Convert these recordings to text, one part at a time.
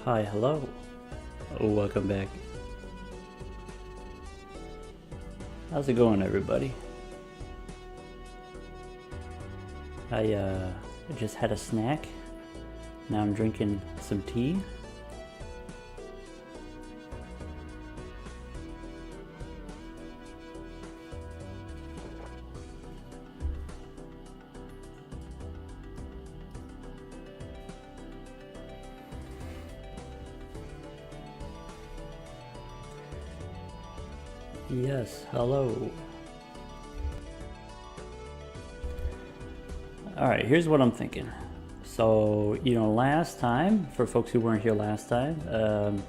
Hi, hello. Welcome back. How's it going, everybody? I just had a snack. Now I'm drinking some tea. Yes, hello. Alright, here's what I'm thinking. So, last time, for folks who weren't here last time,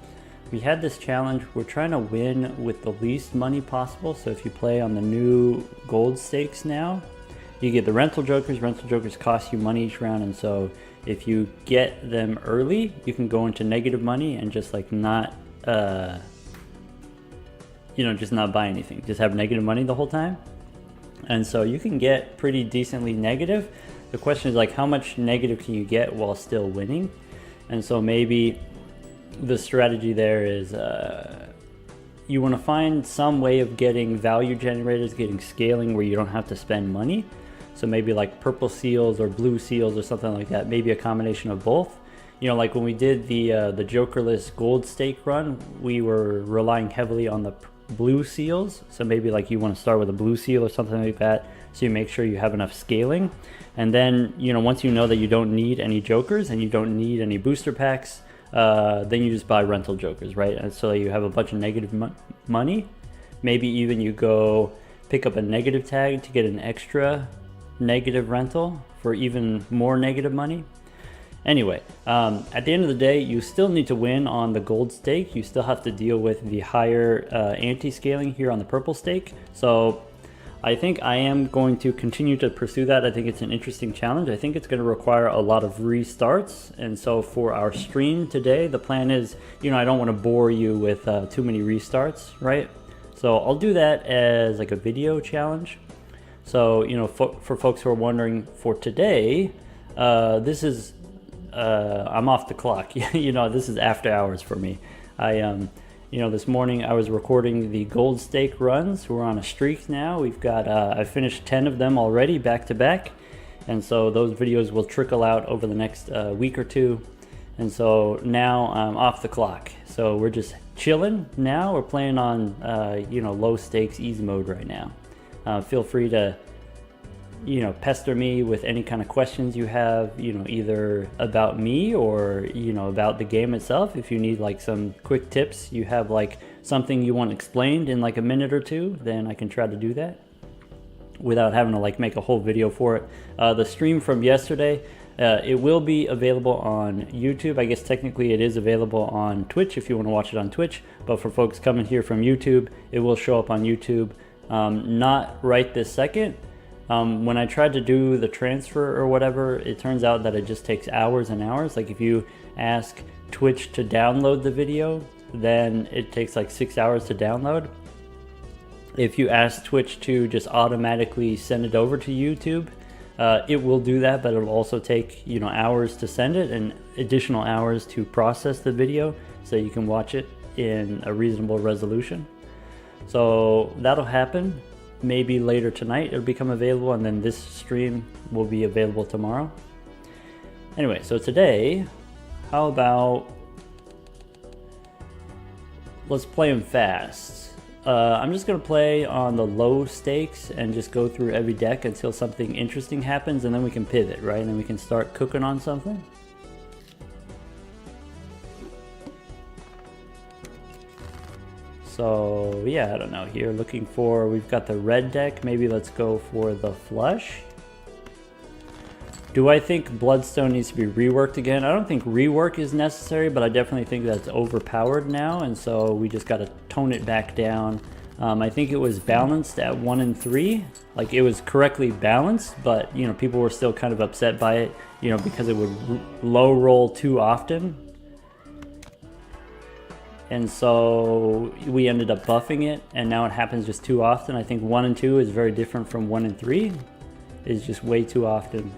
we had this challenge. We're trying to win with the least money possible. So if you play on the new gold stakes now, you get the rental jokers. Rental jokers cost you money each round, and so if you get them early, you can go into negative money and just like not just not buy anything, just have negative money the whole time. And so you can get pretty decently negative. The question is like, how much negative can you get while still winning? And so maybe the strategy there is you want to find some way of getting value generators, getting scaling where you don't have to spend money. So maybe like purple seals or blue seals or something like that, maybe a combination of both. Like when we did the jokerless gold stake run, we were relying heavily on the blue seals. So maybe like you want to start with a blue seal or something like that, so you make sure you have enough scaling. And then once you know that you don't need any jokers and you don't need any booster packs, then you just buy rental jokers, right? And so you have a bunch of negative money. Maybe even you go pick up a negative tag to get an extra negative rental for even more negative money. Anyway, at the end of the day, you still need to win on the gold stake. You still have to deal with the higher anti-scaling here on the purple stake. So I think I am going to continue to pursue that. I think it's an interesting challenge. I think it's going to require a lot of restarts. And so for our stream today, the plan is, I don't want to bore you with too many restarts, right? So I'll do that as like a video challenge. So, for folks who are wondering, for today, this is I'm off the clock. This is after hours for me. This morning I was recording the gold stake runs. We're on a streak now. We've got I finished 10 of them already back to back, and so those videos will trickle out over the next week or two. And so now I'm off the clock. So we're just chilling now. We're playing on low stakes easy mode right now. Feel free to pester me with any kind of questions you have, either about me or, about the game itself. If you need like some quick tips, you have like something you want explained in like a minute or two, then I can try to do that without having to like make a whole video for it. The stream from yesterday, it will be available on YouTube. I guess technically it is available on Twitch if you want to watch it on Twitch, but for folks coming here from YouTube, it will show up on YouTube. Not right this second. When I tried to do the transfer or whatever, it turns out that it just takes hours and hours. Like if you ask Twitch to download the video, then it takes like 6 hours to download. If you ask Twitch to just automatically send it over to YouTube, it will do that, but it'll also take hours to send it and additional hours to process the video so you can watch it in a reasonable resolution. So that'll happen. Maybe later tonight it'll become available, and then this stream will be available tomorrow. Anyway, so today, how about let's play them fast. I'm just gonna play on the low stakes and just go through every deck until something interesting happens, and then we can pivot, right? And then we can start cooking on something. So yeah, I don't know, here looking for, we've got the red deck. Maybe let's go for the flush. Do I think Bloodstone needs to be reworked again? I don't think rework is necessary, but I definitely think that's overpowered now, and so we just got to tone it back down. I think it was balanced at 1 and 3. Like it was correctly balanced, but people were still kind of upset by it, because it would low roll too often. And so we ended up buffing it, and now it happens just too often. I think 1 and 2 is very different from 1 and 3. It's just way too often.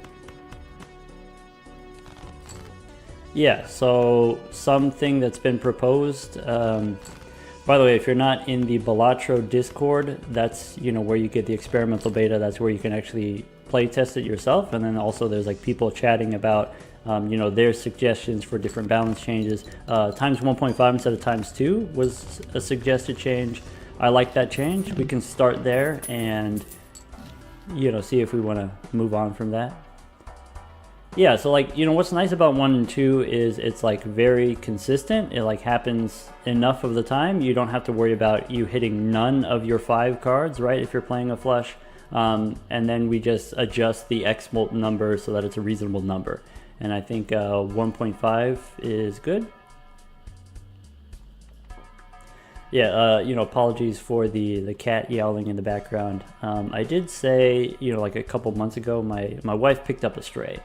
Yeah, so something that's been proposed. By the way, if you're not in the Balatro Discord, that's where you get the experimental beta. That's where you can actually play test it yourself, and then also there's like people chatting about their suggestions for different balance changes. Times 1.5 instead of times 2 was a suggested change. I like that change. We can start there and see if we want to move on from that. Yeah, so like, what's nice about 1 and 2 is it's like very consistent. It like happens enough of the time. You don't have to worry about you hitting none of your 5 cards, right? If you're playing a flush. And then we just adjust the X-molt number so that it's a reasonable number. And I think 1.5 is good. Yeah, apologies for the cat yowling in the background. I did say, like a couple months ago, my wife picked up a stray.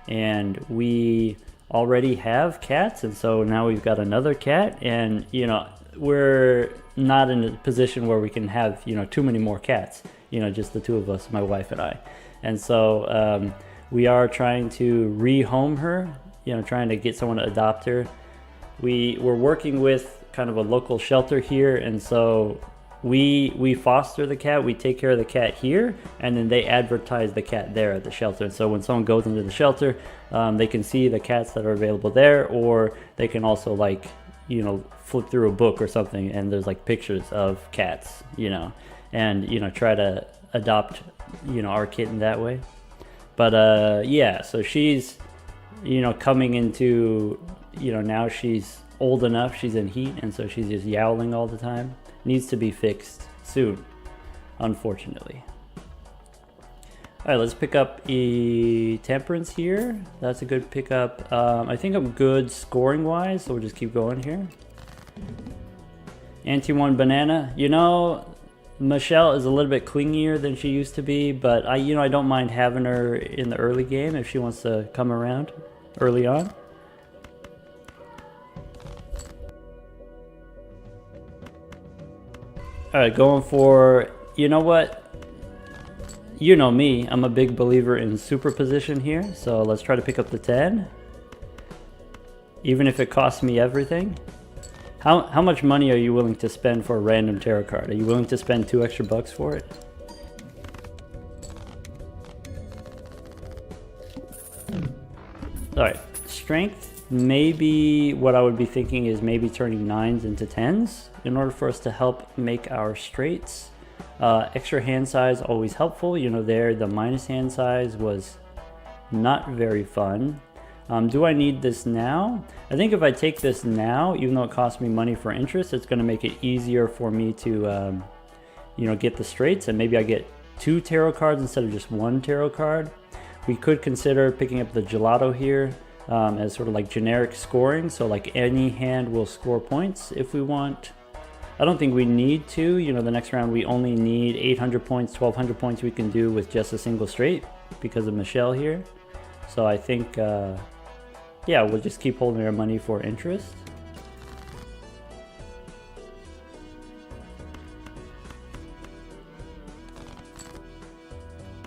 And we already have cats, and so now we've got another cat, and we're not in a position where we can have too many more cats, just the two of us, my wife and I. And so we are trying to rehome her, trying to get someone to adopt her. We're working with kind of a local shelter here, and so we foster the cat, we take care of the cat here, and then they advertise the cat there at the shelter. So when someone goes into the shelter, they can see the cats that are available there, or they can also like, flip through a book or something and there's like pictures of cats, and try to adopt, our kitten that way. But yeah, so she's, coming into, now she's old enough, she's in heat, and so she's just yowling all the time. Needs to be fixed soon, unfortunately. All right, let's pick up a Temperance here. That's a good pickup. I think I'm good scoring wise, so we'll just keep going here. Anti-1 Banana. Michelle is a little bit clingier than she used to be, but I don't mind having her in the early game if she wants to come around early on. All right, going for, what? You know me, I'm a big believer in superposition here, so let's try to pick up the 10. Even if it costs me everything. How much money are you willing to spend for a random tarot card? Are you willing to spend $2 extra for it? All right, strength. Maybe what I would be thinking is maybe turning 9s into 10s in order for us to help make our straights. Extra hand size always helpful. There the minus hand size was not very fun. Do I need this now? I think if I take this now, even though it costs me money for interest, it's going to make it easier for me to get the straights, and maybe I get 2 tarot cards instead of just 1 tarot card. We could consider picking up the gelato here. As sort of like generic scoring, so like any hand will score points if we want. I don't think we need to, the next round we only need 800 points, 1200 points we can do with just a single straight because of Michelle here. So I think, yeah, we'll just keep holding our money for interest.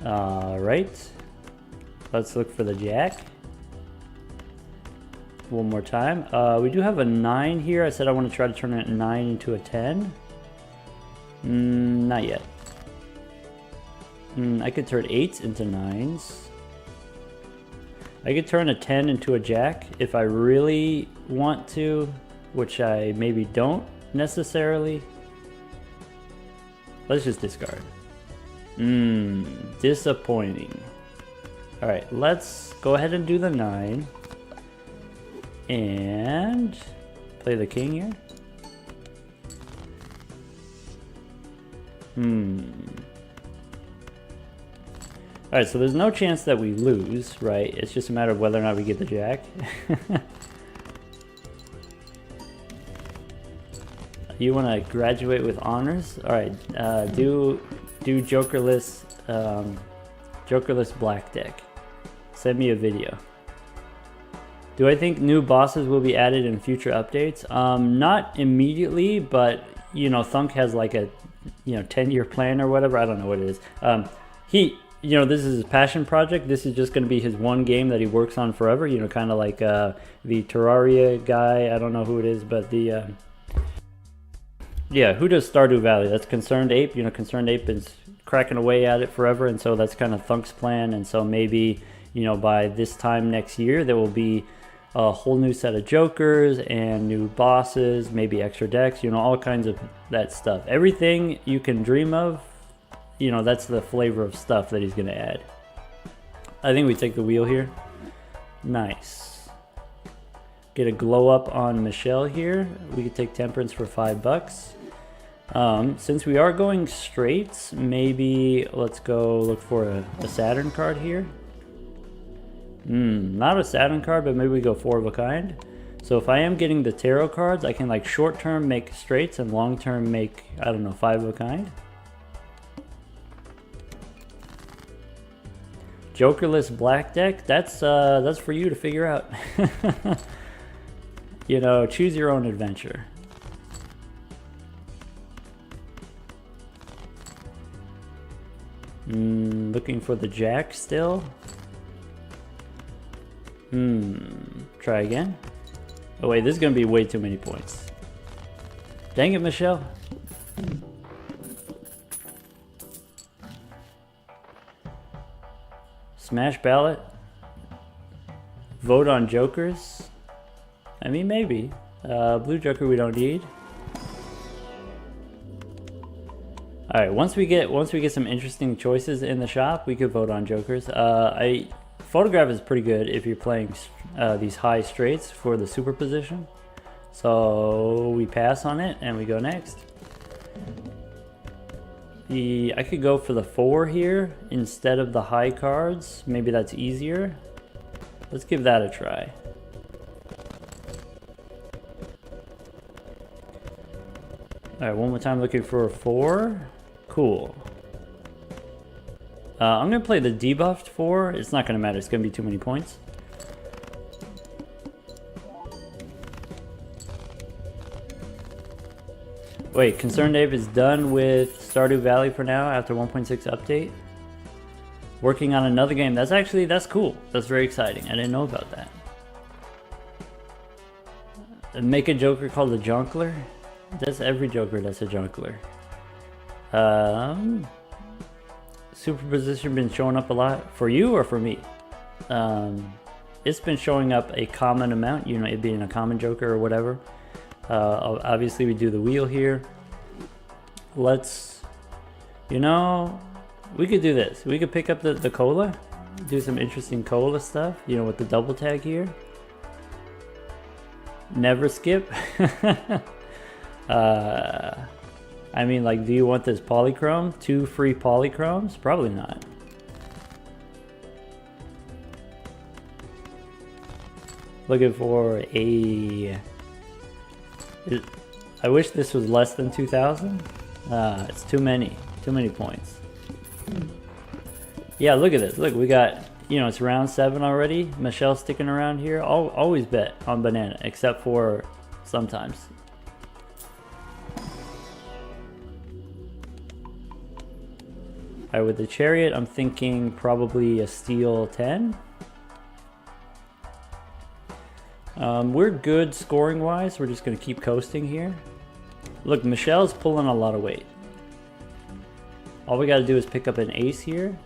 All right, let's look for the jack. One more time. We do have a 9 here. I said I want to try to turn a 9 into a 10. Not yet. I could turn 8s into 9s. I could turn a 10 into a jack if I really want to, which I maybe don't necessarily. Let's just discard. Disappointing. All right, let's go ahead and do the 9. And play the king here. Alright, so there's no chance that we lose, right? It's just a matter of whether or not we get the jack. You want to graduate with honors? Alright, do jokerless black deck. Send me a video. Do I think new bosses will be added in future updates? Not immediately, but Thunk has like a 10-year plan or whatever. I don't know what it is. you know, this is his passion project. This is just going to be his one game that he works on forever. You know, kind of like the Terraria guy. I don't know who it is, but the yeah, who does Stardew Valley? That's Concerned Ape. You know, Concerned Ape is cracking away at it forever, and so that's kind of Thunk's plan. And so maybe, you know, by this time next year, there will be a whole new set of jokers and new bosses, maybe extra decks, you know, all kinds of that stuff. Everything you can dream of, you know, that's the flavor of stuff that he's going to add. I think we take the wheel here. Nice. Get a glow up on Michelle here. We could take Temperance for $5. Since we are going straights, maybe let's go look for a Saturn card here. Not a Saturn card, but maybe we go 4 of a kind. So if I am getting the tarot cards, I can like short term make straights and long term make, I don't know, 5 of a kind. Jokerless black deck, that's for you to figure out. You know, choose your own adventure. Looking for the jack still. Try again. Oh wait, this is gonna be way too many points. Dang it, Michelle. Smash ballot. Vote on jokers. I mean, maybe. Blue joker we don't need. All right, once we get some interesting choices in the shop, we could vote on jokers. Photograph is pretty good if you're playing these high straights for the superposition. So we pass on it and we go next. I could go for the 4 here instead of the high cards. Maybe that's easier. Let's give that a try. All right, one more time looking for a 4. Cool. I'm going to play the debuffed 4. It's not going to matter. It's going to be too many points. Wait, Concerned Ape is done with Stardew Valley for now after 1.6 update. Working on another game. That's cool. That's very exciting. I didn't know about that. Make a joker called the Jonkler. That's every joker that's a Jonkler. Superposition been showing up a lot for you or for me? It's been showing up a common amount, you know, it being a common joker or whatever. Obviously we do the wheel here. Let's, you know, we could do this. We could pick up the cola, do some interesting cola stuff, you know, with the double tag here. Never skip. I mean, like, do you want this polychrome? 2 free polychromes? Probably not. Looking for a... I wish this was less than 2,000. It's too many points. Yeah, look at this. Look, we got, you know, it's round 7 already. Michelle's sticking around here. I'll always bet on banana, except for sometimes. Alright, with the chariot, I'm thinking probably a steel 10. We're good scoring wise. We're just going to keep coasting here. Look, Michelle's pulling a lot of weight. All we got to do is pick up an ace here.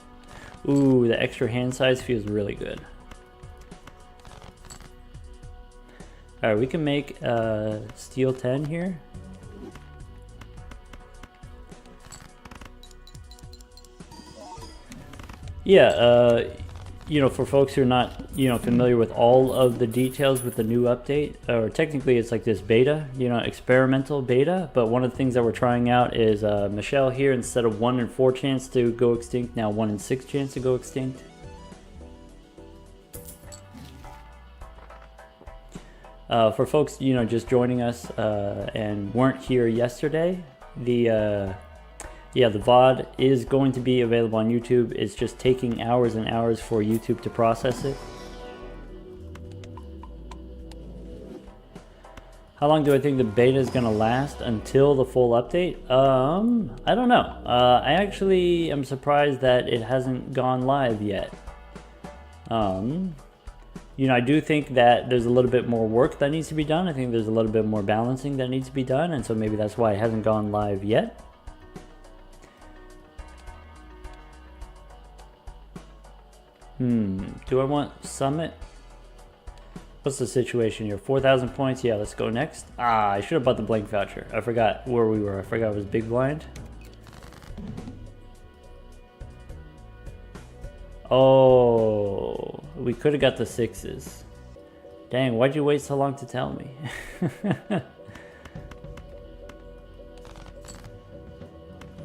Ooh, the extra hand size feels really good. Alright, we can make a steel 10 here. Yeah, you know, for folks who are not, you know, familiar with all of the details with the new update, or technically it's like this beta, you know, experimental beta, but one of the things that we're trying out is Michelle here, instead of 1 in 4 chance to go extinct, now 1 in 6 chance to go extinct. For folks, you know, just joining us and weren't here yesterday, the VOD is going to be available on YouTube. It's just taking hours and hours for YouTube to process it. How long do I think the beta is going to last until the full update? I don't know. I actually am surprised that it hasn't gone live yet. You know, I do think that there's a little bit more work that needs to be done. I think there's a little bit more balancing that needs to be done, and so maybe that's why it hasn't gone live yet. Do I want Summit? What's the situation here? 4,000 points? Yeah, let's go next. I should have bought the blank voucher. I forgot where we were. I forgot it was big blind. Oh, we could have got the 6s. Dang, why'd you wait so long to tell me?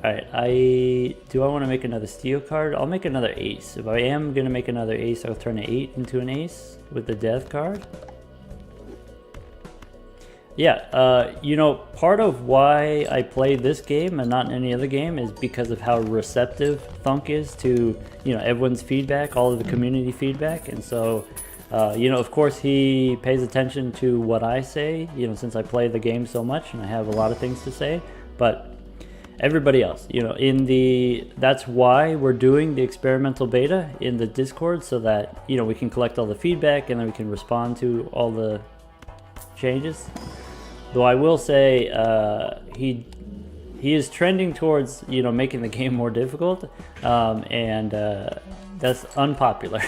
Alright, do I want to make another steel card? I'll make another ace. If I am going to make another ace, I'll turn an 8 into an ace with the death card. Yeah, you know, part of why I play this game and not any other game is because of how receptive Thunk is to, you know, everyone's feedback, all of the community feedback. And so, you know, of course he pays attention to what I say, you know, since I play the game so much and I have a lot of things to say. But everybody else, you know, that's why we're doing the experimental beta in the Discord, so that, you know, we can collect all the feedback and then we can respond to all the changes. Though I will say he is trending towards, you know, making the game more difficult, and that's unpopular.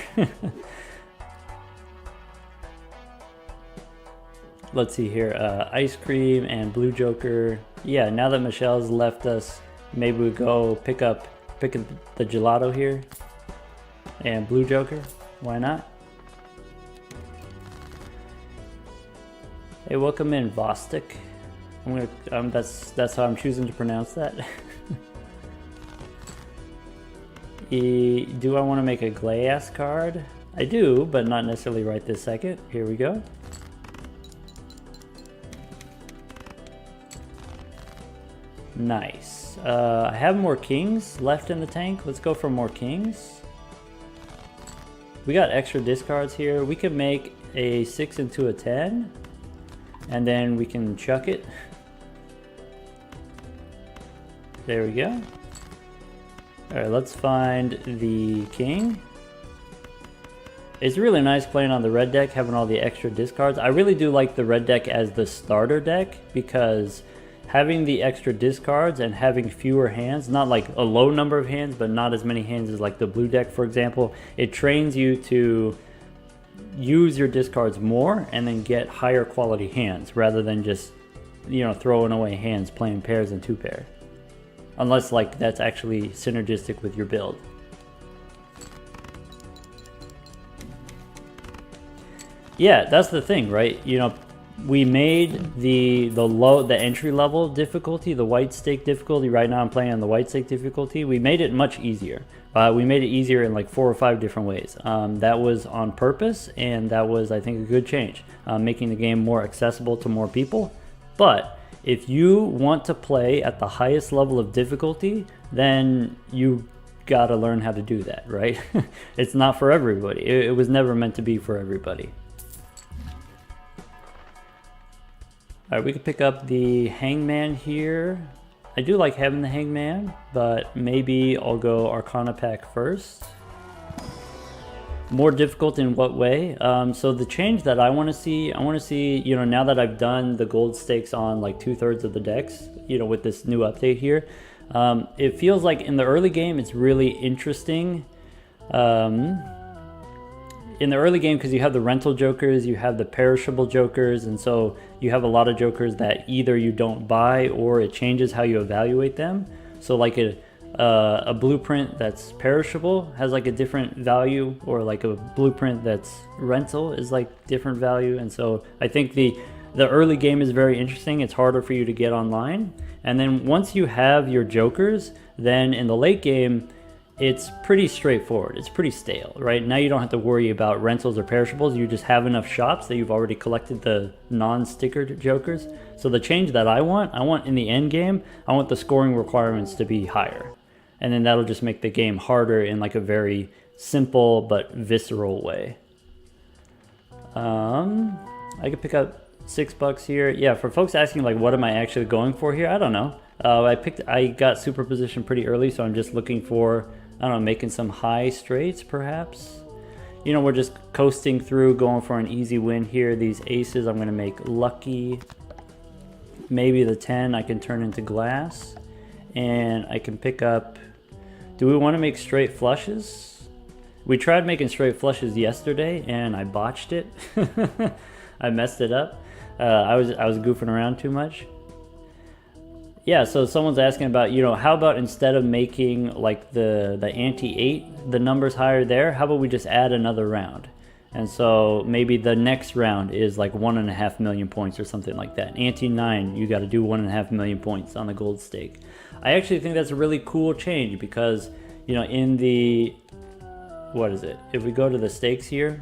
Let's see here, ice cream and blue joker. Yeah, now that Michelle's left us, maybe we go pick up the gelato here and blue joker. Why not? Hey, welcome in, Vostok. That's how I'm choosing to pronounce that. Do I want to make a glass card? I do, but not necessarily right this second. Here we go. Nice. I have more kings left in the tank. Let's go for more kings. We got extra discards here. We could make a 6 into a 10. And then we can chuck it. There we go. Alright, let's find the king. It's really nice playing on the red deck, having all the extra discards. I really do like the red deck as the starter deck, because having the extra discards and having fewer hands, not like a low number of hands, but not as many hands as like the blue deck, for example, it trains you to use your discards more and then get higher quality hands rather than just, you know, throwing away hands playing pairs and 2-pair, unless like that's actually synergistic with your build. Yeah, that's the thing, right? You know, we made the entry level difficulty, the white stake difficulty. Right now I'm playing on the white stake difficulty. We made it much easier. We made it easier in like 4 or 5 different ways. That was on purpose, and that was, I think, a good change, making the game more accessible to more people. But if you want to play at the highest level of difficulty, then you gotta learn how to do that, right? It's not for everybody. It was never meant to be for everybody. Alright, we could pick up the hangman here. I do like having the hangman, but maybe I'll go Arcana pack first. More difficult in what way? So the change that I want to see, you know, now that I've done the gold stakes on like 2/3 of the decks, you know, with this new update here, it feels like in the early game it's really interesting. In the early game, because you have the rental jokers, you have the perishable jokers, and so you have a lot of jokers that either you don't buy or it changes how you evaluate them. So like a blueprint that's perishable has like a different value, or like a blueprint that's rental is like different value. And so I think the early game is very interesting. It's harder for you to get online, and then once you have your jokers, then in the late game it's pretty straightforward. It's pretty stale, right? Now you don't have to worry about rentals or perishables. You just have enough shops that you've already collected the non-stickered jokers. So the change that I want in the end game, I want the scoring requirements to be higher. And then that'll just make the game harder in like a very simple but visceral way. I could pick up $6 here. Yeah, for folks asking like what am I actually going for here, I don't know. I got superposition pretty early, so I'm just looking for, I don't know, making some high straights perhaps. You know, we're just coasting through, going for an easy win here. These aces I'm gonna make lucky. Maybe the 10 I can turn into glass, and I can pick up, do we want to make straight flushes? We tried making straight flushes yesterday and I botched it. I messed it up. I was goofing around too much. Yeah, so someone's asking about, you know, how about instead of making like the ante 8, the numbers higher there, how about we just add another round? And so maybe the next round is like 1.5 million points or something like that. Ante 9, you got to do 1.5 million points on the gold stake. I actually think that's a really cool change because, you know, in the, what is it? If we go to the stakes here,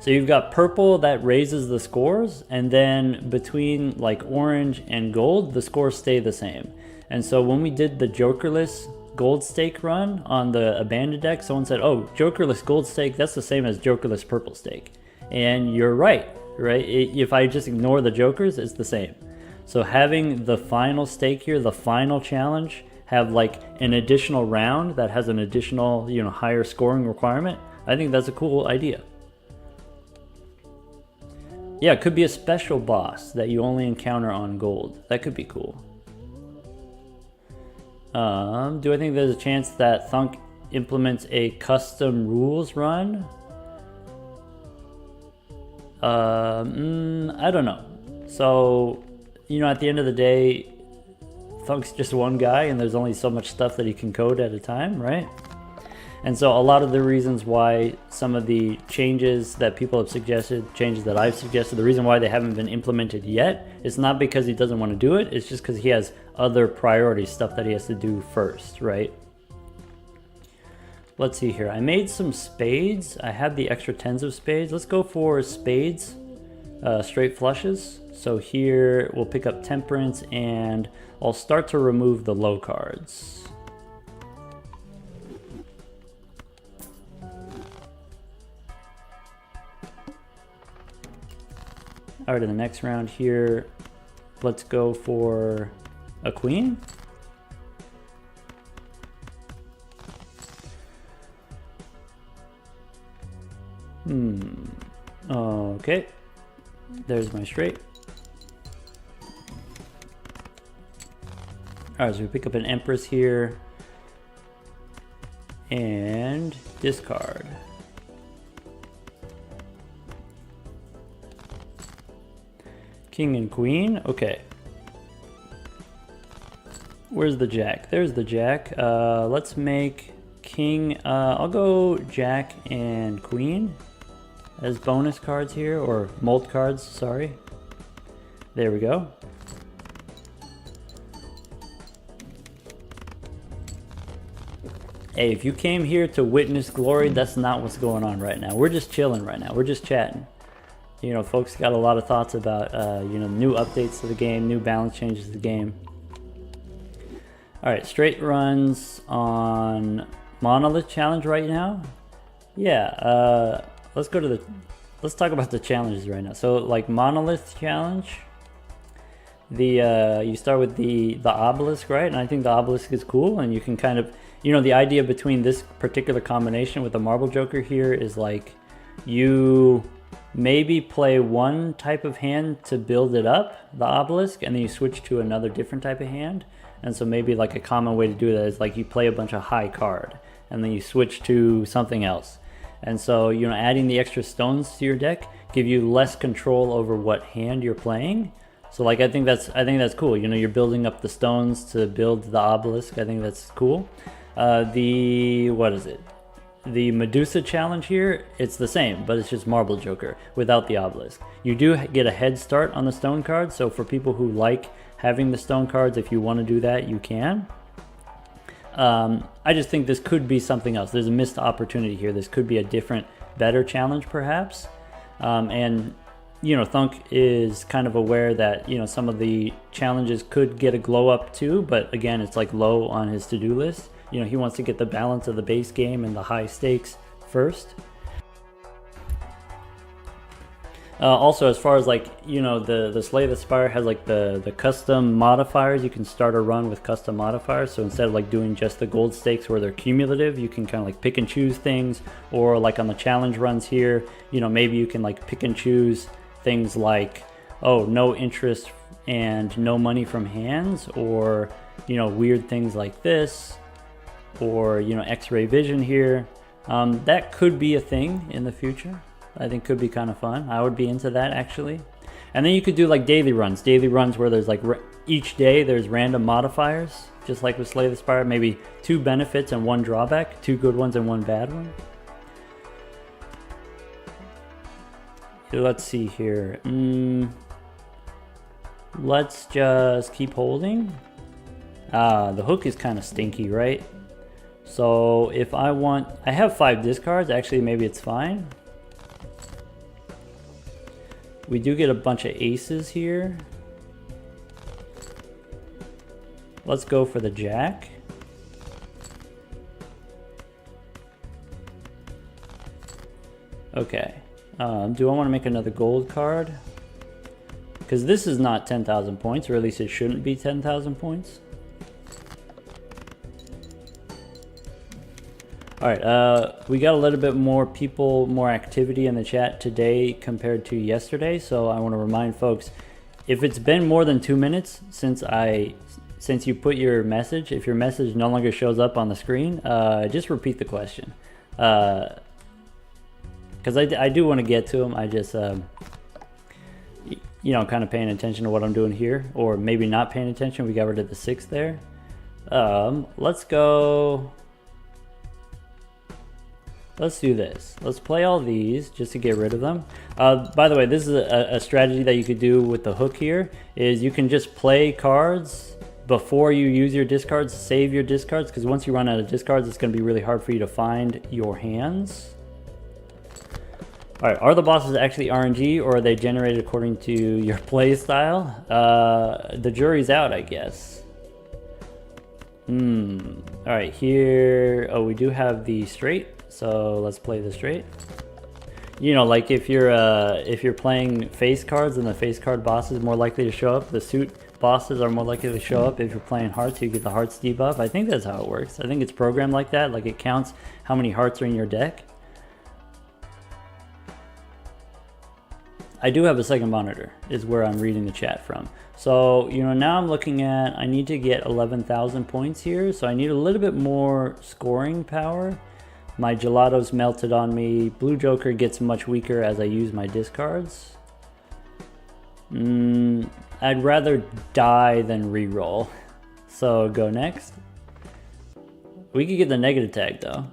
so you've got purple that raises the scores, and then between like orange and gold, the scores stay the same. And so when we did the jokerless gold stake run on the abandoned deck, someone said, oh, jokerless gold stake, that's the same as jokerless purple stake. And you're right? If I just ignore the jokers, it's the same. So having the final stake here, the final challenge, have like an additional round that has an additional, you know, higher scoring requirement, I think that's a cool idea. Yeah, it could be a special boss that you only encounter on gold. That could be cool. Do I think there's a chance that Thunk implements a custom rules run? I don't know. So, you know, at the end of the day, Thunk's just one guy and there's only so much stuff that he can code at a time, right? And so a lot of the reasons why some of the changes that people have suggested, changes that I've suggested, the reason why they haven't been implemented yet, is not because he doesn't want to do it, it's just because he has other priority stuff that he has to do first, right? Let's see here. I made some spades. I have the extra 10s of spades. Let's go for spades, straight flushes. So here we'll pick up temperance and I'll start to remove the low cards. All right, in the next round here, let's go for a queen. Okay, there's my straight. All right, so we pick up an empress here and discard. King and queen, okay. Where's the jack? There's the jack. Let's make king, I'll go jack and queen as bonus cards here, or molt cards, sorry. There we go. Hey, if you came here to witness glory, that's not what's going on right now. We're just chilling right now, we're just chatting. You know, folks got a lot of thoughts about, you know, new updates to the game, new balance changes to the game. All right, straight runs on Monolith Challenge right now. Yeah, let's talk about the challenges right now. So, like Monolith Challenge, you start with the obelisk, right? And I think the obelisk is cool, and you can kind of, you know, the idea between this particular combination with the marble joker here is like you maybe play one type of hand to build it up, the obelisk, and then you switch to another different type of hand. And so maybe like a common way to do that is like you play a bunch of high card and then you switch to something else. And so, you know, adding the extra stones to your deck give you less control over what hand you're playing. So like I think that's cool. You know, you're building up the stones to build the obelisk. I think that's cool. What is it? The Medusa challenge here, it's the same, but it's just Marble Joker without the obelisk. You do get a head start on the stone cards, so for people who like having the stone cards, if you want to do that, you can. I just think this could be something else. There's a missed opportunity here. This could be a different, better challenge perhaps. And, you know, Thunk is kind of aware that, you know, some of the challenges could get a glow up too, but again, it's like low on his to-do list. You know, he wants to get the balance of the base game and the high stakes first. Also, as far as like, you know, the Slay the Spire has like the custom modifiers. You can start a run with custom modifiers. So instead of like doing just the gold stakes where they're cumulative, you can kind of like pick and choose things. Or like on the challenge runs here, you know, maybe you can like pick and choose things like, oh, no interest and no money from hands, or, you know, weird things like this, or, you know, X-ray vision here. That could be a thing in the future. I think could be kind of fun. I would be into that actually. And then you could do like daily runs where there's like each day there's random modifiers, just like with Slay the Spire. Maybe 2 benefits and 1 drawback, 2 good ones and 1 bad one. Let's see here. Let's just keep holding. The hook is kind of stinky, right? So if I have 5 discards. Actually, maybe it's fine. We do get a bunch of aces here. Let's go for the jack. Okay. Do I want to make another gold card? Because this is not 10,000 points, or at least it shouldn't be 10,000 points. Alright, we got a little bit more people, more activity in the chat today compared to yesterday, so I want to remind folks, if it's been more than 2 minutes since you put your message, if your message no longer shows up on the screen, just repeat the question. Because I do want to get to them. I just, you know, kind of paying attention to what I'm doing here, or maybe not paying attention. We got rid of the 6 there. Let's go. Let's do this. Let's play all these just to get rid of them. By the way, this is a strategy that you could do with the hook here, is you can just play cards before you use your discards, save your discards, because once you run out of discards, it's going to be really hard for you to find your hands. Alright, are the bosses actually RNG, or are they generated according to your play style? The jury's out, I guess. Alright, here, oh, we do have the straight. So let's play the straight. You know, like if you're playing face cards, then the face card boss is more likely to show up. The suit bosses are more likely to show up. If you're playing hearts, you get the hearts debuff. I think that's how it works. I think it's programmed like that. Like it counts how many hearts are in your deck. I do have a second monitor, is where I'm reading the chat from. So, you know, now I'm looking at, I need to get 11,000 points here. So I need a little bit more scoring power. My gelato's melted on me. Blue Joker gets much weaker as I use my discards. I'd rather die than reroll. So go next. We could get the negative tag though.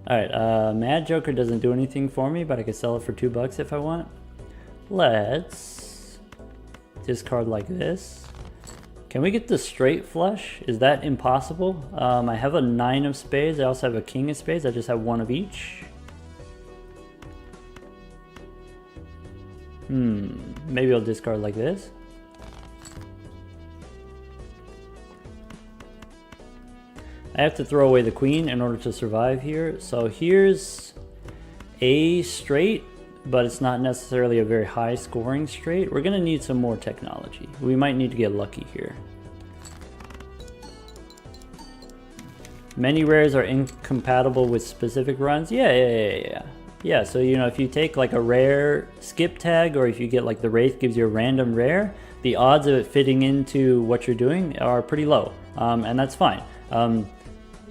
Alright, Mad Joker doesn't do anything for me, but I could sell it for $2 if I want. Let's discard like this. Can we get the straight flush? Is that impossible? I have a 9 of spades. I also have a king of spades. I just have 1 of each. Maybe I'll discard like this. I have to throw away the queen in order to survive here. So here's a straight, but it's not necessarily a very high scoring straight. We're gonna need some more technology. We might need to get lucky here. Many rares are incompatible with specific runs. Yeah, so you know, if you take like a rare skip tag, or if you get like the Wraith gives you a random rare, the odds of it fitting into what you're doing are pretty low, and that's fine.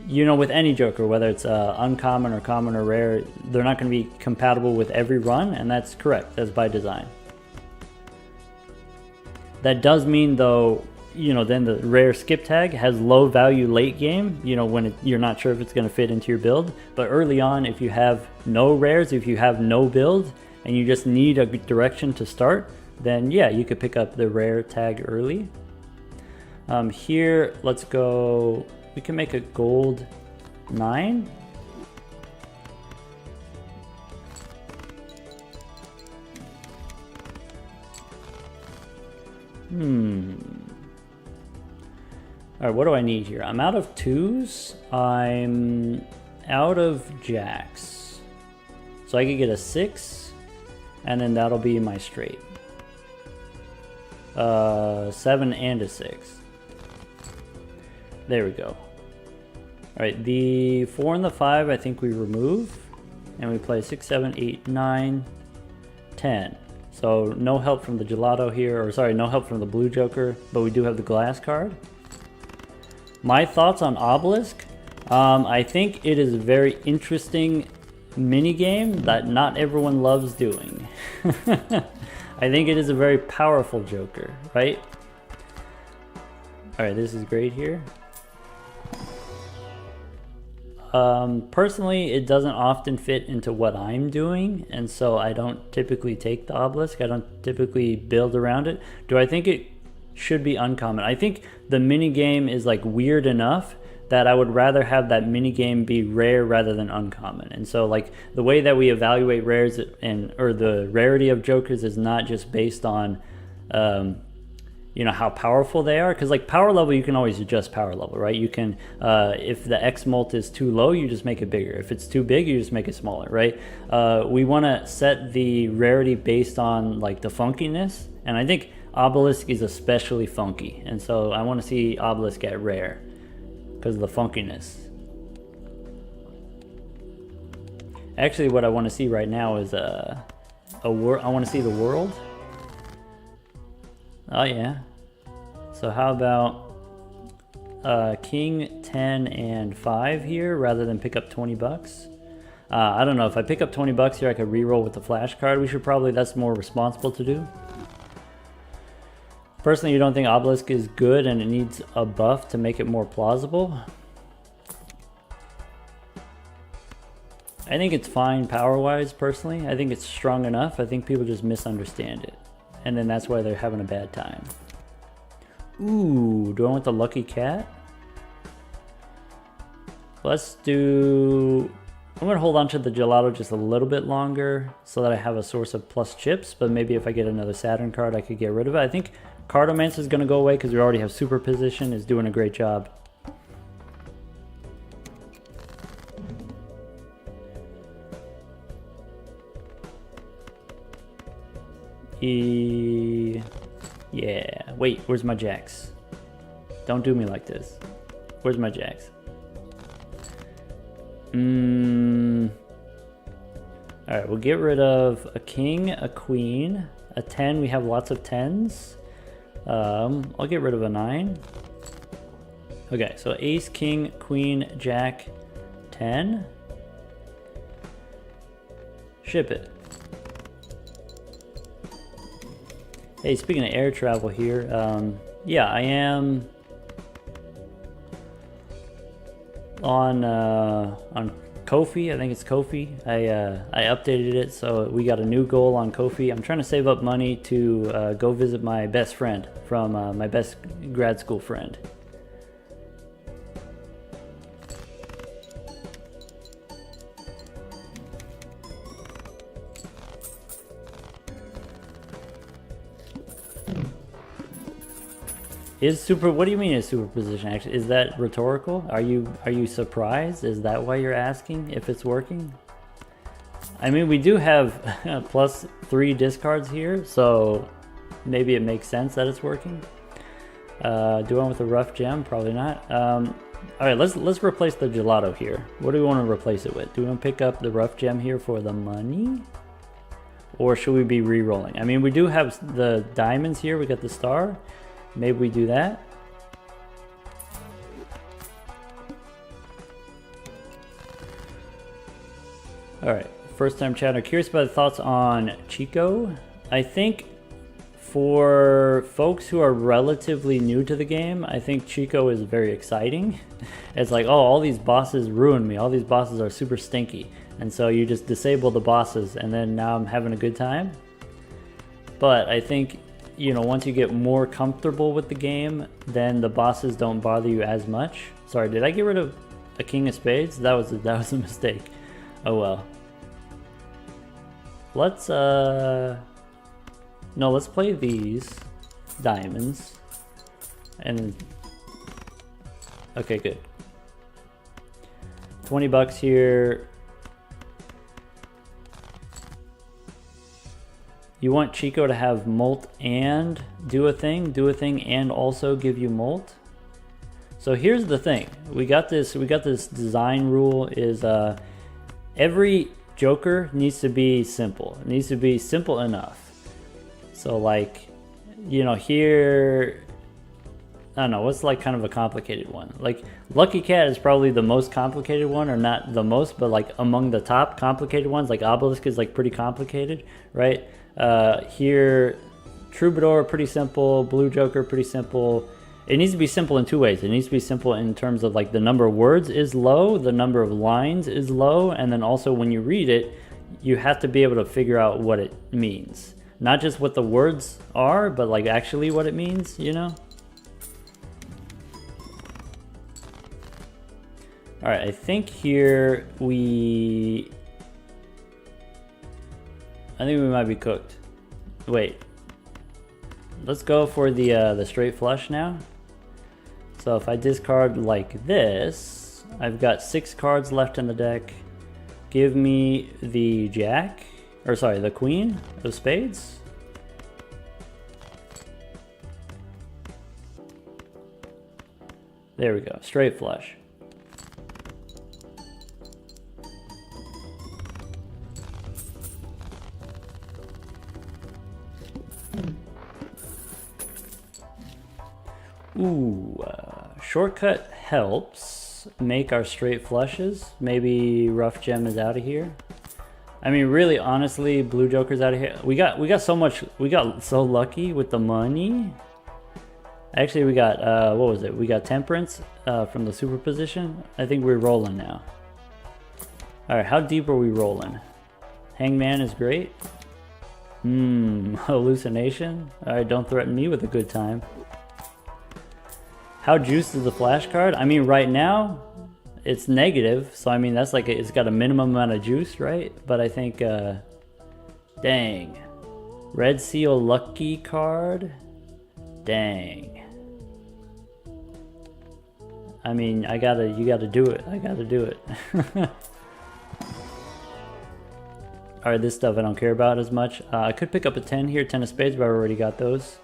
You know, with any Joker, whether it's uncommon or common or rare, they're not going to be compatible with every run, and that's correct. That's by design. That does mean, though, you know, then the rare skip tag has low value late game, you know, when you're not sure if it's going to fit into your build. But early on, if you have no rares, if you have no build, and you just need a direction to start, then yeah, you could pick up the rare tag early. Here, let's go... We can make a gold 9. Alright, what do I need here? I'm out of 2s. I'm out of jacks. So I could get a 6, and then that'll be my straight. 7 and a 6. There we go. Alright, the 4 and the 5 I think we remove. And we play 6, 7, 8, 9, 10. So no help from the gelato here, or sorry, no help from the blue joker, but we do have the glass card. My thoughts on Obelisk. I think it is a very interesting mini game that not everyone loves doing. I think it is a very powerful joker, right? Alright, this is great here. Personally, it doesn't often fit into what I'm doing, and so I don't typically take the obelisk. I don't typically build around it. Do I think it should be uncommon? I think the mini game is like weird enough that I would rather have that mini game be rare rather than uncommon. And so like the way that we evaluate rares or the rarity of jokers is not just based on you know, how powerful they are, because like power level, you can always adjust power level, right? You can if the X mult is too low, you just make it bigger. If it's too big, you just make it smaller, right? We want to set the rarity based on like the funkiness, and I think Obelisk is especially funky, and so I want to see Obelisk at rare because of the funkiness. Actually, what I want to see right now is I want to see the world. Oh yeah. So how about King 10 and 5 here rather than pick up 20 bucks? I don't know, if I pick up 20 bucks here I could re-roll with the flash card. We should probably, that's more responsible to do. Personally, you don't think Obelisk is good and it needs a buff to make it more plausible? I think it's fine power-wise, personally. I think it's strong enough. I think people just misunderstand it. And then that's why they're having a bad time. Ooh, do I want the lucky cat? Let's do... I'm going to hold on to the gelato just a little bit longer so that I have a source of plus chips, but maybe if I get another Saturn card, I could get rid of it. I think Cartomancer is going to go away because we already have Superposition. Is doing a great job. Yeah. Wait, where's my jacks? Don't do me like this. Where's my jacks? Alright, we'll get rid of a king, a queen, a 10. We have lots of 10s. I'll get rid of a 9. Okay, so ace, king, queen, jack, 10. Ship it. Hey, speaking of air travel here, yeah, I am on Ko-fi. I think it's Ko-fi. I updated it, so we got a new goal on Ko-fi. I'm trying to save up money to go visit my best friend from my best grad school friend. What do you mean is superposition? Actually, is that rhetorical? Are you surprised? Is that why you're asking if it's working? I mean, we do have plus 3 discards here, so maybe it makes sense that it's working. Do I want with a rough gem? Probably not. All right, let's replace the gelato here. What do we want to replace it with? Do we want to pick up the rough gem here for the money? Or should we be re-rolling? I mean, we do have the diamonds here. We got the star. Maybe we do that. Alright, first time chatter. Curious about the thoughts on Chico. I think for folks who are relatively new to the game, I think Chico is very exciting. It's like, oh, all these bosses ruined me. All these bosses are super stinky. And so you just disable the bosses and then now I'm having a good time. But I think, you know, once you get more comfortable with the game, then the bosses don't bother you as much. Sorry, did I get rid of a king of spades? That was a mistake. Oh well. Let's let's play these diamonds. And okay, good. 20 bucks here. You want Chico to have molt and do a thing and also give you molt. So here's the thing. We got this design rule is every Joker needs to be simple. It needs to be simple enough. So like, you know, here, I don't know, what's like kind of a complicated one? Like Lucky Cat is probably the most complicated one, or not the most, but like among the top complicated ones. Like Obelisk is like pretty complicated, right? Here, Troubadour, pretty simple. Blue Joker, pretty simple. It needs to be simple in two ways. It needs to be simple in terms of like the number of words is low, the number of lines is low, and then also when you read it, you have to be able to figure out what it means. Not just what the words are, but like actually what it means, you know? All right, I think here I think we might be cooked. Wait, let's go for the straight flush now. So if I discard like this, I've got 6 cards left in the deck. Give me the jack, or sorry, the queen of spades. There we go, straight flush. Ooh, shortcut helps make our straight flushes. Maybe Rough Gem is out of here. I mean, really, honestly, Blue Joker's out of here. We got so lucky with the money. Actually, we got what was it? We got Temperance from the superposition. I think we're rolling now. All right, how deep are we rolling? Hangman is great. Hallucination. All right, don't threaten me with a good time. How juiced is the flash card? I mean, right now, it's negative. So, I mean, that's like, it's got a minimum amount of juice, right? But I think, dang. Red Seal lucky card? Dang. I mean, you gotta do it. I gotta do it. All right, this stuff I don't care about as much. I could pick up a 10 here, 10 of spades, but I already got those.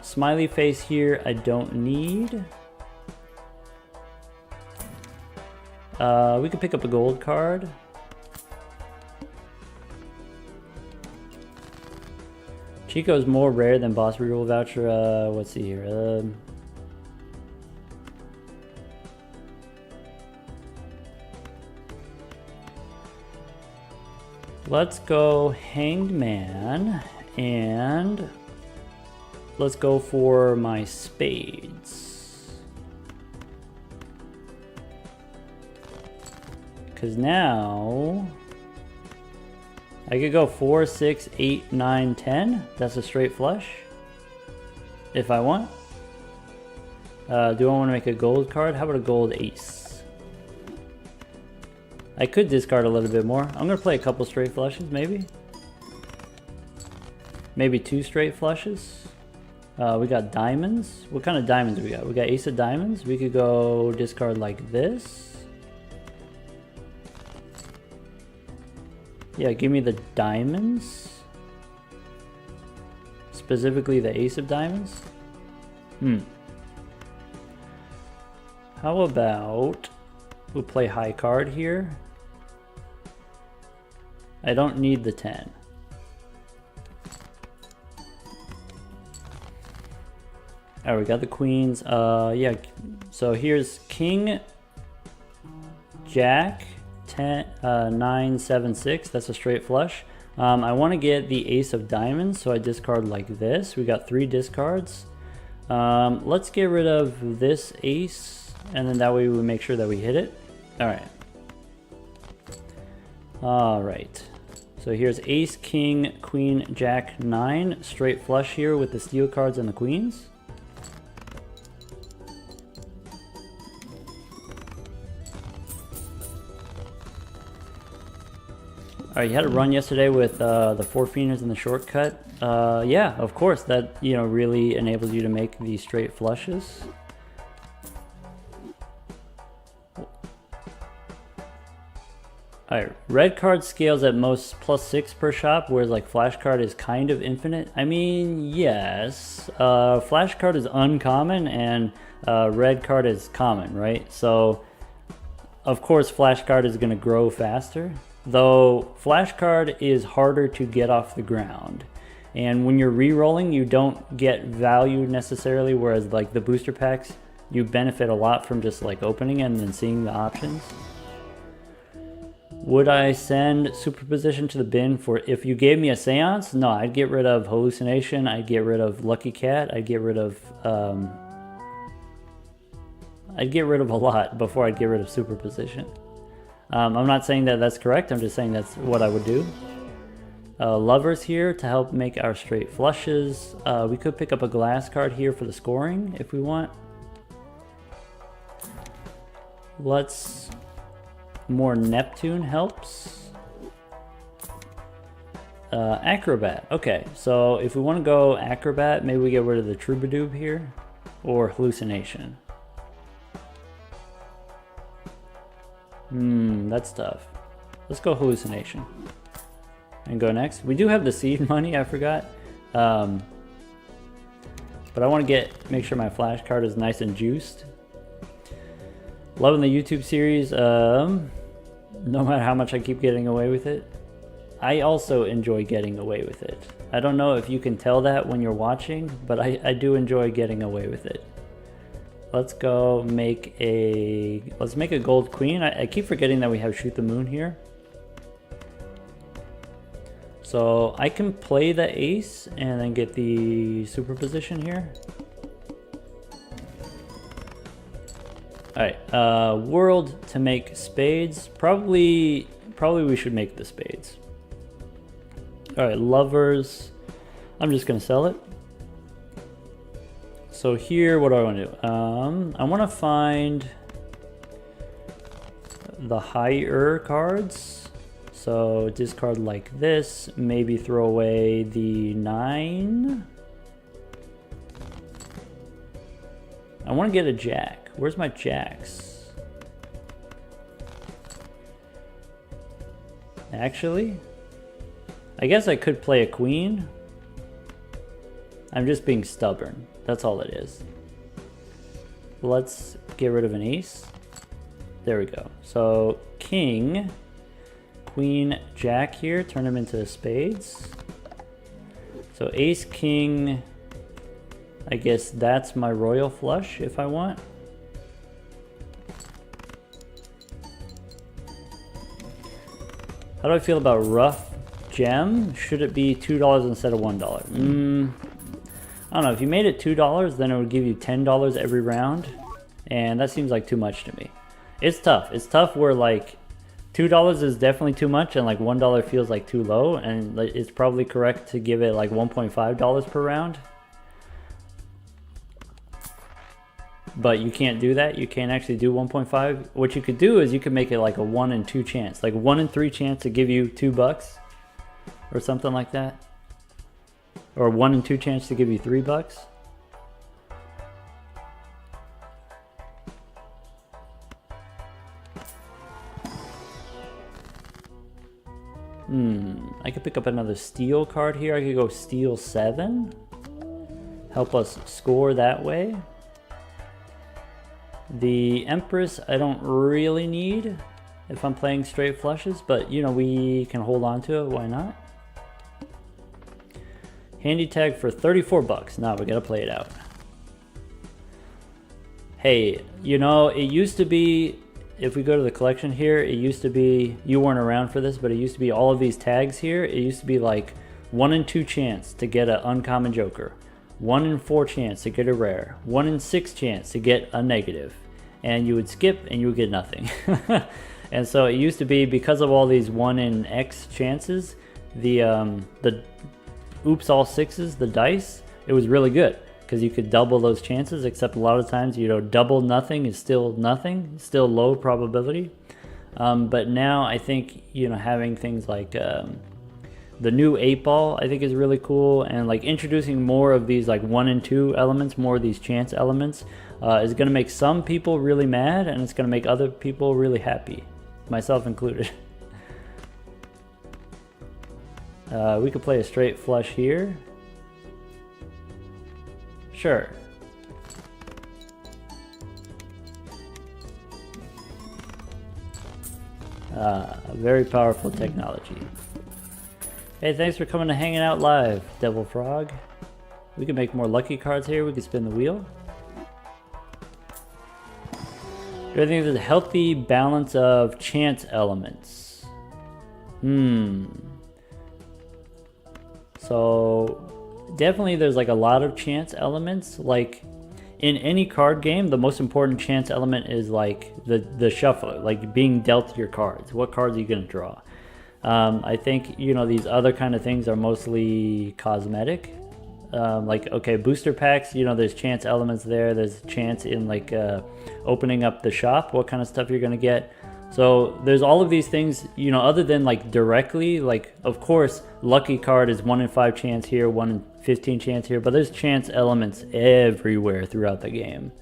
Smiley face here, I don't need. We could pick up a gold card. Chico's more rare than Boss Reroll Voucher. Let's see here. Let's go Hanged Man, and let's go for my spades. Because now I could go 4, 6, 8, 9, 10. That's a straight flush if I want. Do I want to make a gold card? How about a gold ace? I could discard a little bit more. I'm going to play a couple straight flushes, maybe. Maybe 2 straight flushes. We got diamonds. What kind of diamonds we got? We got ace of diamonds. We could go discard like this. Yeah, give me the diamonds. Specifically the ace of diamonds. How about we'll play high card here. I don't need the 10. Alright, we got the queens. Yeah, so here's king, jack, 10, 9, 7, 6. That's a straight flush. I want to get the ace of diamonds, so I discard like this. We got 3 discards. Let's get rid of this ace, and then that way we make sure that we hit it. Alright. Alright. So here's ace, king, queen, jack, 9. Straight flush here with the steel cards and the queens. Alright, you had a run yesterday with the 4 Phoenix and the shortcut. Yeah, of course, that, you know, really enables you to make these straight flushes. Alright, red card scales at most +6 per shop, whereas like flash card is kind of infinite. I mean, yes. Flash card is uncommon and red card is common, right? So, of course, flash card is going to grow faster. Though, flash card is harder to get off the ground. And when you're re-rolling, you don't get value necessarily, whereas like the booster packs, you benefit a lot from just like opening it and then seeing the options. Would I send superposition to the bin for if you gave me a seance? No, I'd get rid of hallucination. I'd get rid of lucky cat. I'd get rid of a lot before I'd get rid of superposition. I'm not saying that that's correct. I'm just saying that's what I would do. Lovers here to help make our straight flushes. We could pick up a glass card here for the scoring if we want. Let's... More Neptune helps. Acrobat. Okay, so if we want to go Acrobat, maybe we get rid of the Troubadour here. Or Hallucination. That's tough. Let's go Hallucination. And go next. We do have the seed money, I forgot. But I want to make sure my flash card is nice and juiced. Loving the YouTube series. No matter how much I keep getting away with it, I also enjoy getting away with it. I don't know if you can tell that when you're watching, but I do enjoy getting away with it. Let's go make let's make a gold queen. I keep forgetting that we have shoot the moon here. So I can play the ace and then get the superposition here. Alright, world to make spades. Probably we should make the spades. Alright, lovers. I'm just gonna sell it. So here, what do I want to do? I want to find the higher cards. So discard like this. Maybe throw away the 9. I want to get a jack. Where's my jacks? Actually, I guess I could play a queen. I'm just being stubborn. That's all it is. Let's get rid of an ace. There we go. So king, queen, jack here. Turn them into spades. So ace, king. I guess that's my royal flush if I want. How do I feel about rough gem? Should it be $2 instead of $1? I don't know. If you made it $2, then it would give you $10 every round. And that seems like too much to me. It's tough. It's tough where like $2 is definitely too much and like $1 feels like too low. And it's probably correct to give it like $1.5 per round. But you can't do that. You can't actually do 1.5. What you could do is you could make it like a 1 in 2 chance, like 1 in 3 chance to give you $2 or something like that, or 1 in 2 chance to give you $3. I could pick up another steel card here. I could go steel 7, help us score that way. The Empress I don't really need if I'm playing straight flushes, but you know, we can hold on to it, why not? Handy tag for $34. Now we gotta play it out. Hey, you know, it used to be, if we go to the collection here, it used to be, you weren't around for this, but it used to be all of these tags here. It used to be like 1 in 2 chance to get an uncommon joker, 1 in 4 chance to get a rare, 1 in 6 chance to get a negative, and you would skip and you would get nothing. And so it used to be, because of all these 1 in X chances, the oops all 6s, the dice, it was really good because you could double those chances, except a lot of times, you know, double nothing is still nothing, still low probability. But now I think, you know, having things like the new 8-ball I think is really cool, and like introducing more of these like 1 in 2 elements, more of these chance elements, is going to make some people really mad, and it's going to make other people really happy, myself included. We could play a straight flush here. Sure. Very powerful technology. Hey, thanks for coming and hanging out live, Devil Frog. We can make more lucky cards here. We can spin the wheel. Do I think there's a healthy balance of chance elements? So definitely there's like a lot of chance elements. Like in any card game, the most important chance element is like the shuffle, like being dealt your cards. What cards are you going to draw? I think, you know, these other kind of things are mostly cosmetic. Like, okay, booster packs, you know, there's chance elements there. There's chance in like opening up the shop, what kind of stuff you're going to get. So there's all of these things, you know, other than like directly, like, of course, lucky card is 1 in 5 chance here, 1 in 15 chance here, but there's chance elements everywhere throughout the game.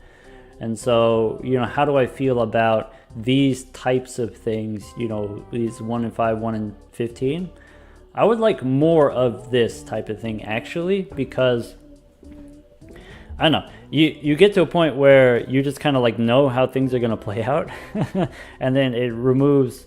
And so, you know, how do I feel about these types of things, you know, these 1 in 5, 1 in 15? I would like more of this type of thing, actually, because I don't know, you get to a point where you just kind of like know how things are going to play out. And then it removes,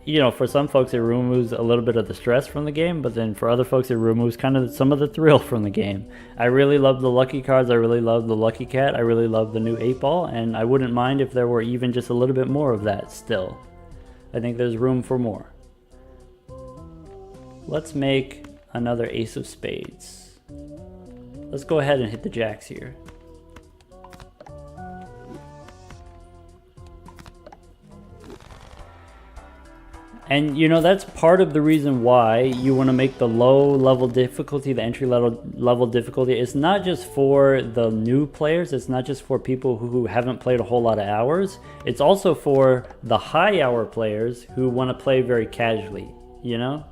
you know, for some folks it removes a little bit of the stress from the game, but then for other folks it removes kind of some of the thrill from the game. I really love the lucky cards. I really love the lucky cat. I really love the new 8-ball, and I wouldn't mind if there were even just a little bit more of that still. I think there's room for more. Let's make another ace of spades. Let's go ahead and hit the jacks here. And you know, that's part of the reason why you want to make the low level difficulty, the entry level difficulty. It's not just for the new players. It's not just for people who haven't played a whole lot of hours. It's also for the high hour players who want to play very casually, you know?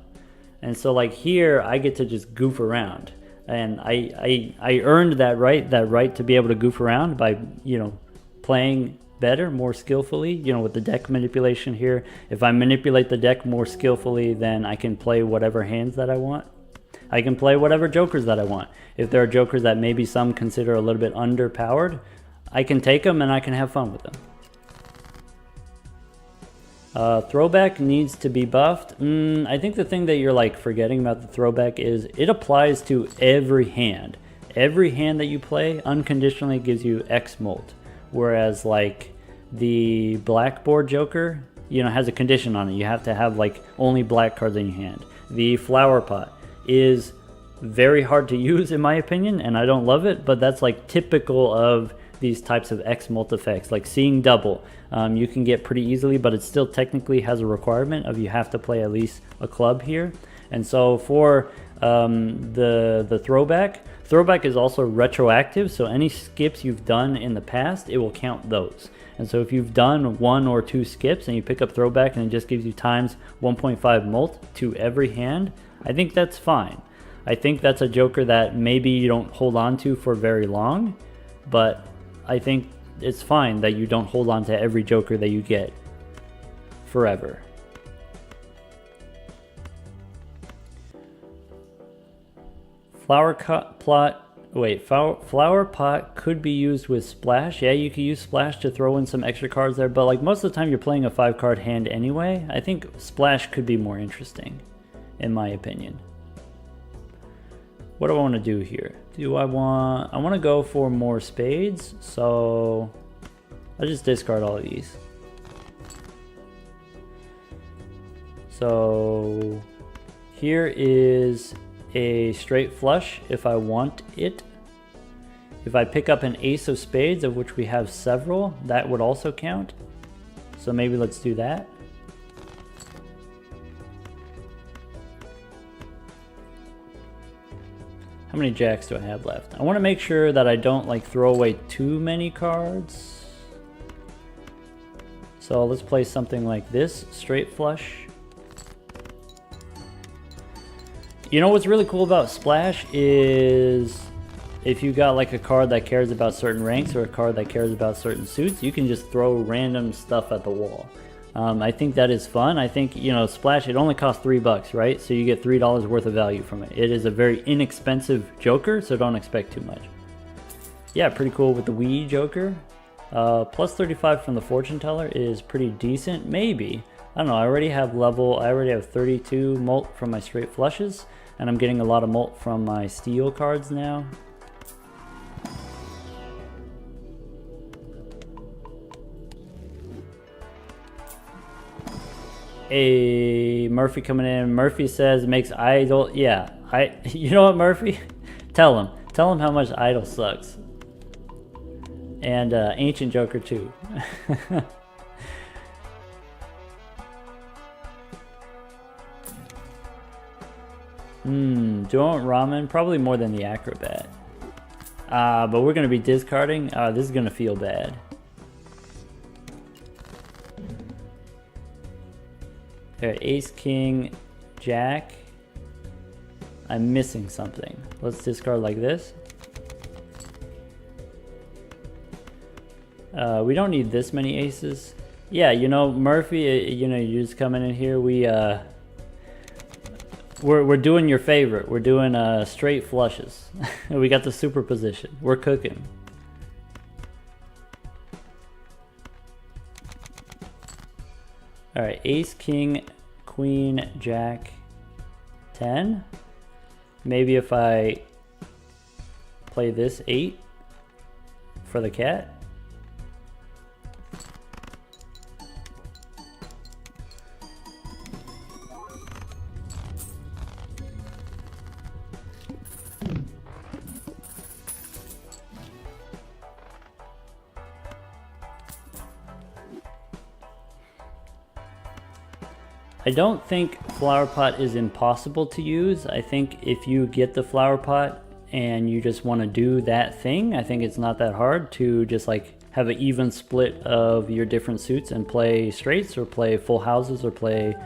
And so like here, I get to just goof around. And I earned that right to be able to goof around by, you know, playing better, more skillfully, you know, with the deck manipulation here. If I manipulate the deck more skillfully, then I can play whatever hands that I want. I can play whatever jokers that I want. If there are jokers that maybe some consider a little bit underpowered, I can take them and I can have fun with them. Throwback needs to be buffed. I think the thing that you're like forgetting about the throwback is it applies to every hand. Every hand that you play unconditionally gives you X molt. Whereas like the blackboard joker, you know, has a condition on it. You have to have like only black cards in your hand. The flower pot is very hard to use in my opinion, and I don't love it, but that's like typical of these types of X molt effects, like seeing double. You can get pretty easily, but it still technically has a requirement of you have to play at least a club here. And so for the throwback is also retroactive, so any skips you've done in the past, it will count those. And so if you've done 1 or 2 skips and you pick up throwback and it just gives you times 1.5 molt to every hand, I think that's fine. I think that's a joker that maybe you don't hold on to for very long, but I think it's fine that you don't hold on to every joker that you get forever. Flower pot could be used with splash. Yeah, you could use splash to throw in some extra cards there, but like most of the time you're playing a 5-card hand anyway. I think splash could be more interesting, in my opinion. What do I want to do here? I want to go for more spades, so I'll just discard all of these. So here is a straight flush if I want it. If I pick up an ace of spades, of which we have several, that would also count. So maybe let's do that. How many jacks do I have left? I want to make sure that I don't like throw away too many cards. So let's play something like this, straight flush. You know what's really cool about splash is if you got like a card that cares about certain ranks or a card that cares about certain suits, you can just throw random stuff at the wall. I think that is fun. I think, you know, Splash, it only costs $3, right? So you get $3 worth of value from it. It is a very inexpensive Joker, so don't expect too much. Yeah, pretty cool with the Wii Joker. Plus 35 from the Fortune Teller is pretty decent, maybe. I don't know, I already have 32 molt from my straight flushes, and I'm getting a lot of molt from my steel cards now. Hey, Murphy coming in. Murphy says makes Idol. Yeah, you know what, Murphy? Tell him how much Idol sucks. And Ancient Joker too. Do I want ramen? Probably more than the acrobat. But we're gonna be discarding. This is gonna feel bad. Alright, Ace, King, Jack. I'm missing something. Let's discard like this. We don't need this many aces. Yeah, you know, Murphy, you know, you're just coming in here. We're doing your favorite. We're doing straight flushes. We got the superposition. We're cooking. All right, Ace, King, Queen, Jack, 10. Maybe if I play this 8 for the cat. I don't think Flower Pot is impossible to use. I think if you get the Flower Pot and you just want to do that thing, I think it's not that hard to just like have an even split of your different suits and play straights or play full houses or play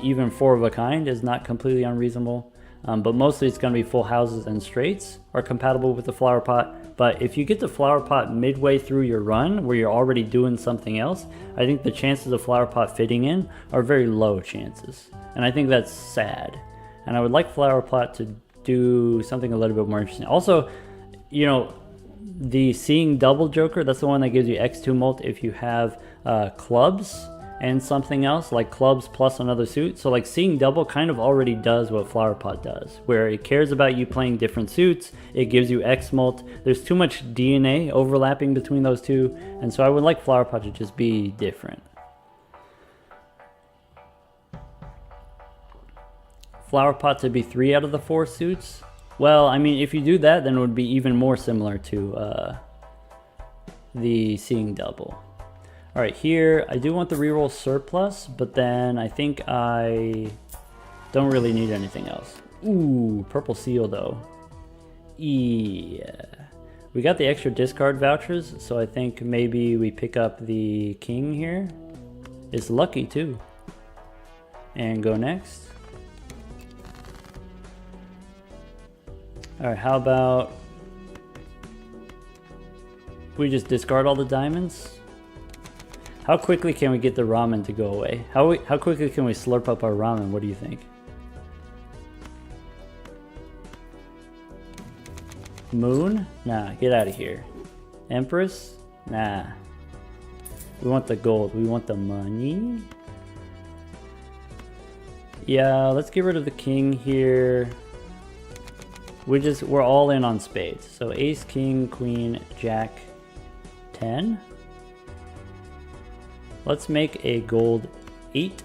even 4 of a kind is not completely unreasonable. But mostly it's going to be full houses and straights are compatible with the Flower Pot. But if you get the Flower Pot midway through your run where you're already doing something else, I think the chances of Flower Pot fitting in are very low chances. And I think that's sad. And I would like Flower Pot to do something a little bit more interesting. Also, you know, the Seeing Double Joker, that's the one that gives you X2 molt if you have clubs and something else, like clubs plus another suit. So like Seeing Double kind of already does what Flower Pot does, where it cares about you playing different suits, it gives you X molt. There's too much DNA overlapping between those two, and so I would like Flower Pot to just be different. Flower Pot to be 3 out of the 4 suits? Well, I mean, if you do that, then it would be even more similar to the Seeing Double. All right, here, I do want the reroll surplus, but then I think I don't really need anything else. Ooh, purple seal though. Yeah. We got the extra discard vouchers, so I think maybe we pick up the king here. It's lucky too. And go next. All right, how about we just discard all the diamonds? How quickly can we get the ramen to go away? How quickly can we slurp up our ramen? What do you think? Moon? Nah, get out of here. Empress? Nah. We want the gold. We want the money. Yeah, let's get rid of the king here. We're all in on spades. So ace, king, queen, jack, 10. Let's make a gold 8.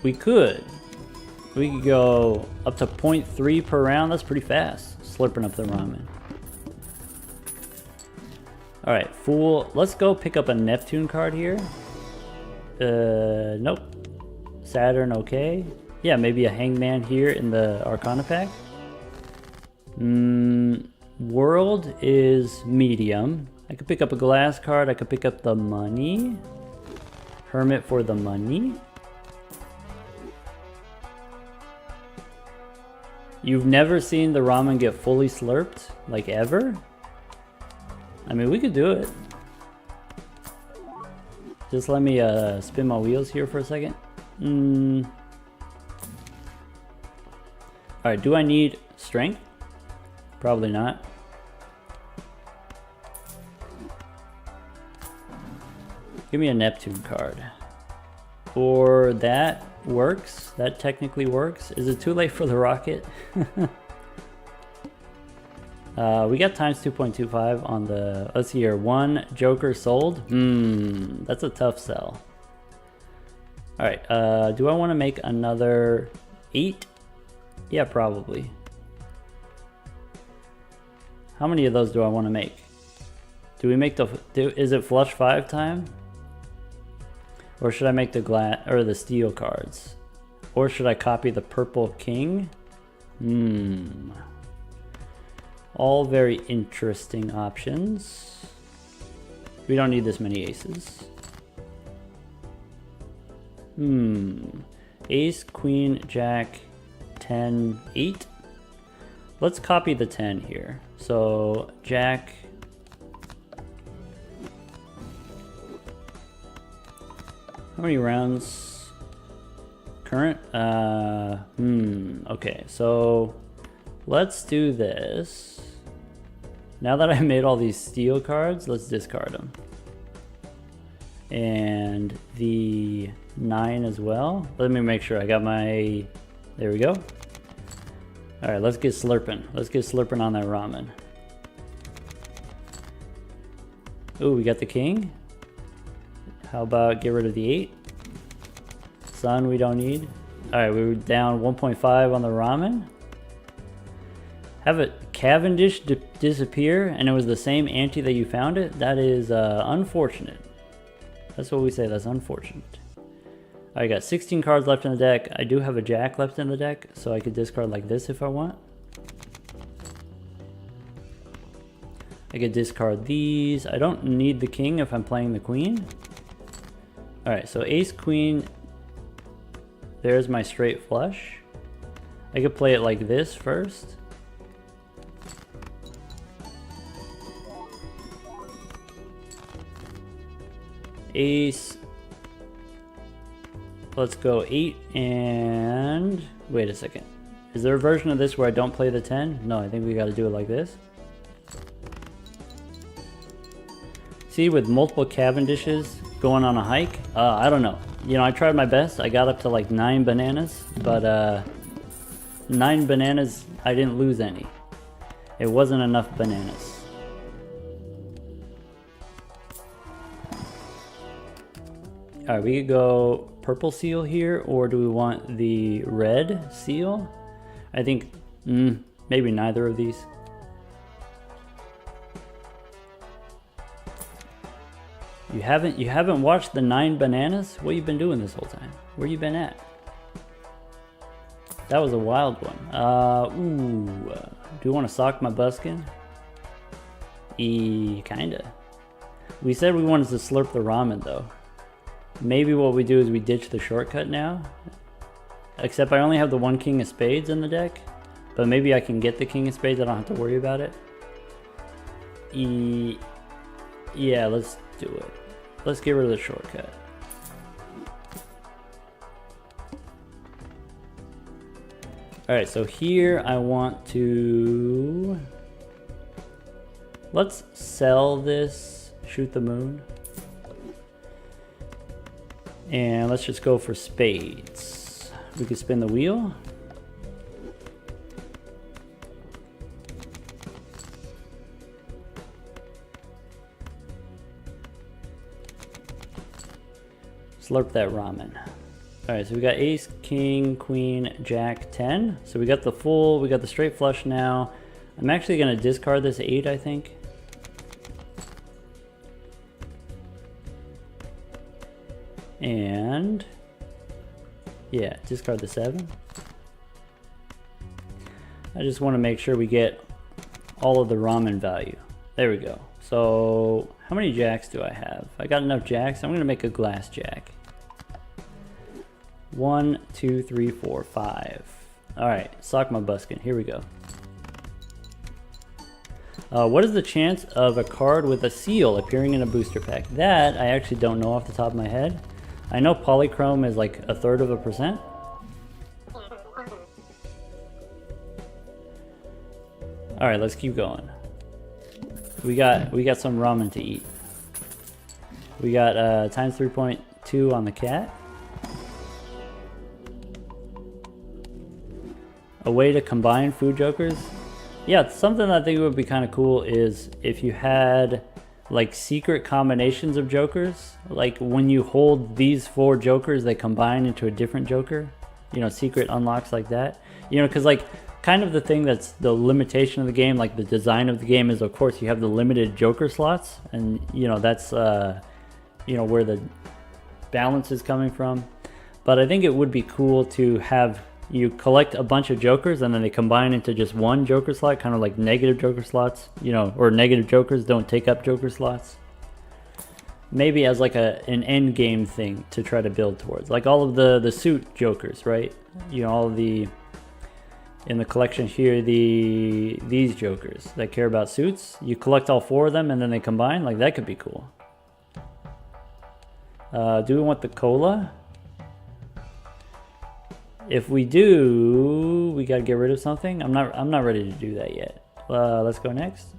We could go up to 0.3 per round. That's pretty fast, slurping up the ramen. All right, fool. Let's go pick up a Neptune card here. Nope. Saturn, okay. Yeah, maybe a Hangman here in the Arcana pack. World is medium. I could pick up a glass card. I could pick up the money. Hermit for the money. You've never seen the ramen get fully slurped? Like ever? I mean, we could do it. Just let me spin my wheels here for a second. Alright, do I need strength? Probably not. Give me a Neptune card. Or that works. That technically works. Is it too late for the rocket? We got times 2.25 on the, let's see here, 1 Joker sold. That's a tough sell. Alright, do I want to make another 8? Yeah, probably. How many of those do I want to make? Do we make the, is it flush 5 time? Or should I make the glass, or the steel cards? Or should I copy the purple king? All very interesting options. We don't need this many aces. Ace, queen, jack, 10, 8. Let's copy the 10 here. So jack. How many rounds? Current? Okay, so let's do this. Now that I made all these steel cards, let's discard them. And the 9 as well. Let me make sure I got my, there we go. All right, let's get slurping. Let's get slurping on that ramen. Ooh, we got the king. How about get rid of the 8? Sun we don't need. All right, we were down 1.5 on the ramen. Have a Cavendish disappear and it was the same ante that you found it? That is unfortunate. That's what we say, that's unfortunate. I got 16 cards left in the deck. I do have a jack left in the deck, so I could discard like this if I want. I could discard these. I don't need the king if I'm playing the queen. All right, so ace, queen. There's my straight flush. I could play it like this first. Ace. Let's go 8 and wait a second. Is there a version of this where I don't play the 10? No, I think we got to do it like this. See, with multiple Cavendishes going on a hike, I don't know. You know, I tried my best. I got up to like 9 bananas, but 9 bananas, I didn't lose any. It wasn't enough bananas. All right, we could go purple seal here, or do we want the red seal? I think maybe neither of these. You haven't watched the 9 bananas? What you been doing this whole time? Where you been at? That was a wild one. Do you want to sock my buskin? Kinda. We said we wanted to slurp the ramen though. Maybe what we do is we ditch the shortcut now. Except I only have the 1 king of spades in the deck. But maybe I can get the king of spades, I don't have to worry about it. Yeah, let's do it. Let's get rid of the shortcut. Alright, so here I want to... Let's sell this, shoot the moon. And let's just go for spades. We can spin the wheel. Slurp that ramen. Alright, so we got ace, king, queen, jack, 10. So we got the full, we got the straight flush now. I'm actually going to discard this 8, I think. And yeah, discard the 7. I just want to make sure we get all of the ramen value. There we go. So how many jacks do I have? I got enough jacks. I'm going to make a glass jack. 1, 2, 3, 4, 5. All right, sock my buskin. Here we go. What is the chance of a card with a seal appearing in a booster pack? That I actually don't know off the top of my head. I know polychrome is like 1/3%. All right, let's keep going. We got some ramen to eat. We got times 3.2 on the cat. A way to combine food jokers. Yeah, something I think would be kind of cool is if you had like secret combinations of jokers. Like when you hold these 4 jokers, they combine into a different joker. You know, secret unlocks like that. You know, because like kind of the thing that's the limitation of the game, like the design of the game is, of course, you have the limited joker slots, and you know that's you know where the balance is coming from. But I think it would be cool to have you collect a bunch of jokers and then they combine into just one joker slot, kind of like negative joker slots, you know, or negative jokers don't take up joker slots. Maybe as like an end game thing to try to build towards, like all of the suit jokers, right? You know, all of the in the collection here, these jokers that care about suits, you collect all 4 of them and then they combine. Like that could be cool. Do we want the cola? If we do, we gotta get rid of something. I'm not ready to do that yet. Let's go next.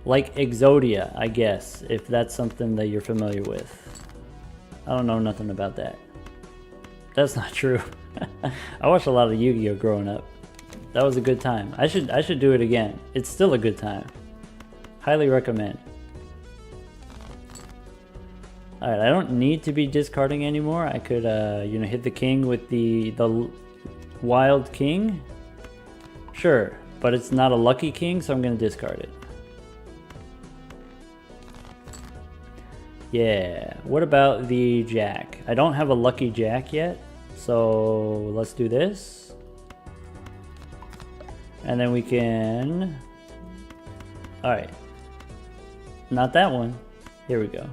Like Exodia, I guess, if that's something that you're familiar with. I don't know nothing about that. That's not true. I watched a lot of Yu-Gi-Oh growing up. That was a good time. I should do it again. It's still a good time. Highly recommend. Alright, I don't need to be discarding anymore. I could you know, hit the king with the wild king. Sure, but it's not a lucky king, so I'm gonna discard it. Yeah, what about the jack? I don't have a lucky jack yet, so let's do this. And then we can... Alright. Not that one. Here we go.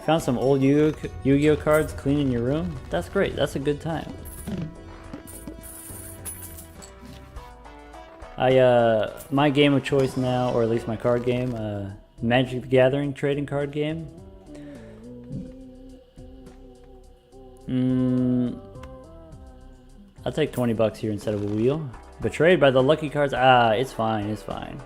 Found some old Yu-Gi-Oh cards cleaning your room? That's great, that's a good time. My game of choice now, or at least my card game, Magic the Gathering trading card game. I'll take 20 bucks here instead of a wheel. Betrayed by the lucky cards? Ah, it's fine, it's fine.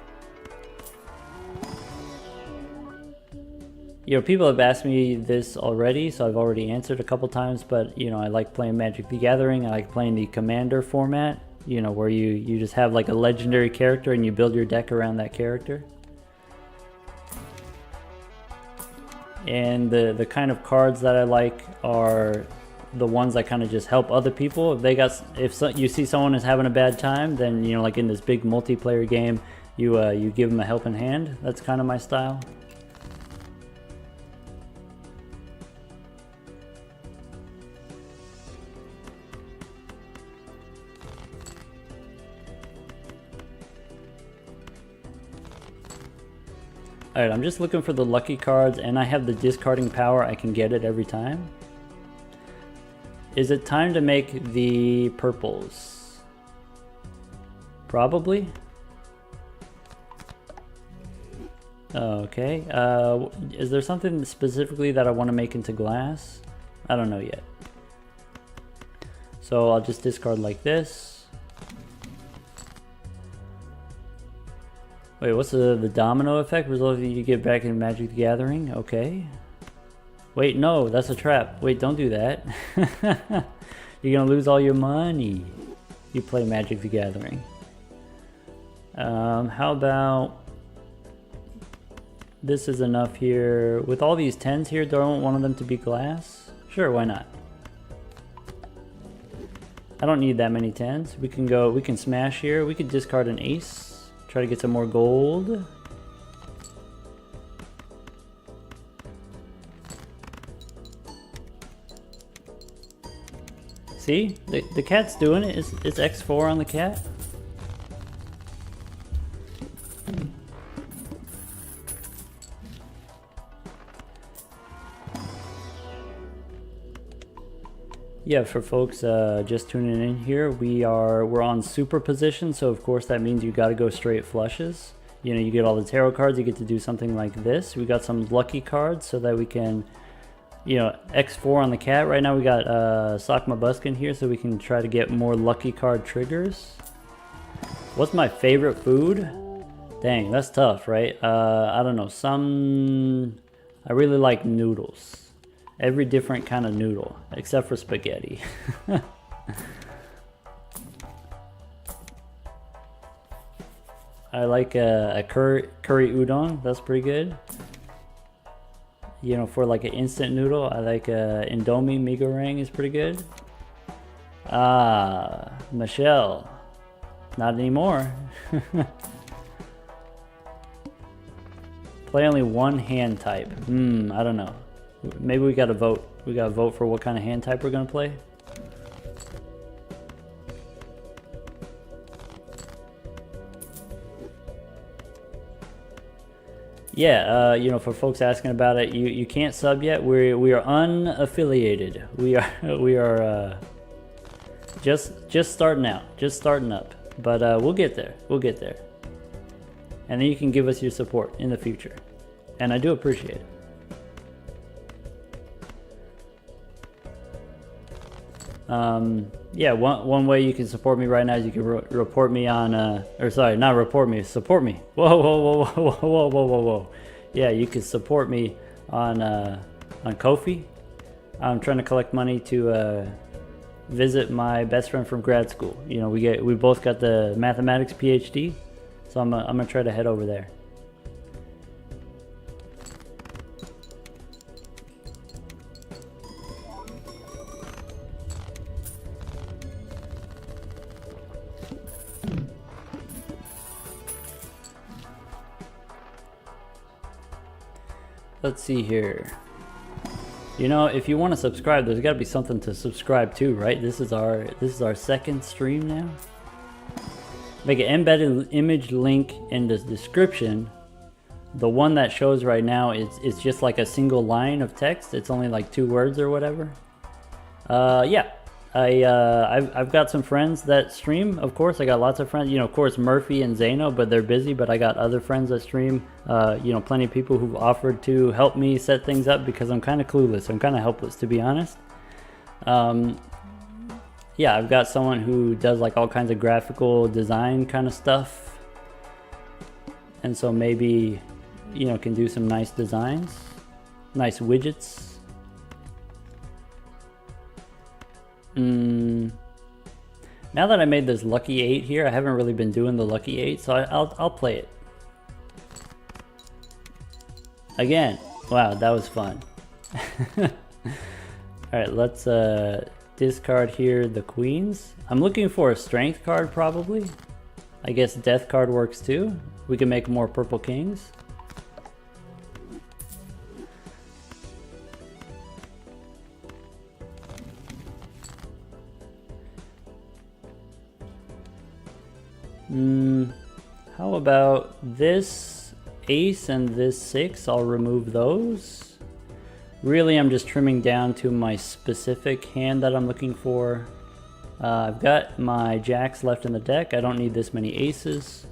You know, people have asked me this already, so I've already answered a couple times, but you know, I like playing Magic the Gathering. I like playing the Commander format, you know, where you just have like a legendary character and you build your deck around that character. And the kind of cards that I like are the ones that kind of just help other people. If you see someone is having a bad time, then you know, like in this big multiplayer game, you give them a helping hand. That's kind of my style. Alright, I'm just looking for the lucky cards, and I have the discarding power. I can get it every time. Is it time to make the purples? Probably. Okay. Is there something specifically that I want to make into glass? I don't know yet. So I'll just discard like this. Wait, what's the domino effect? Result you get back in Magic the Gathering? Okay. Wait, no, that's a trap. Wait, don't do that. You're gonna lose all your money. You play Magic the Gathering. How about... This is enough here. With all these 10s here, do I want one of them to be glass? Sure, why not? I don't need that many 10s. We can smash here. We could discard an ace. Try to get some more gold. See? The cat's doing it. It's X4 on the cat. Yeah, for folks just tuning in here, we're on superposition, so of course that means you got to go straight flushes. You know, you get all the tarot cards, you get to do something like this. We got some lucky cards so that we can, you know, X4 on the cat. Right now we got Sock My Buskin here, so we can try to get more lucky card triggers. What's my favorite food? Dang, that's tough, right? I don't know, I really like noodles. Every different kind of noodle, except for spaghetti. I like a curry udon. That's pretty good. You know, for like an instant noodle, I like Indomie mee goreng is pretty good. Ah, Michelle. Not anymore. Play only one hand type. I don't know. Maybe we gotta vote. We gotta vote for what kind of hand type we're gonna play. Yeah, you know, for folks asking about it, you can't sub yet. We are unaffiliated. We are just starting out, just starting up. But we'll get there. We'll get there. And then you can give us your support in the future, and I do appreciate it. Yeah, one way you can support me right now is you can report me on, or sorry, not report me, support me. Whoa. Yeah, you can support me on Ko-fi. I'm trying to collect money to visit my best friend from grad school. You know, we both got the mathematics PhD, so I'm gonna try to head over there. Let's see here. You know, if you want to subscribe, there's got to be something to subscribe to, right? This is our second stream now. Make an embedded image link in the description. The one that shows right now is just like a single line of text. It's only like 2 words or whatever. Yeah. I've got some friends that stream. Of course, I got lots of friends. You know, of course, Murphy and Zano, but they're busy. But I got other friends that stream. You know, plenty of people who've offered to help me set things up because I'm kind of clueless. I'm kind of helpless, to be honest. Yeah, I've got someone who does like all kinds of graphical design kind of stuff, and so maybe, you know, can do some nice designs, nice widgets. Now that I made this lucky 8 here, I haven't really been doing the lucky 8, so I'll play it again. Wow, that was fun. All right, let's discard here the queens. I'm looking for a strength card probably. I guess death card works too. We can make more purple kings. How about this ace and this 6? I'll remove those. Really, I'm just trimming down to my specific hand that I'm looking for. I've got my jacks left in the deck. I don't need this many aces.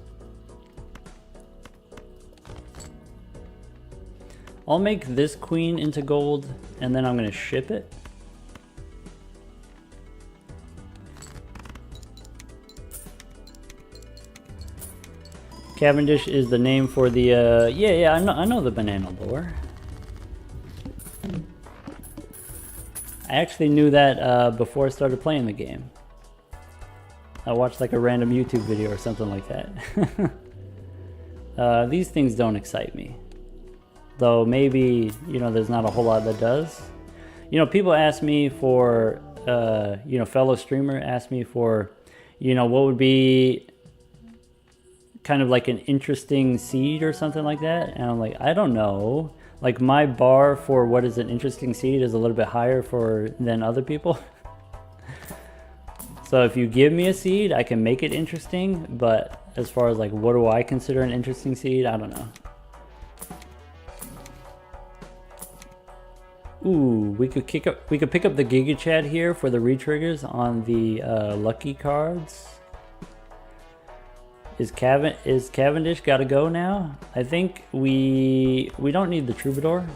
I'll make this queen into gold, and then I'm going to ship it. Cavendish is the name for the, yeah, I know the banana lore. I actually knew that before I started playing the game. I watched like a random YouTube video or something like that. These things don't excite me. Though maybe, you know, there's not a whole lot that does. You know, people ask me for, you know, fellow streamer asked me for, you know, what would be kind of like an interesting seed or something like that, and I'm like, I don't know. Like my bar for what is an interesting seed is a little bit higher than other people. So if you give me a seed, I can make it interesting, but as far as like what do I consider an interesting seed, I don't know. Ooh, we could pick up the Giga Chat here for the re-triggers on the lucky cards. Is Cavendish gotta go now? I think we don't need the Troubadour.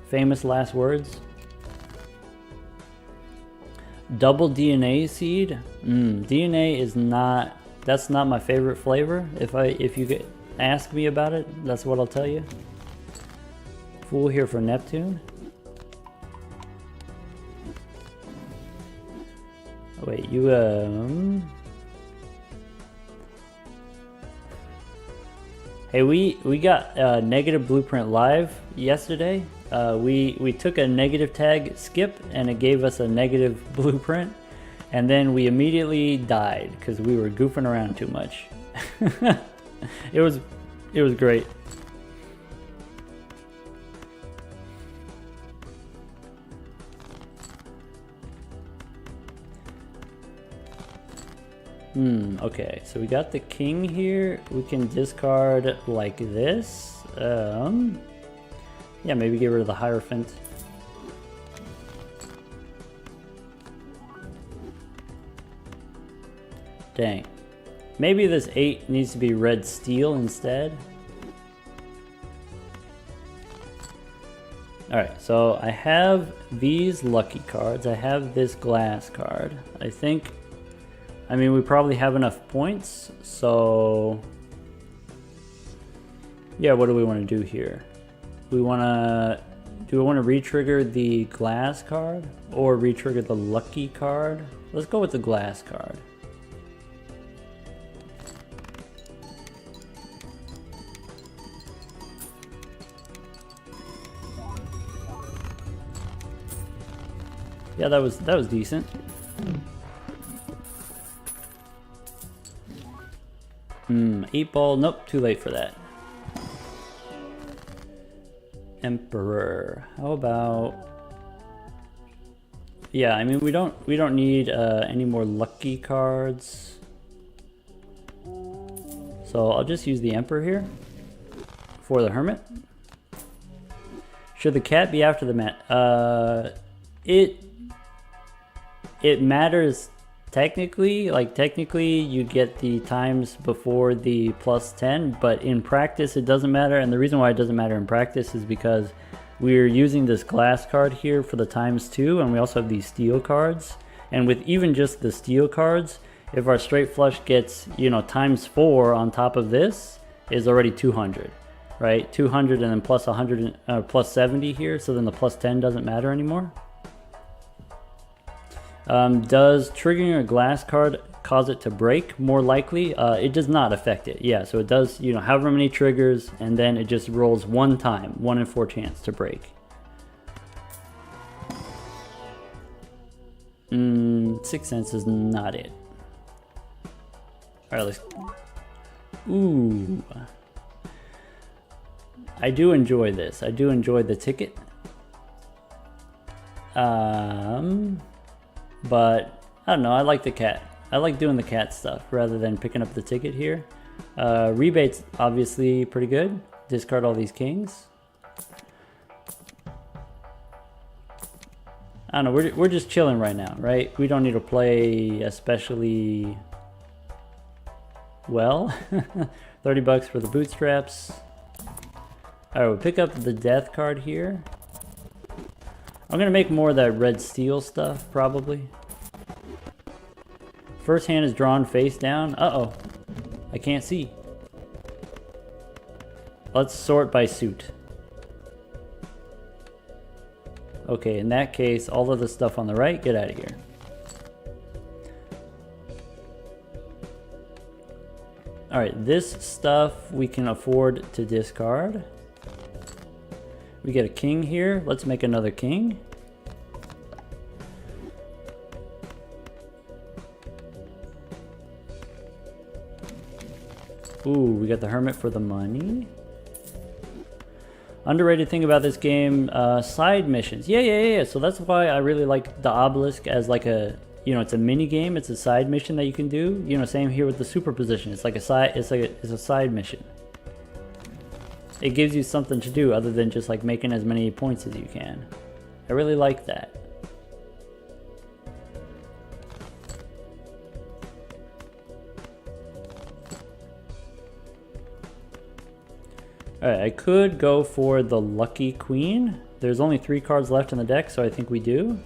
Famous last words. Double DNA seed. DNA is not. That's not my favorite flavor. If you ask me about it, that's what I'll tell you. Fool here for Neptune. Oh, wait, you Hey, we got negative blueprint live yesterday. We took a negative tag skip and it gave us a negative blueprint, and then we immediately died because we were goofing around too much. It was great. Okay, so we got the king here. We can discard like this. Yeah, maybe get rid of the Hierophant. Dang. Maybe this 8 needs to be red steel instead. Alright, so I have these lucky cards. I have this glass card. I mean, we probably have enough points, so yeah, what do we want to do here? Do we want to re-trigger the glass card or re-trigger the lucky card? Let's go with the glass card. Yeah, that was decent. 8 ball, nope, too late for that. Emperor, how about? Yeah, I mean we don't need any more lucky cards. So I'll just use the Emperor here for the Hermit. Should the cat be after the mat? It matters. Technically you get the times before the plus 10, but in practice it doesn't matter, and the reason why it doesn't matter in practice is because we're using this glass card here for the times 2, and we also have these steel cards, and with even just the steel cards, if our straight flush gets, you know, times 4 on top of this is already 200, right? 200 and then plus 100, plus 70 here, so then the plus 10 doesn't matter anymore. Does triggering a glass card cause it to break? More likely, it does not affect it. Yeah, so it does, you know, however many triggers, and then it just rolls one time, 1 in 4 chance to break. Sixth Sense is not it. All right, let's. Ooh, I do enjoy this. I do enjoy the ticket. But I don't know, I like the cat. I like doing the cat stuff rather than picking up the ticket here. Rebate's obviously pretty good. Discard all these kings. I don't know, we're just chilling right now, right? We don't need to play especially well. 30 bucks for the bootstraps. Alright, we'll pick up the death card here. I'm gonna make more of that red steel stuff, probably. First hand is drawn face down. Uh-oh. I can't see. Let's sort by suit. Okay, in that case, all of the stuff on the right, get out of here. Alright, this stuff we can afford to discard. We get a king here. Let's make another king. Ooh, we got the Hermit for the money. Underrated thing about this game, side missions. Yeah. So that's why I really like the Obelisk as like a, you know, it's a mini game. It's a side mission that you can do. You know, same here with the superposition. It's like a side. It's a side mission. it gives you something to do other than just like making as many points as you can. I really like that. Alright, I could go for the Lucky Queen. There's only 3 cards left in the deck, so I think we do.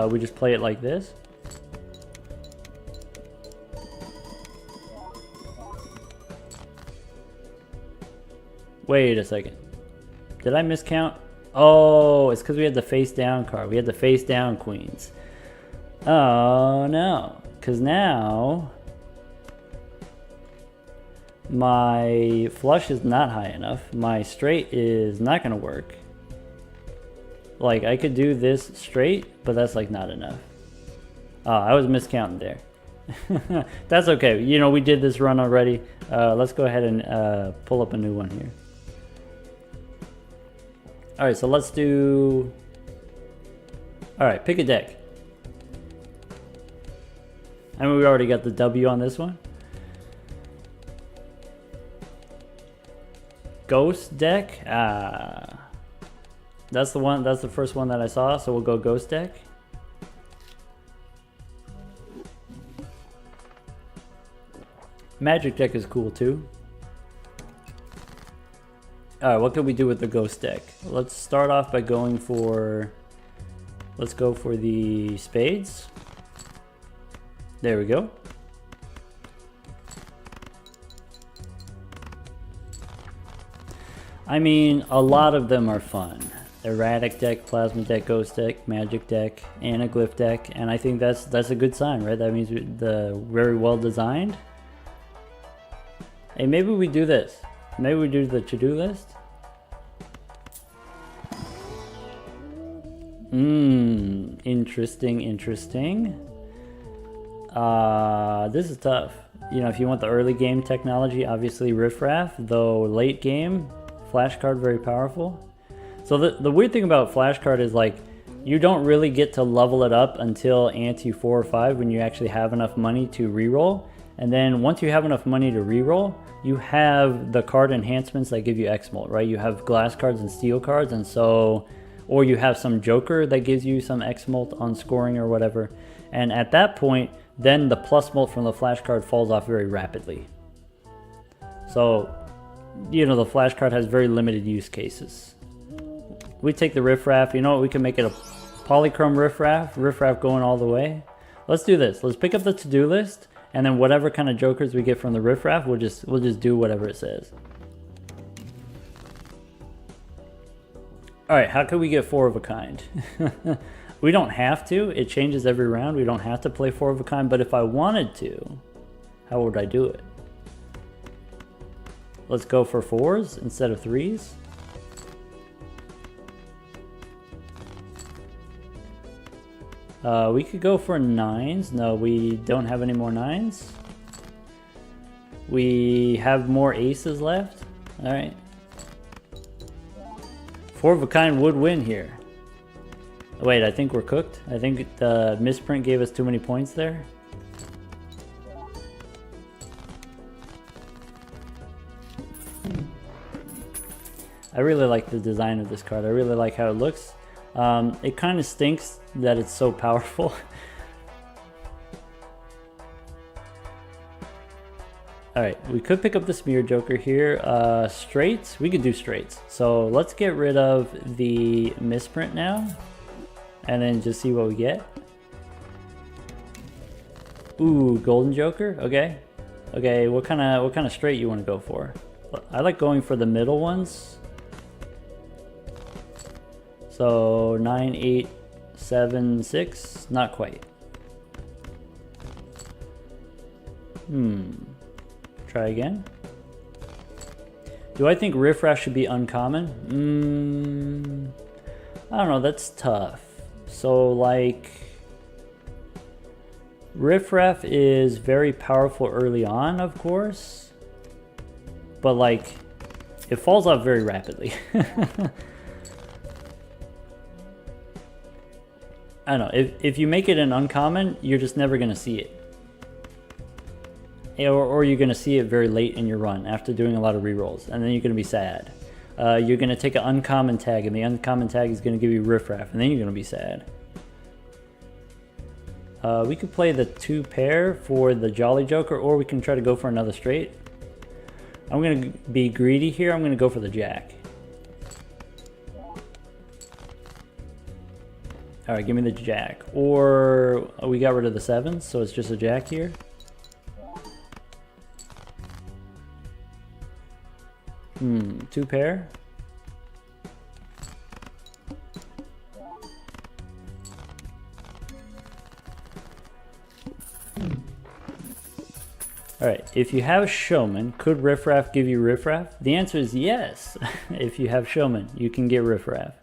We just play it like this. Wait a second. Did I miscount? Oh, it's because we had the face down card. We had the face down queens. Oh no, because now my flush is not high enough. My straight is not going to work. Like, I could do this straight, but that's like not enough. Oh, I was miscounting there. That's okay. You know, we did this run already. Let's go ahead and pull up a new one here. Alright, so let's do... Alright, pick a deck. I mean, we already got the W on this one. Ghost deck? That's the one, that's the first one that I saw, so we'll go ghost deck. Magic deck is cool too. Alright, what can we do with the ghost deck? Let's start off by going for... Let's go for the spades. There we go. I mean, a lot of them are fun. Erratic deck, plasma deck, ghost deck, magic deck, and a glyph deck. And I think that's a good sign, right? That means they're very well designed. Hey, maybe we do this. Maybe we do the to-do list. Interesting, interesting. This is tough. You know, if you want the early game technology, obviously Riffraff, though late game, flashcard very powerful. So the weird thing about flashcard is like, you don't really get to level it up until ante 4 or 5 when you actually have enough money to reroll. And then once you have enough money to reroll, you have the card enhancements that give you X-Molt, right? You have glass cards and steel cards, and so, or you have some joker that gives you some X-Molt on scoring or whatever. And at that point, then the plus molt from the flash card falls off very rapidly. So, you know, the flash card has very limited use cases. We take the Riffraff, you know what, we can make it a polychrome Riffraff going all the way. Let's do this. Let's pick up the to-do list, and then whatever kind of jokers we get from the Riffraff, we'll just do whatever it says. Alright, how can we get 4 of a kind? We don't have to. It changes every round. We don't have to play 4 of a kind, but if I wanted to, how would I do it? Let's go for 4s instead of 3s. We could go for 9s. No, we don't have any more 9s. We have more aces left. Alright. 4 of a kind would win here. Wait, I think we're cooked. I think the misprint gave us too many points there. I really like the design of this card. I really like how it looks. It kind of stinks that it's so powerful. Alright, we could pick up the Smear Joker here. Straights? We could do straights. So let's get rid of the misprint now. And then just see what we get. Ooh, Golden Joker? Okay. Okay, what kind of straight you want to go for? I like going for the middle ones. So 9, 8, 7, 6, not quite. Try again. Do I think Riffraff should be uncommon? I don't know, that's tough. So like, Riffraff is very powerful early on, of course, but like, it falls off very rapidly. I don't know, if you make it an uncommon, you're just never gonna see it. or you're going to see it very late in your run after doing a lot of rerolls, and then you're going to be sad. You're going to take an uncommon tag, and the uncommon tag is going to give you riffraff, and then you're going to be sad. We could play the 2 pair for the Jolly Joker, or we can try to go for another straight. I'm going to be greedy here. I'm going to go for the Jack. All right, give me the Jack. Or we got rid of the 7s, so it's just a Jack here. Two pair. All right, if you have a Showman, could Riffraff give you Riffraff? The answer is yes. If you have Showman, you can get Riffraff.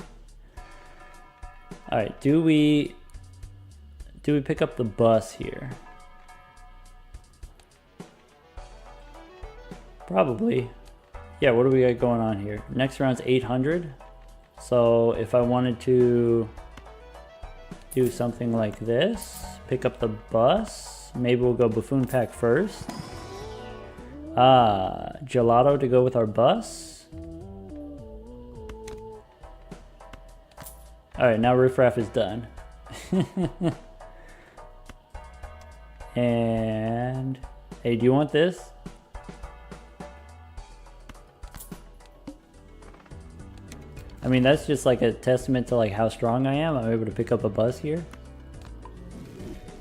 All right, do we pick up the bus here? Probably. Yeah, what do we got going on here? Next round's 800. So if I wanted to do something like this, pick up the bus, maybe we'll go Buffoon Pack first. Gelato to go with our bus. All right, now Riffraff is done. And hey, do you want this? I mean, that's just like a testament to like how strong I am. I'm able to pick up a bus here.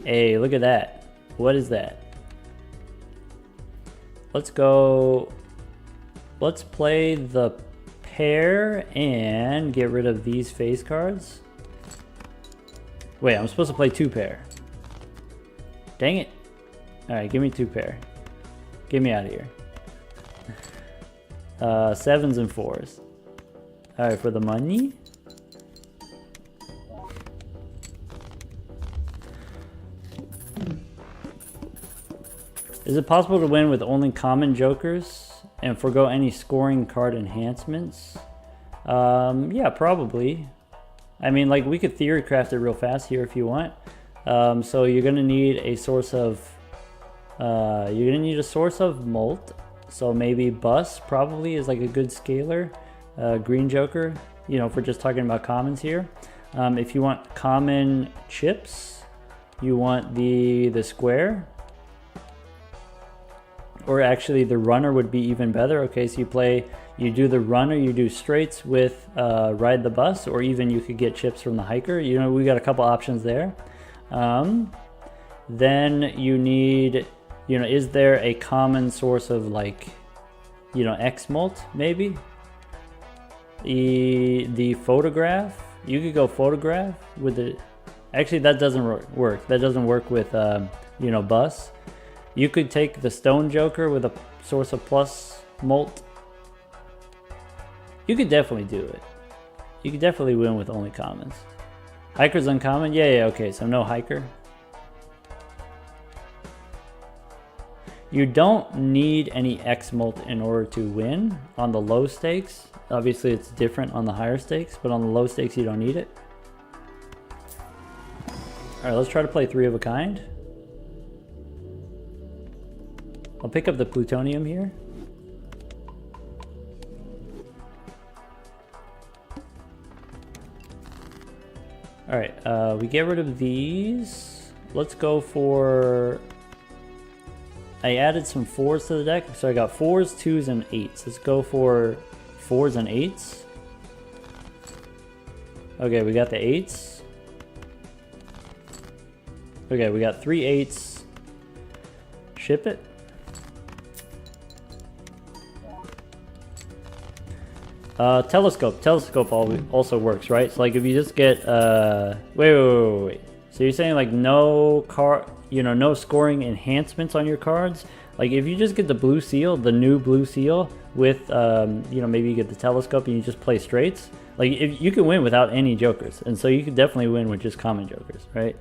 Hey, look at that. What is that? Let's go. Let's play the pair and get rid of these face cards. Wait, I'm supposed to play 2 pair. Dang it. All right, give me 2 pair. Get me out of here. 7s and 4s. All right, for the money. Is it possible to win with only common jokers and forgo any scoring card enhancements? Yeah, probably. I mean, like, we could theory craft it real fast here if you want. So you're gonna need a source of molt. So maybe bus probably is like a good scaler. Green Joker, you know, if we're just talking about commons here. If you want common chips, you want the square. Or actually the runner would be even better. Okay, so you do the runner, you do straights with ride the bus, or even you could get chips from the hiker. You know, we got a couple options there. Then you need, you know, is there a common source of like, you know, X molt maybe? The photograph, you could go photograph with the, actually that doesn't work. That doesn't work with, you know, bus. You could take the Stone Joker with a source of plus molt. You could definitely do it. You could definitely win with only commons. Hiker's uncommon? Yeah, okay, so no hiker. You don't need any X molt in order to win on the low stakes. Obviously it's different on the higher stakes, but on the low stakes you don't need it. All right, let's try to play 3 of a kind. I'll pick up the plutonium here. All right, we get rid of these. Let's go for, I added some 4s to the deck. So I got 4s, 2s, and 8s. Let's go for 4s and 8s. Okay, we got the 8s. Okay, we got 3 8s. Ship it. Telescope also works, right? So like if you just get wait. So you're saying like no scoring enhancements on your cards? Like if you just get the blue seal, the new blue seal with you know, maybe you get the telescope and you just play straights, like if you can win without any jokers, and so you could definitely win with just common jokers, right?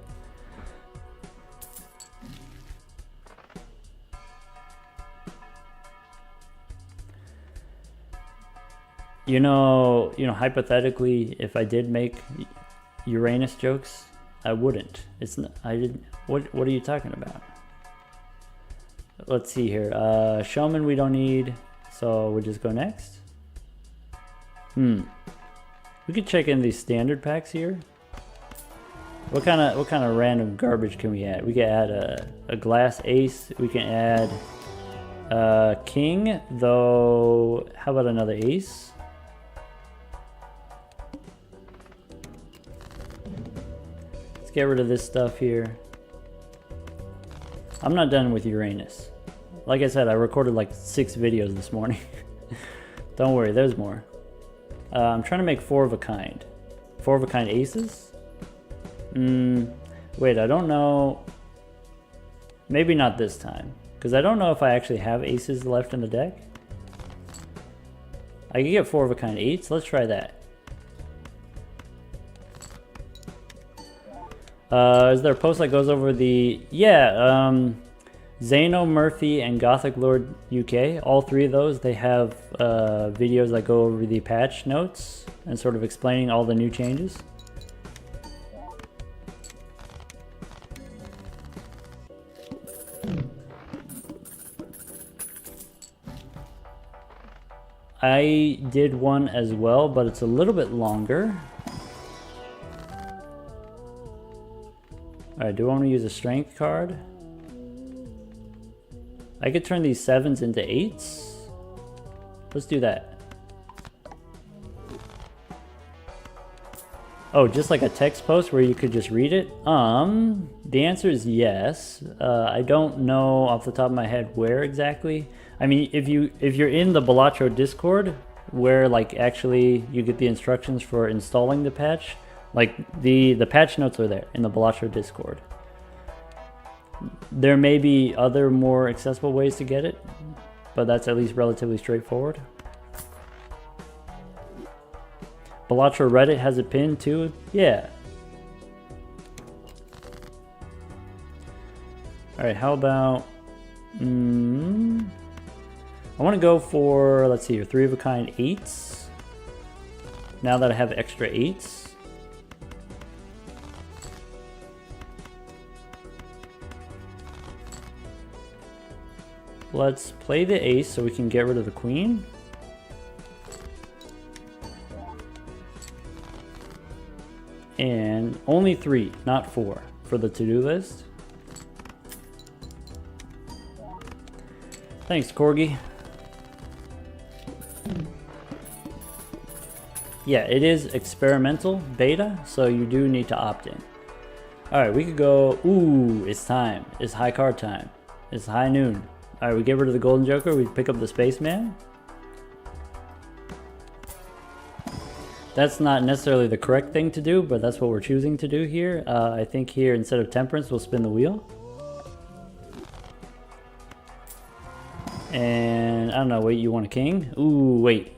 You know, hypothetically, if I did make Uranus jokes, I wouldn't. It's not, I didn't. What are you talking about? Let's see here. Showman we don't need, so we'll just go next. We could check in these standard packs here. What kind of random garbage can we add? We can add a glass ace. We can add king, though. How about another ace? Let's get rid of this stuff here. I'm not done with Uranus. Like I said, I recorded like 6 videos this morning. Don't worry, there's more. I'm trying to make 4 of a kind. 4 of a kind aces? Wait, I don't know. Maybe not this time. Because I don't know if I actually have aces left in the deck. I can get 4 of a kind 8s. Let's try that. Is there a post that goes over the... Yeah, Zano, Murphy, and Gothic Lord UK. All 3 of those, they have videos that go over the patch notes and sort of explaining all the new changes. I did one as well, but it's a little bit longer. Alright, do I want to use a strength card? I could turn these 7s into 8s. Let's do that. Oh, just like a text post where you could just read it? The answer is yes. I don't know off the top of my head where exactly. I mean, if you're in the Balatro Discord, where like actually you get the instructions for installing the patch, like the patch notes are there in the Balatro Discord. There may be other more accessible ways to get it, but that's at least relatively straightforward. Balatro Reddit has a pin too? Yeah. Alright, how about... I want to go for, let's see here, 3 of a kind 8s. Now that I have extra 8s. Let's play the ace so we can get rid of the queen. And only 3, not 4, for the to-do list. Thanks, Corgi. Yeah, it is experimental beta, so you do need to opt in. Alright, we could go... Ooh, it's time. It's high card time. It's high noon. Alright, we get rid of the Golden Joker, we pick up the Spaceman. That's not necessarily the correct thing to do, but that's what we're choosing to do here. I think here, instead of Temperance, we'll spin the wheel. And, I don't know, wait, you want a king? Ooh, wait.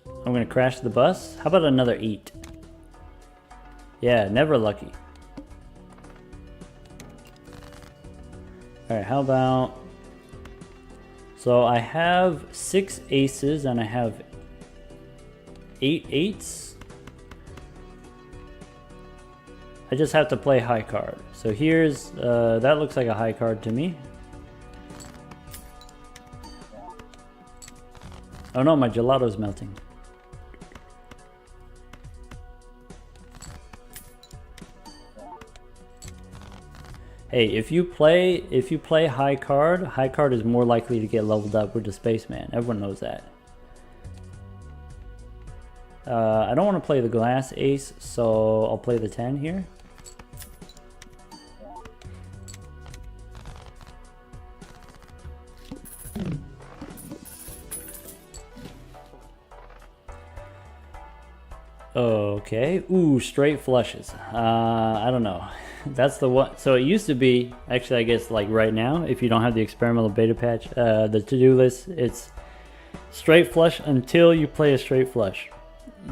I'm gonna crash the bus? How about another 8? Yeah, never lucky. Alright, how about... So I have 6 aces and I have 8 8s. I just have to play high card. So here's, that looks like a high card to me. Oh no, my gelato's melting. Hey, if you play high card is more likely to get leveled up with the Spaceman. Everyone knows that. I don't want to play the glass ace, so I'll play the 10 here. Okay. Ooh, straight flushes. I don't know. That's the one. So it used to be, actually, I guess like right now, if you don't have the experimental beta patch, the to-do list, it's straight flush until you play a straight flush.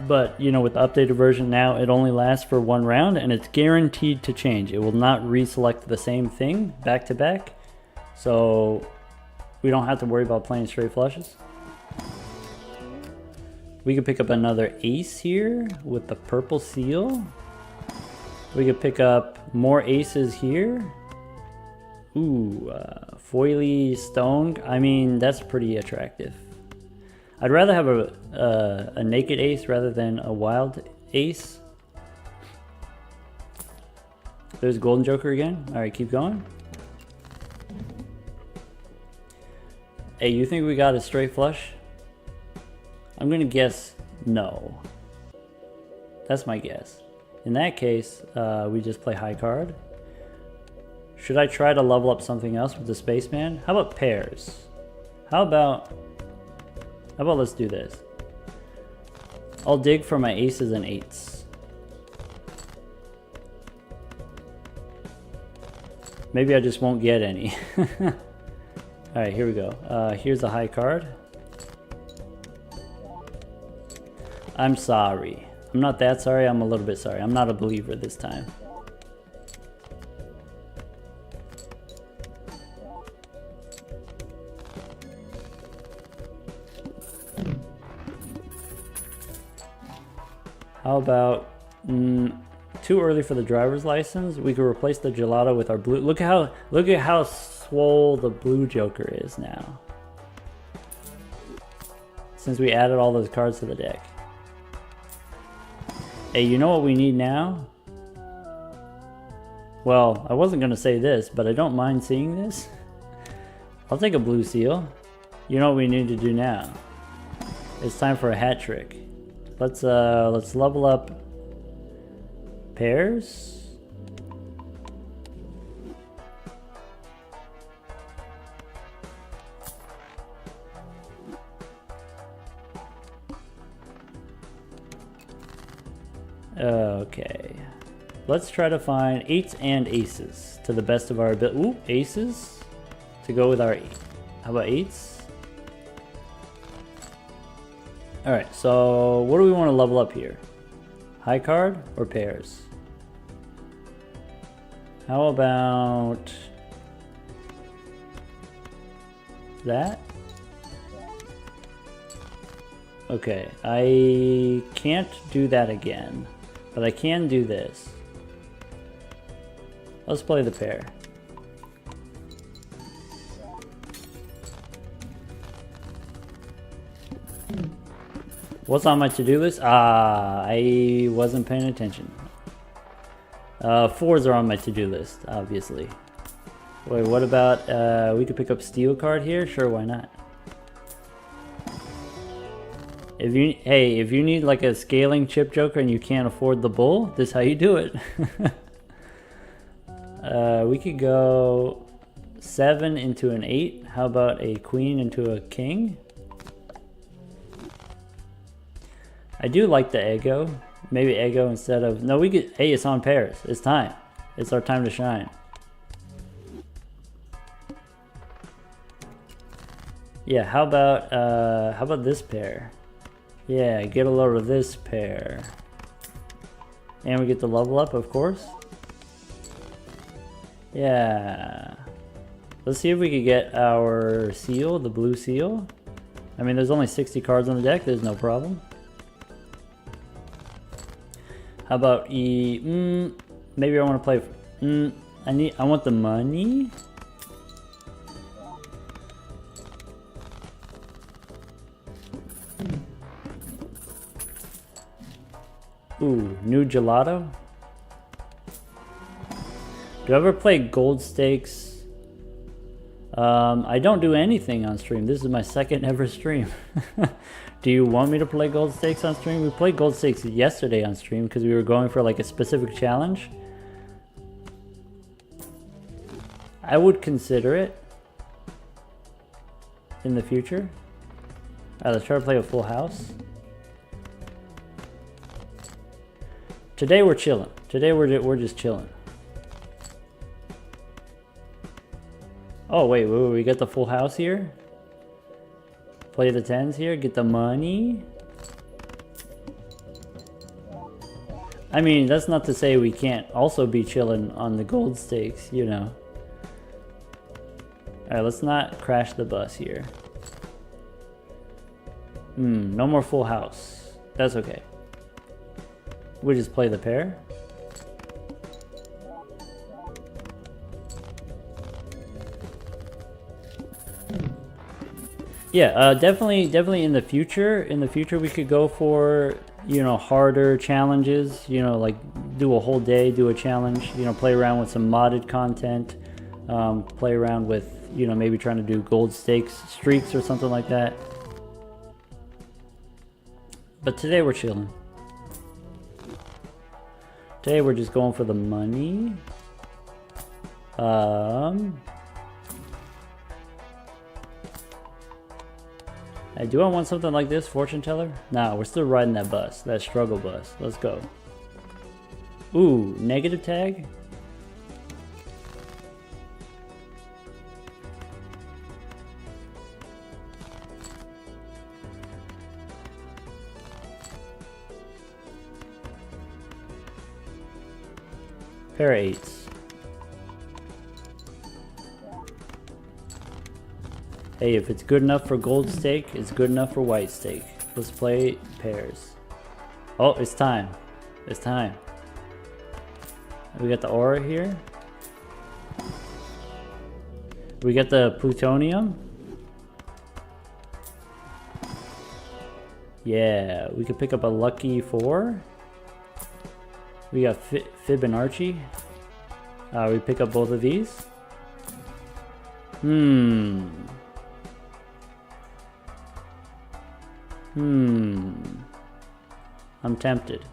But, you know, with the updated version now, it only lasts for 1 round and it's guaranteed to change. It will not reselect the same thing back to back. So we don't have to worry about playing straight flushes. We could pick up another ace here with the purple seal. We could pick up more aces here. Ooh, foily stone. I mean, that's pretty attractive. I'd rather have a naked ace rather than a wild ace. There's golden joker again. All right, keep going. Hey, you think we got a straight flush? I'm gonna guess no. That's my guess. In that case, we just play high card. Should I try to level up something else with the spaceman? How about pairs? How about let's do this. I'll dig for my aces and eights. Maybe I just won't get any. Alright, here we go. Here's a high card. I'm sorry. I'm not that sorry, I'm a little bit sorry. I'm not a believer this time. How about too early for the driver's license? We could replace the gelato with our blue. Look at how swole the blue joker is now. Since we added all those cards to the deck. Hey, you know what we need now? Well, I wasn't gonna say this, but I don't mind seeing this. I'll take a blue seal. You know what we need to do now? It's time for a hat trick. Let's level up pairs. Okay. Let's try to find eights and aces to the best of our ability. Ooh, aces to go with our eight. How about eights? Alright, so what do we want to level up here? High card or pairs? How about that? Okay, I can't do that again, but I can do this. Let's play the pair. What's on my to-do list? I wasn't paying attention. Fours are on my to-do list, obviously. Wait, what about, we could pick up steel card here? Sure, why not? If you need like a scaling chip joker and you can't afford the bull, this is how you do it. We could go 7 into an 8. How about a queen into a king? I do like the ego. Maybe ego instead of... No, we could... Hey, it's on pairs. It's time. It's our time to shine. Yeah, how about this pair? Yeah, get a load of this pair. And we get the level up, of course. Yeah. Let's see if we could get our seal, the blue seal. I mean, there's only 60 cards on the deck. There's no problem. How about maybe I want to play. I want the money. Ooh, new gelato. Do I ever play gold stakes? I don't do anything on stream. This is my second ever stream. Do you want me to play gold stakes on stream? We played gold stakes yesterday on stream because we were going for like a specific challenge. I would consider it in the future. Alright, let's try to play a full house. Today we're chilling. Today we're just chilling. Oh wait, we got the full house here. Play the 10s here, get the money. I mean, that's not to say we can't also be chilling on the gold stakes, you know. Alright, let's not crash the bus here. No more full house. That's okay. We just play the pair. Yeah, definitely in the future. In the future, we could go for, you know, harder challenges. You know, like do a whole day, do a challenge. You know, play around with some modded content. Play around with, you know, maybe trying to do gold streaks or something like that. But today we're chilling. Today we're just going for the money. Do I want something like this, fortune teller? Nah, we're still riding that bus, that struggle bus. Let's go. Ooh, negative tag? Pair of eights. Hey, if it's good enough for gold stake, it's good enough for white stake. Let's play pairs. Oh, it's time. It's time. We got the aura here. We got the plutonium. Yeah, we could pick up a lucky 4. We got Fibonacci. We pick up both of these. I'm tempted.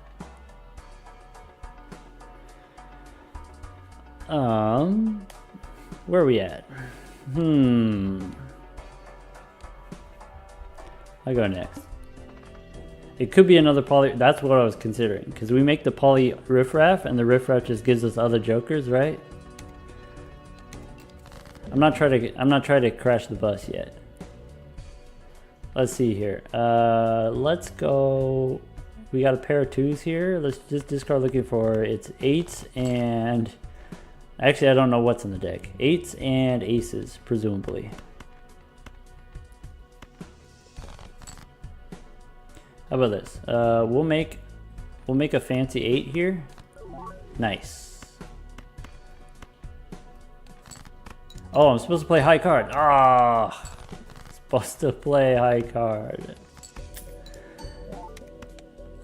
Where are we at? I go next. It could be another poly. That's what I was considering, because we make the poly riffraff, and the riffraff just gives us other jokers, right? I'm not trying to crash the bus yet. Let's see here. Let's go. We got a pair of 2s here. Let's just discard looking for it's 8s and actually I don't know what's in the deck. 8s and aces, presumably. How about this? We'll make a fancy 8 here. Nice. Oh, I'm supposed to play high card. Ah. Supposed to play high card.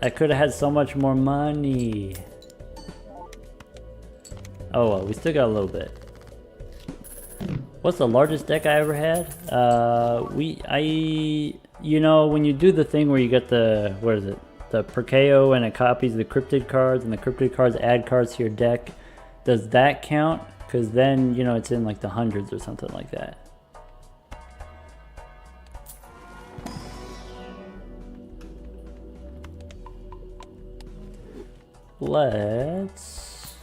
I could have had so much more money. Oh well, we still got a little bit. What's the largest deck I ever had? You know, when you do the thing where you get the, what is it? The Perkeo, and it copies the cryptid cards, and the cryptid cards add cards to your deck. Does that count? Because then, you know, it's in like the hundreds or something like that. Let's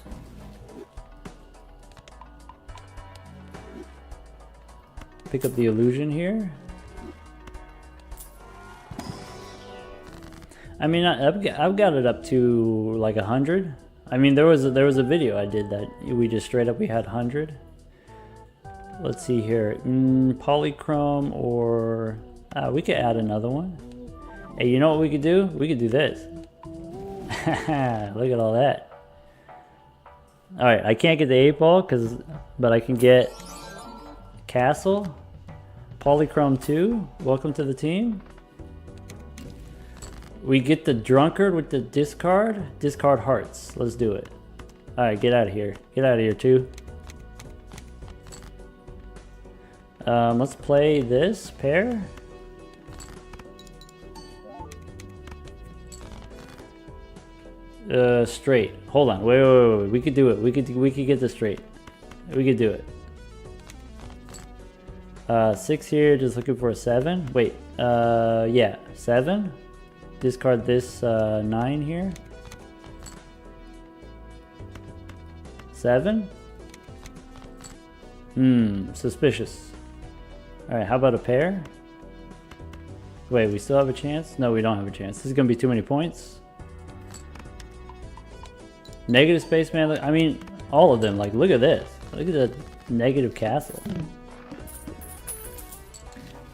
pick up the illusion here. I mean, I've got it up to like 100. I mean, there was a video I did that we just straight up we had 100. Let's see here, polychrome, or we could add another one. Hey, you know what we could do? We could do this. Look at all that. All right, I can't get the 8-ball but I can get castle, polychrome 2. Welcome to the team. We get the drunkard with the discard hearts. Let's do it. All right, get out of here. Get out of here too. Let's play this pair. Straight. Hold on. Wait. We could do it. We could get this straight. We could do it. 6 here. Just looking for a 7. Wait. Yeah. 7. Discard this 9 here. 7. Suspicious. All right. How about a pair? Wait. We still have a chance? No, we don't have a chance. This is gonna be too many points. Negative spaceman. I mean, all of them. Like, look at this. Look at the negative castle.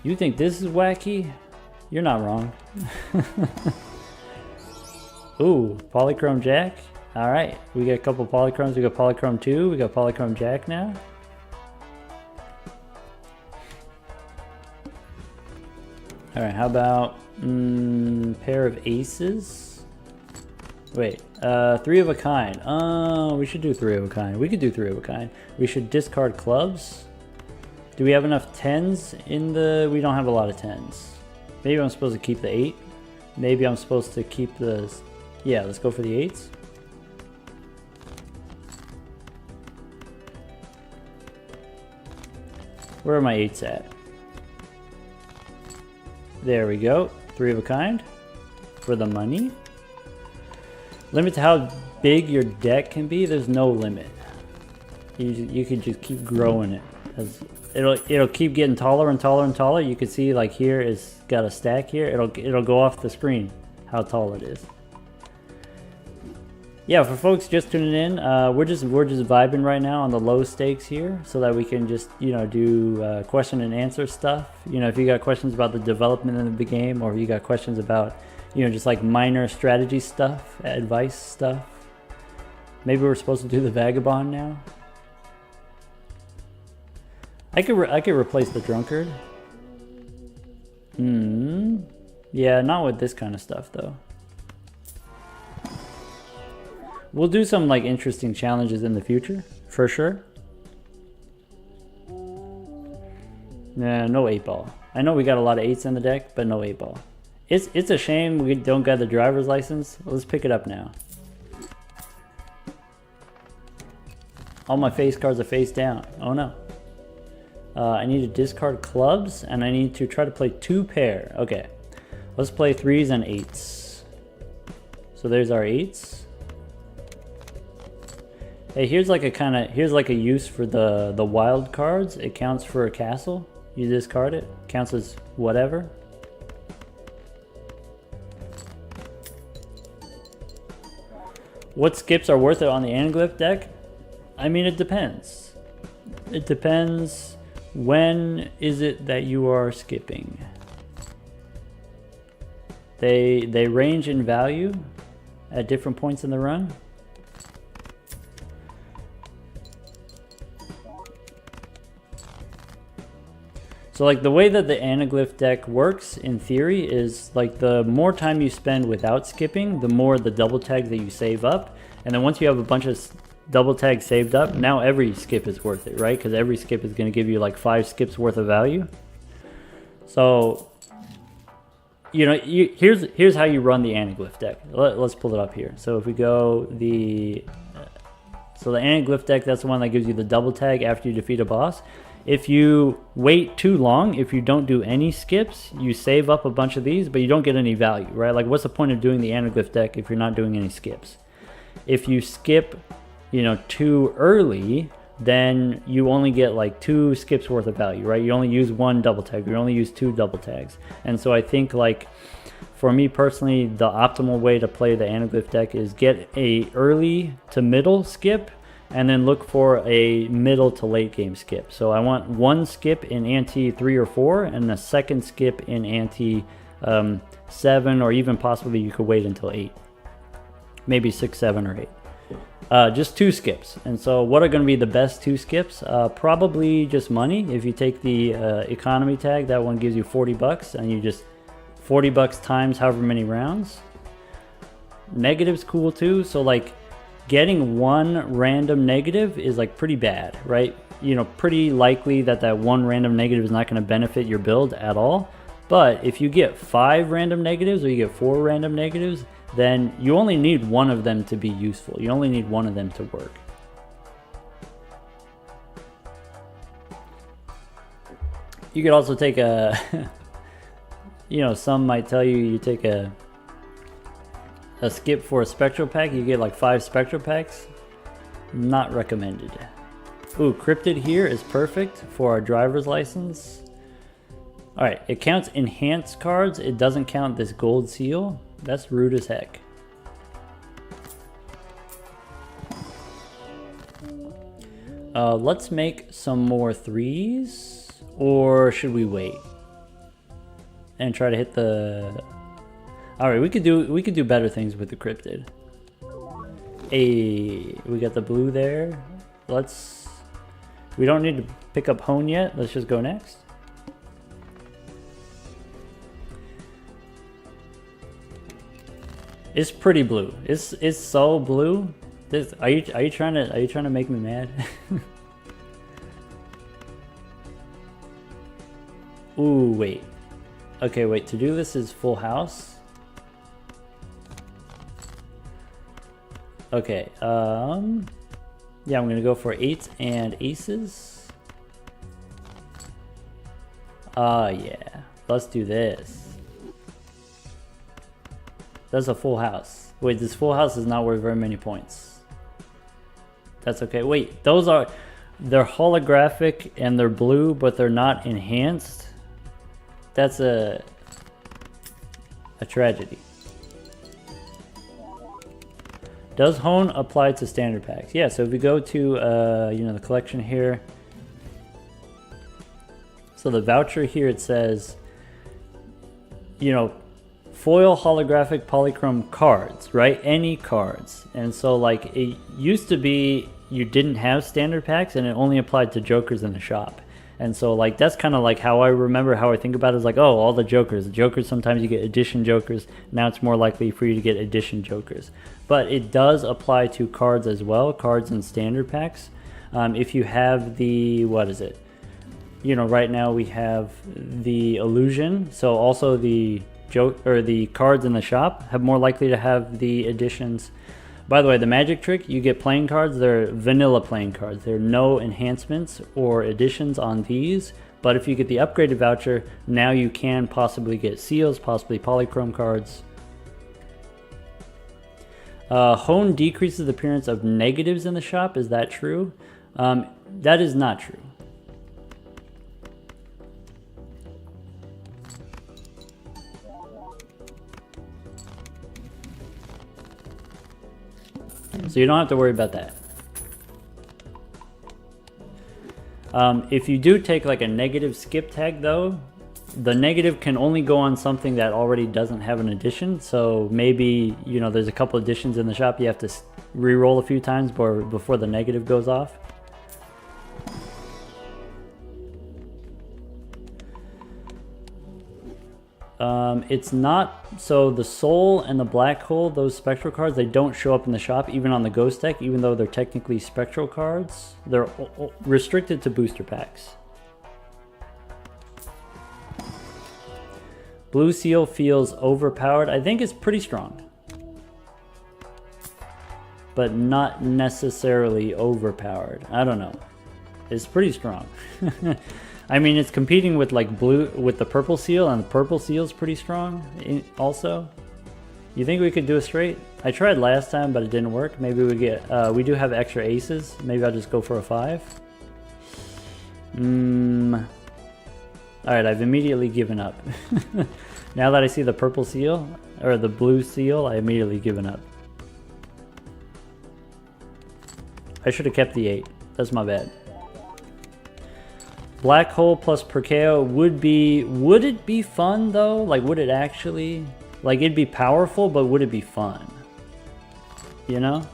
You think this is wacky? You're not wrong. Ooh, polychrome jack. All right, we got a couple polychromes. We got polychrome 2. We got polychrome jack now. All right, how about pair of aces? Wait, three of a kind. Oh, we should do three of a kind. We could do three of a kind. We should discard clubs. Do we have enough tens in the... We don't have a lot of tens. Maybe I'm supposed to keep the 8. Maybe I'm supposed to keep the... Yeah, let's go for the 8s. Where are my 8s at? There we go. Three of a kind for the money. Limit to how big your deck can be. There's no limit. You can just keep growing it. It'll keep getting taller and taller and taller. You can see like here it's got a stack here. It'll go off the screen how tall it is. Yeah, for folks just tuning in, we're just vibing right now on the low stakes here, so that we can just do question and answer stuff. If you got questions about the development of the game, or if you got questions about just like minor strategy stuff, advice stuff. Maybe we're supposed to do the vagabond now. I could replace the drunkard. Yeah, not with this kind of stuff though. We'll do some like interesting challenges in the future, for sure. Nah, no 8-ball. I know we got a lot of 8s in the deck, but no 8-ball. It's a shame we don't got the driver's license. Let's pick it up now. All my face cards are face down. Oh no. I need to discard clubs, and I need to try to play 2 pair. Okay, let's play 3s and 8s. So there's our 8s. Hey, here's like a use for the wild cards. It counts for a castle. You discard it. Counts as whatever. What skips are worth it on the Anaglyph deck? I mean, it depends. It depends. When is it that you are skipping? They range in value at different points in the run. So like the way that the Anaglyph deck works in theory is like the more time you spend without skipping, the more the double tag that you save up. And then once you have a bunch of double tags saved up, now every skip is worth it, right? Because every skip is going to give you like 5 skips worth of value. So, here's how you run the Anaglyph deck. Let's pull it up here. So if we go so the Anaglyph deck, that's the one that gives you the double tag after you defeat a boss. If you wait too long, if you don't do any skips, you save up a bunch of these, but you don't get any value, right? Like what's the point of doing the Anaglyph deck if you're not doing any skips? If you skip, too early, then you only get like 2 skips worth of value, right? You only use 1 double tag, you only use 2 double tags. And so I think like, for me personally, the optimal way to play the Anaglyph deck is get a early to middle skip, and then look for a middle to late game skip. So I want 1 skip in ante 3 or 4, and a second skip in ante 7, or even possibly you could wait until 8. Maybe 6, 7, or 8. Just 2 skips. And so what are going to be the best 2 skips? Probably just money. If you take the economy tag, that one gives you 40 bucks, and you just 40 bucks times however many rounds. Negative's cool too. So like getting 1 random negative is like pretty bad, right? Pretty likely that 1 random negative is not going to benefit your build at all. But if you get 5 random negatives, or you get 4 random negatives, then you only need 1 of them to be useful. You only need 1 of them to work. You could also take a, some might tell you take a skip for a spectral pack. You get like 5 spectral packs. Not recommended. Ooh, cryptid here is perfect for our driver's license. Alright, it counts enhanced cards. It doesn't count this gold seal. That's rude as heck. Let's make some more 3s. Or should we wait and try to hit the... Alright, we could do better things with the cryptid. Hey, we got the blue there. We don't need to pick up hone yet. Let's just go next. It's pretty blue. It's so blue. This, are you trying to make me mad? Ooh, wait. Okay, wait. To do this is full house. Okay. Yeah, I'm gonna go for 8s and aces. Yeah. Let's do this. That's a full house. Wait, this full house is not worth very many points. That's okay. Wait, those are... They're holographic and they're blue, but they're not enhanced. That's a tragedy. Does Hone apply to standard packs? Yeah, so if we go to, you know, the collection here. So the voucher here, it says, you know, foil holographic polychrome cards, right? Any cards. And so like it used to be you didn't have standard packs and it only applied to jokers in the shop. And so like that's kind of like how I remember, how I think about it is like, oh, all the jokers. Sometimes you get edition jokers. Now it's more likely for you to get edition jokers. But it does apply to cards as well, cards in standard packs. If you have the, what is it? You know, right now we have the illusion. So also the joke or the cards in the shop have more likely to have the additions. By the way, the magic trick, you get playing cards. They're vanilla playing cards. There are no enhancements or additions on these. But if you get the upgraded voucher, now you can possibly get seals, possibly polychrome cards. Hone decreases the appearance of negatives in the shop. Is that true? That is not true. So you don't have to worry about that. If you do take like a negative skip tag though, the negative can only go on something that already doesn't have an addition. So maybe, you know, there's a couple additions in the shop. You have to re-roll a few times before the negative goes off. It's not, so the soul and the black hole, those spectral cards, they don't show up in the shop even on the ghost deck, even though they're technically spectral cards. They're restricted to booster packs. Blue seal feels overpowered. I think it's pretty strong, but not necessarily overpowered. I don't know. It's pretty strong. I mean, it's competing with like blue with the purple seal, and the purple seal is pretty strong also. You think we could do a straight? I tried last time, but it didn't work. Maybe we get, we do have extra aces. Maybe I'll just go for a 5. All right, I've immediately given up. Now that I see the purple seal, or the blue seal, I immediately given up. I should have kept the 8. That's my bad. Black hole plus Perkeo would it be fun though? Like, would it actually, like, it'd be powerful, but would it be fun? You know?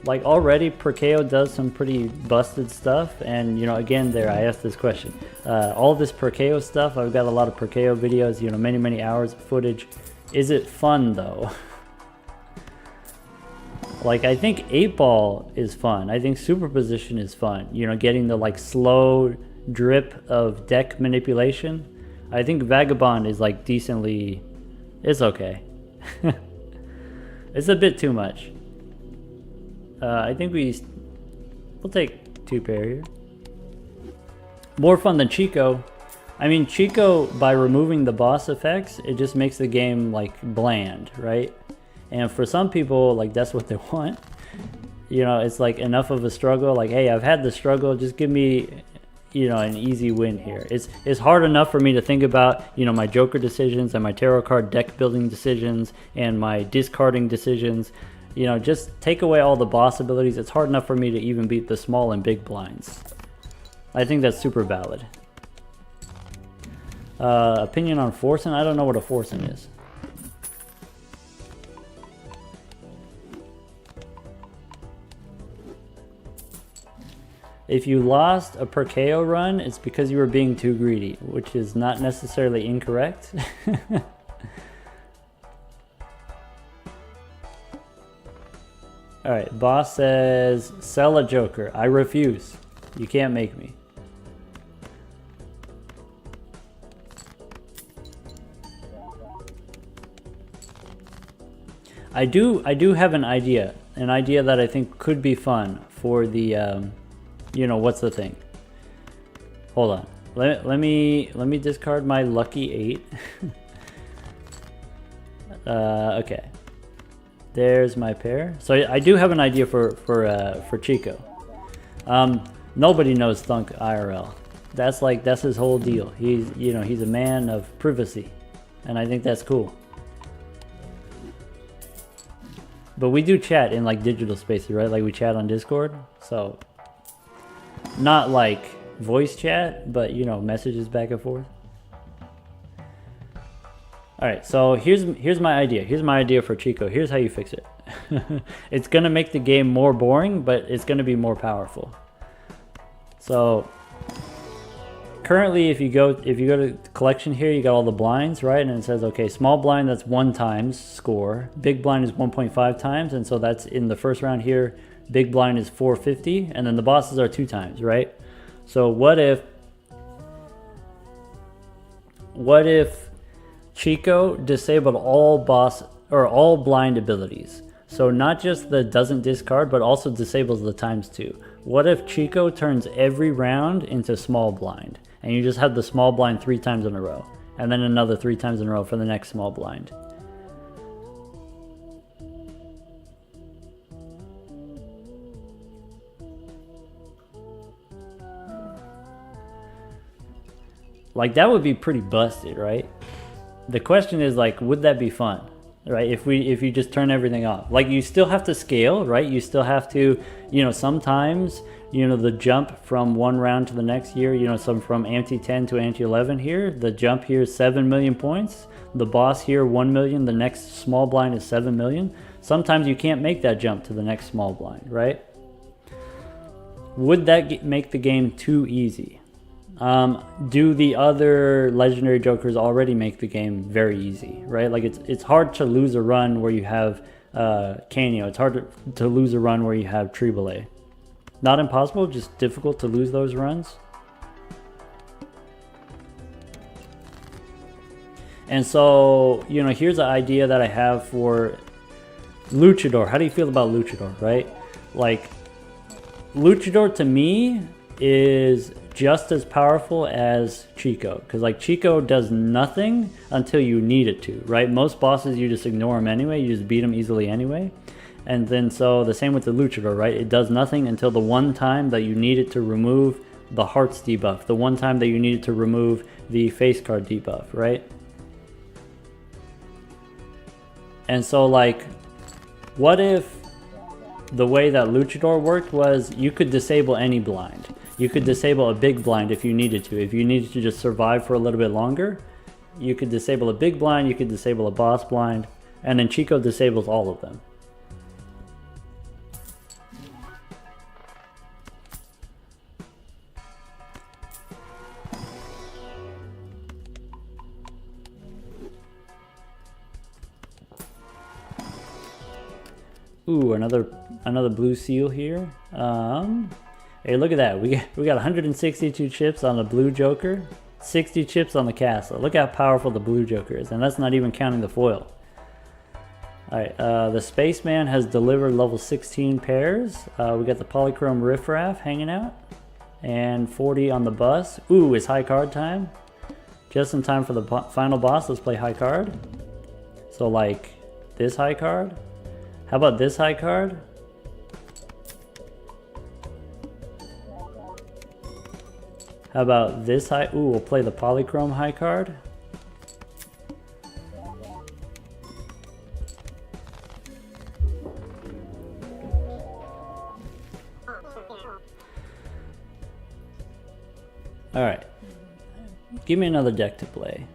Like, already Perkeo does some pretty busted stuff, and you know, again, there I asked this question. All this Perkeo stuff, I've got a lot of Perkeo videos, you know, many hours of footage. Is it fun though? Like, I think 8-ball is fun. I think superposition is fun. You know, getting the like slow drip of deck manipulation. I think Vagabond is like decently, it's okay. It's a bit too much. I think we'll take 2 pair here. More fun than Chico. I mean, Chico, by removing the boss effects, it just makes the game like bland, right? And for some people, like, that's what they want. You know, it's like enough of a struggle. Like, hey, I've had the struggle. Just give me, you know, an easy win here. It's hard enough for me to think about, you know, my Joker decisions and my tarot card deck building decisions and my discarding decisions. You know, just take away all the boss abilities. It's hard enough for me to even beat the small and big blinds. I think that's super valid. Opinion on Forcing? I don't know what a Forcing is. If you lost a per KO run, it's because you were being too greedy, which is not necessarily incorrect. Alright, boss says, sell a joker. I refuse. You can't make me. I do have an idea that I think could be fun for the, you know, what's the thing? Hold on. Let me discard my lucky 8. Okay. There's my pair. So I do have an idea for Chico. Nobody knows Thunk IRL. That's his whole deal. He's a man of privacy, and I think that's cool. But we do chat in like digital spaces, right? Like we chat on Discord. So not like voice chat, but you know, messages back and forth. All right, so here's my idea. Here's my idea for Chico. Here's how you fix it. It's gonna make the game more boring, but it's gonna be more powerful. So currently, if you go to collection here, you got all the blinds, right? And it says, okay, small blind, that's 1 times score. Big blind is 1.5 times, and so that's in the first round here. Big blind is 450, and then the bosses are 2 times, right? So what if Chico disabled all boss or all blind abilities? So not just the doesn't discard, but also disables the ×2. What if Chico turns every round into small blind, and you just have the small blind 3 times in a row, and then another 3 times in a row for the next small blind? Like, that would be pretty busted, right? The question is, like, would that be fun, right? If you just turn everything off, like, you still have to scale, right? You still have to, you know, sometimes, you know, the jump from one round to the next year, you know, some from ante 10 to ante 11 here, the jump here is 7 million points. The boss here, 1 million. The next small blind is 7 million. Sometimes you can't make that jump to the next small blind, right? Would that make the game too easy? Do the other legendary jokers already make the game very easy, right? Like, it's hard to lose a run where you have Canio. It's hard to lose a run where you have Triboulet. Not impossible, just difficult to lose those runs. And so, you know, here's an idea that I have for Luchador. How do you feel about Luchador, right? Like, Luchador to me is just as powerful as Chico, because like Chico does nothing until you need it to, right? Most bosses you just ignore them anyway, you just beat them easily anyway. And then so the same with the Luchador, right? It does nothing until the one time that you need it to remove the hearts debuff, the one time that you need it to remove the face card debuff, right? And so, like, what if the way that Luchador worked was you could disable any blind. You could disable a big blind if you needed to. If you needed to just survive for a little bit longer, you could disable a big blind, you could disable a boss blind, and then Chico disables all of them. Ooh, another blue seal here. Hey, look at that. We got 162 chips on the blue Joker, 60 chips on the castle. Look how powerful the blue Joker is, and that's not even counting the foil. Alright, the Spaceman has delivered level 16 pairs. We got the Polychrome Riffraff hanging out, and 40 on the bus. Ooh, it's high card time. Just in time for the final boss, let's play high card. So, like, this high card. How about this high card? How about this high? Ooh, we'll play the Polychrome high card. Alright. Give me another deck to play.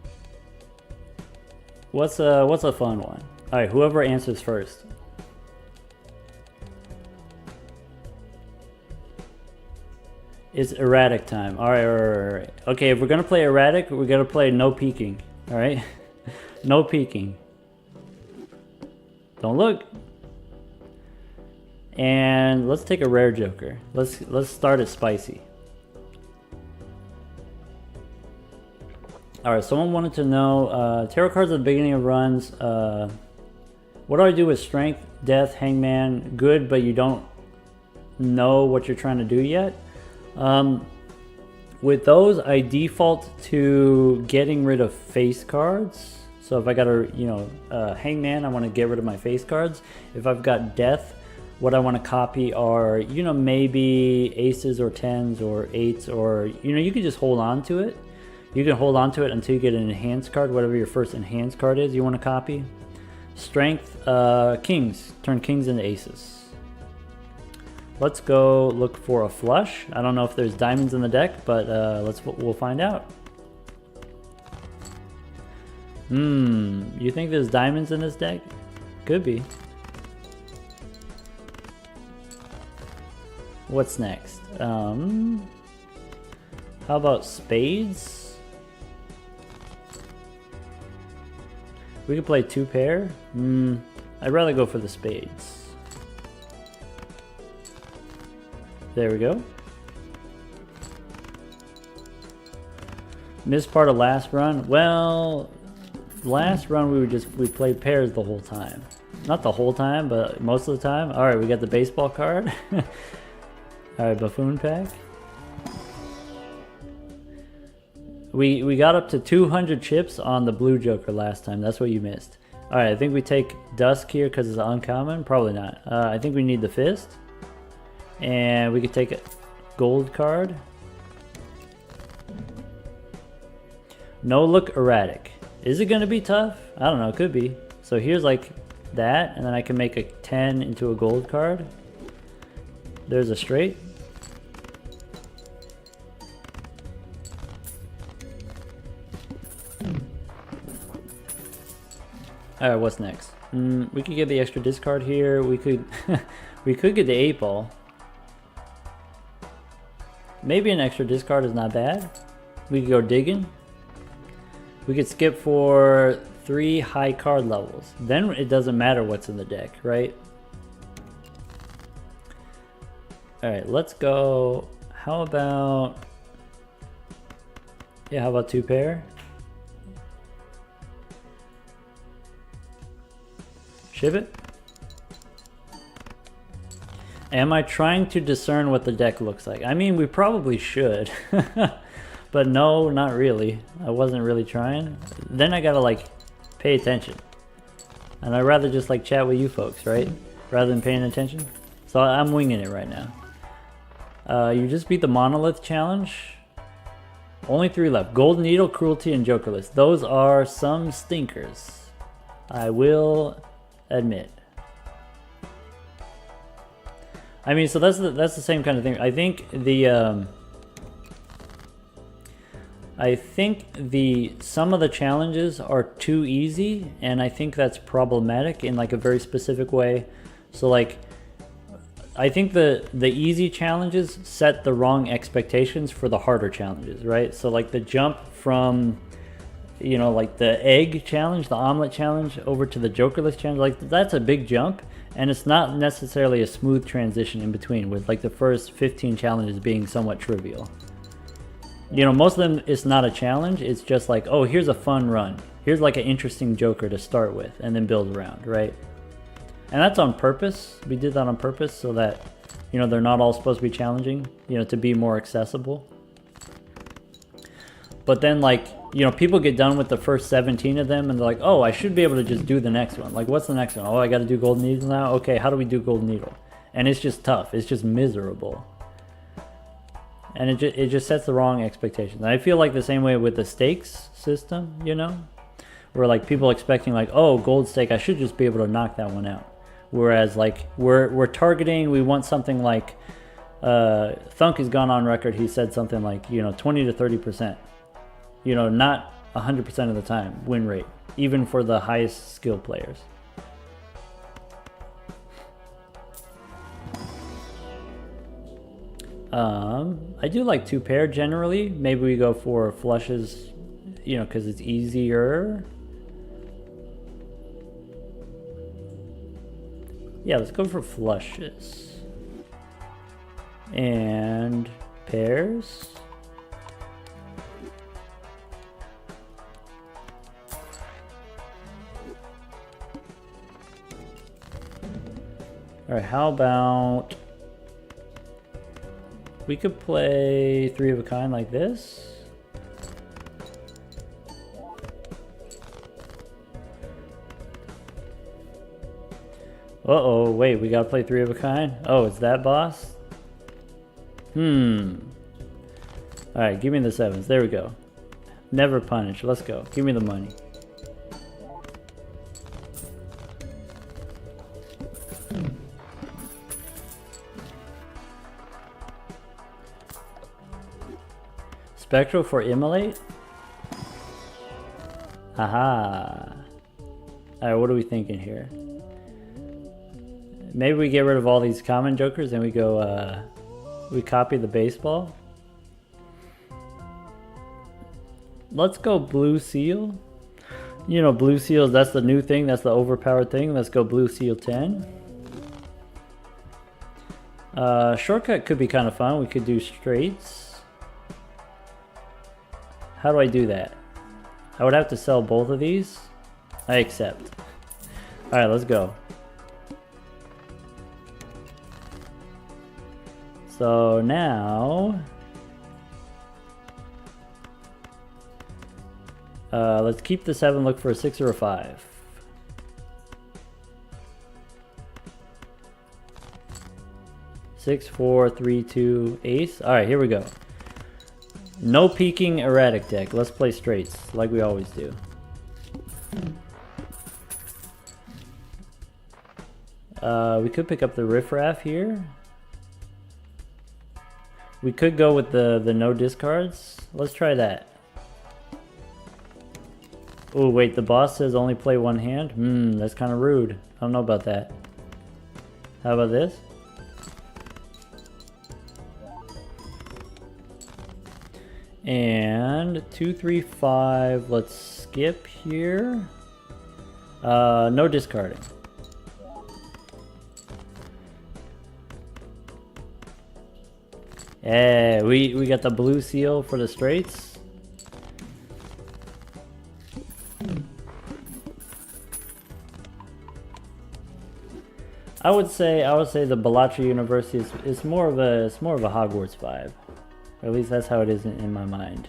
What's a fun one? Alright, whoever answers first. It's erratic time. All right, all right, all right. Okay, if we're gonna play erratic, we're gonna play no peeking. All right, no peeking. Don't look. And let's take a rare joker. Let's start it spicy. All right, someone wanted to know tarot cards at the beginning of runs. What do I do with strength, death, hangman? Good, but you don't know what you're trying to do yet. With those, I default to getting rid of face cards. So if I got a hangman, I want to get rid of my face cards. If I've got death, what I want to copy are maybe aces or tens or eights, or you can just hold on to it. You can hold on to it until you get an enhanced card, whatever your first enhanced card is you want to copy. Strength, kings. Turn kings into aces. Let's go look for a flush. I don't know if there's diamonds in the deck, but we'll find out. You think there's diamonds in this deck? Could be. What's next? How about spades? We could play two pair. I'd rather go for the spades. There we go. Missed part of last run. Well, last run we played pairs the whole time. Not the whole time, but most of the time. All right, we got the baseball card. All right, buffoon pack. We got up to 200 chips on the blue joker last time. That's what you missed. All right, I think we take dusk here because it's uncommon. Probably not. I think we need the fist. And we could take a gold card. No look erratic. Is it going to be tough? I don't know. It could be. So here's like that. And then I can make a 10 into a gold card. There's a straight. All right, what's next? We could get the extra discard here. We could we could get the 8-ball. Maybe an extra discard is not bad. We could go digging. We could skip for 3 high card levels. Then it doesn't matter what's in the deck, right? All right, let's go. How about... Yeah, how about 2 pair? Ship it. Am I trying to discern what the deck looks like? I mean, we probably should. But no, not really. I wasn't really trying. Then I gotta like pay attention. And I'd rather just like chat with you folks, right? Rather than paying attention. So I'm winging it right now. You just beat the monolith challenge. Only 3 left. Golden Needle, Cruelty, and Jokerless. Those are some stinkers. I will admit. I mean, so that's the same kind of thing. I think some of the challenges are too easy, and I think that's problematic in like a very specific way. So like, I think the easy challenges set the wrong expectations for the harder challenges, right? So like the jump from, like the egg challenge, the omelet challenge, over to the Jokerless challenge, like that's a big jump. And it's not necessarily a smooth transition in between, with like the first 15 challenges being somewhat trivial. Most of them, it's not a challenge. It's just like, oh, here's a fun run. Here's like an interesting joker to start with and then build around, right? And that's on purpose. We did that on purpose so that, they're not all supposed to be challenging, to be more accessible. But then like, people get done with the first 17 of them and they're like, oh, I should be able to just do the next one. Like, what's the next one? Oh, I got to do Golden Needle now? Okay, how do we do Golden Needle? And it's just tough. It's just miserable. And it just sets the wrong expectations. And I feel like the same way with the stakes system, where like people expecting like, oh, gold stake, I should just be able to knock that one out. Whereas like we're targeting, we want something like, Thunk has gone on record, he said something like, 20 to 30%. Not 100% of the time win rate, even for the highest skill players. I do like 2 pair generally. Maybe we go for flushes, you know, because it's easier. Yeah, let's go for flushes. And pairs. All right, how about we could play 3 of a kind like this? Uh-oh, wait, we gotta play 3 of a kind? Oh, it's that boss? Alright, give me the 7s. There we go. Never punish. Let's go. Give me the money. Spectral for immolate? Aha. Alright, what are we thinking here? Maybe we get rid of all these common jokers and we go, we copy the baseball. Let's go blue seal. You know, blue seals, that's the new thing, that's the overpowered thing. Let's go blue seal 10. Shortcut could be kind of fun. We could do straights. How do I do that? I would have to sell both of these. I accept. Alright, let's go. So now, let's keep the 7, look for a 6 or a 5. Six, 4, 3, 2, ace. All right, here we go. No peeking erratic deck. Let's play straights like we always do. We could pick up the riffraff here. We could go with the no discards. Let's try that. Oh wait, the boss says only play 1 hand. That's kind of rude. I don't know about that. How about this? And 2, 3, 5. Let's skip here. No discarding. Yeah, we got the blue seal for the straights. I would say the Balatri University is more of a Hogwarts vibe. Or at least that's how it is in my mind.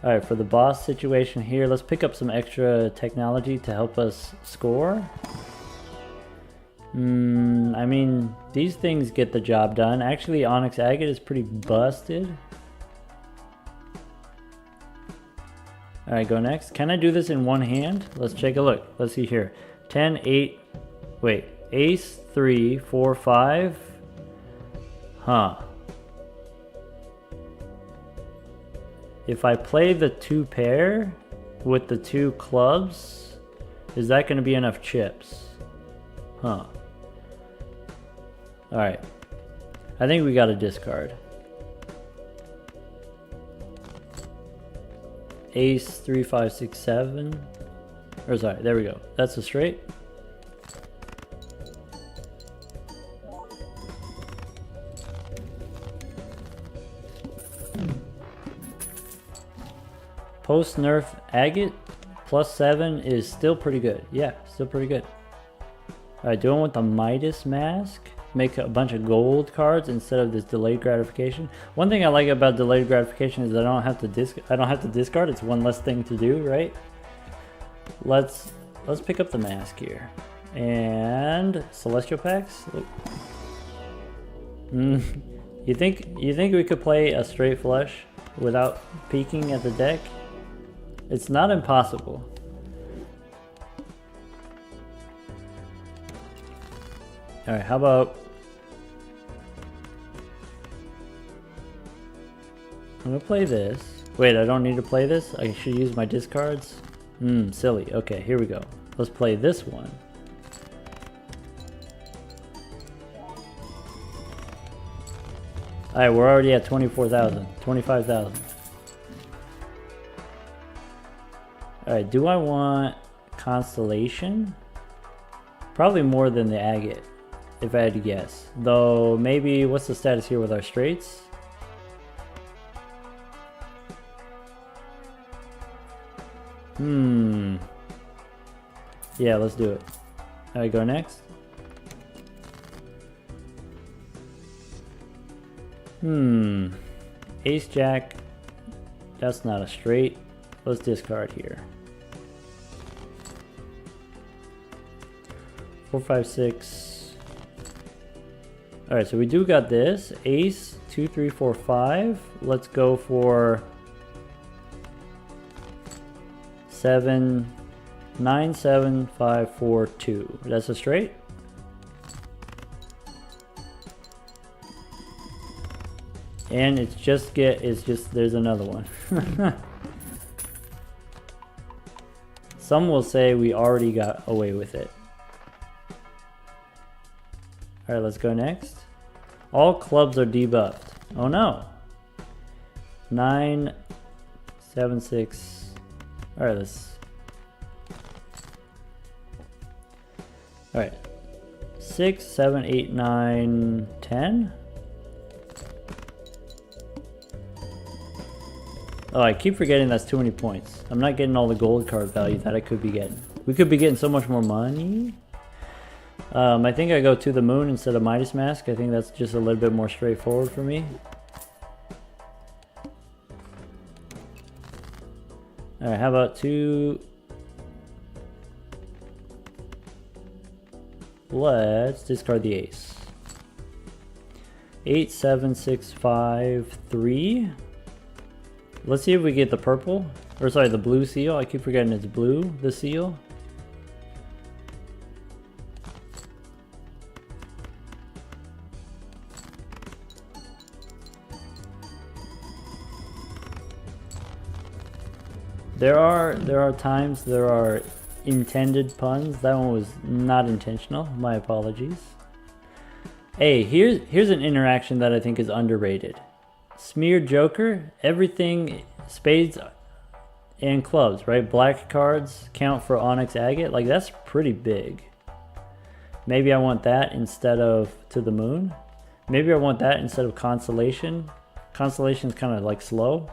Alright, for the boss situation here, let's pick up some extra technology to help us score. I mean, these things get the job done. Actually, Onyx Agate is pretty busted. Alright, go next. Can I do this in 1 hand? Let's take a look. Let's see here. 10, 8, wait, ace, 3, 4, 5. Huh. If I play the 2 pair with the 2 clubs, is that going to be enough chips? Huh. Alright. I think we got to discard. Ace, 3, 5, 6, 7. Or sorry, there we go. That's a straight. Post nerf agate +7 is still pretty good. Yeah, still pretty good. Alright, doing with the Midas mask. Make a bunch of gold cards instead of this delayed gratification. One thing I like about delayed gratification is I don't have to discard. It's one less thing to do, right? Let's pick up the mask here. And celestial packs. You think we could play a straight flush without peeking at the deck? It's not impossible. Alright, how about... I'm gonna play this. Wait, I don't need to play this? I should use my discards? Silly. Okay, here we go. Let's play this one. Alright, we're already at 24,000, 25,000. Alright, do I want constellation? Probably more than the agate, if I had to guess. Though, maybe, what's the status here with our straights? Yeah, let's do it. Alright, go next. Ace jack. That's not a straight. Let's discard here. 4, 5, 6. Alright, so we do got this. Ace, 2, 3, 4, 5. Let's go for 7, 9, 7, 5, 4, 2. That's a straight. And it's just there's another one. Some will say we already got away with it. Alright, let's go next. All clubs are debuffed. Oh no. 9, 7, 6. Alright, let's... Alright. 6, 7, 8, 9, 10. Oh, I keep forgetting that's too many points. I'm not getting all the gold card value that I could be getting. We could be getting so much more money. I think I go to the moon instead of Midas Mask. I think that's just a little bit more straightforward for me. Alright, how about 2... Let's discard the ace. 8, 7, 6, 5, 3. Let's see if we get the purple. Or sorry, the blue seal. I keep forgetting it's blue, the seal. There are times there are intended puns. That one was not intentional. My apologies. Hey, here's an interaction that I think is underrated. Smeared Joker, everything, spades and clubs, right? Black cards count for Onyx Agate. Like, that's pretty big. Maybe I want that instead of To the Moon. Maybe I want that instead of Constellation. Constellation's kind of like slow.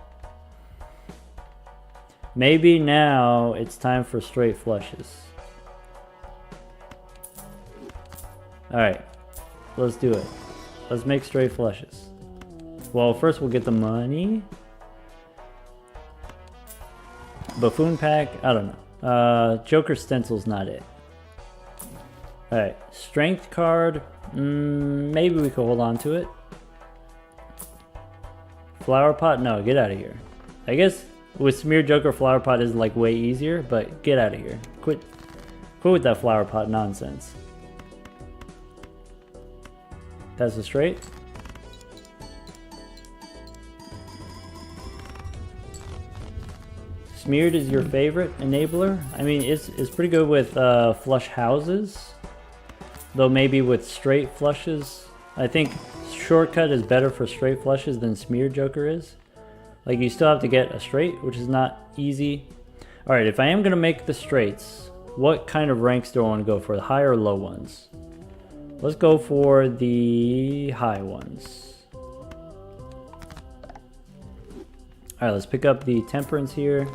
Maybe now it's time for straight flushes. Alright, let's do it. Let's make straight flushes. Well, first we'll get the money. Buffoon pack, I don't know. Joker stencil's not it. Alright, strength card. Maybe we could hold on to it. Flower pot, no, get out of here. I guess with Smear Joker, flower pot is like way easier, but get out of here. Quit with that flower pot nonsense. That's a straight. Smeared is your favorite enabler. I mean, it's pretty good with flush houses, though maybe with straight flushes. I think shortcut is better for straight flushes than Smeared Joker is. Like, you still have to get a straight, which is not easy. Alright, if I am going to make the straights, what kind of ranks do I want to go for? The high or low ones? Let's go for the high ones. Alright, let's pick up the Temperance here.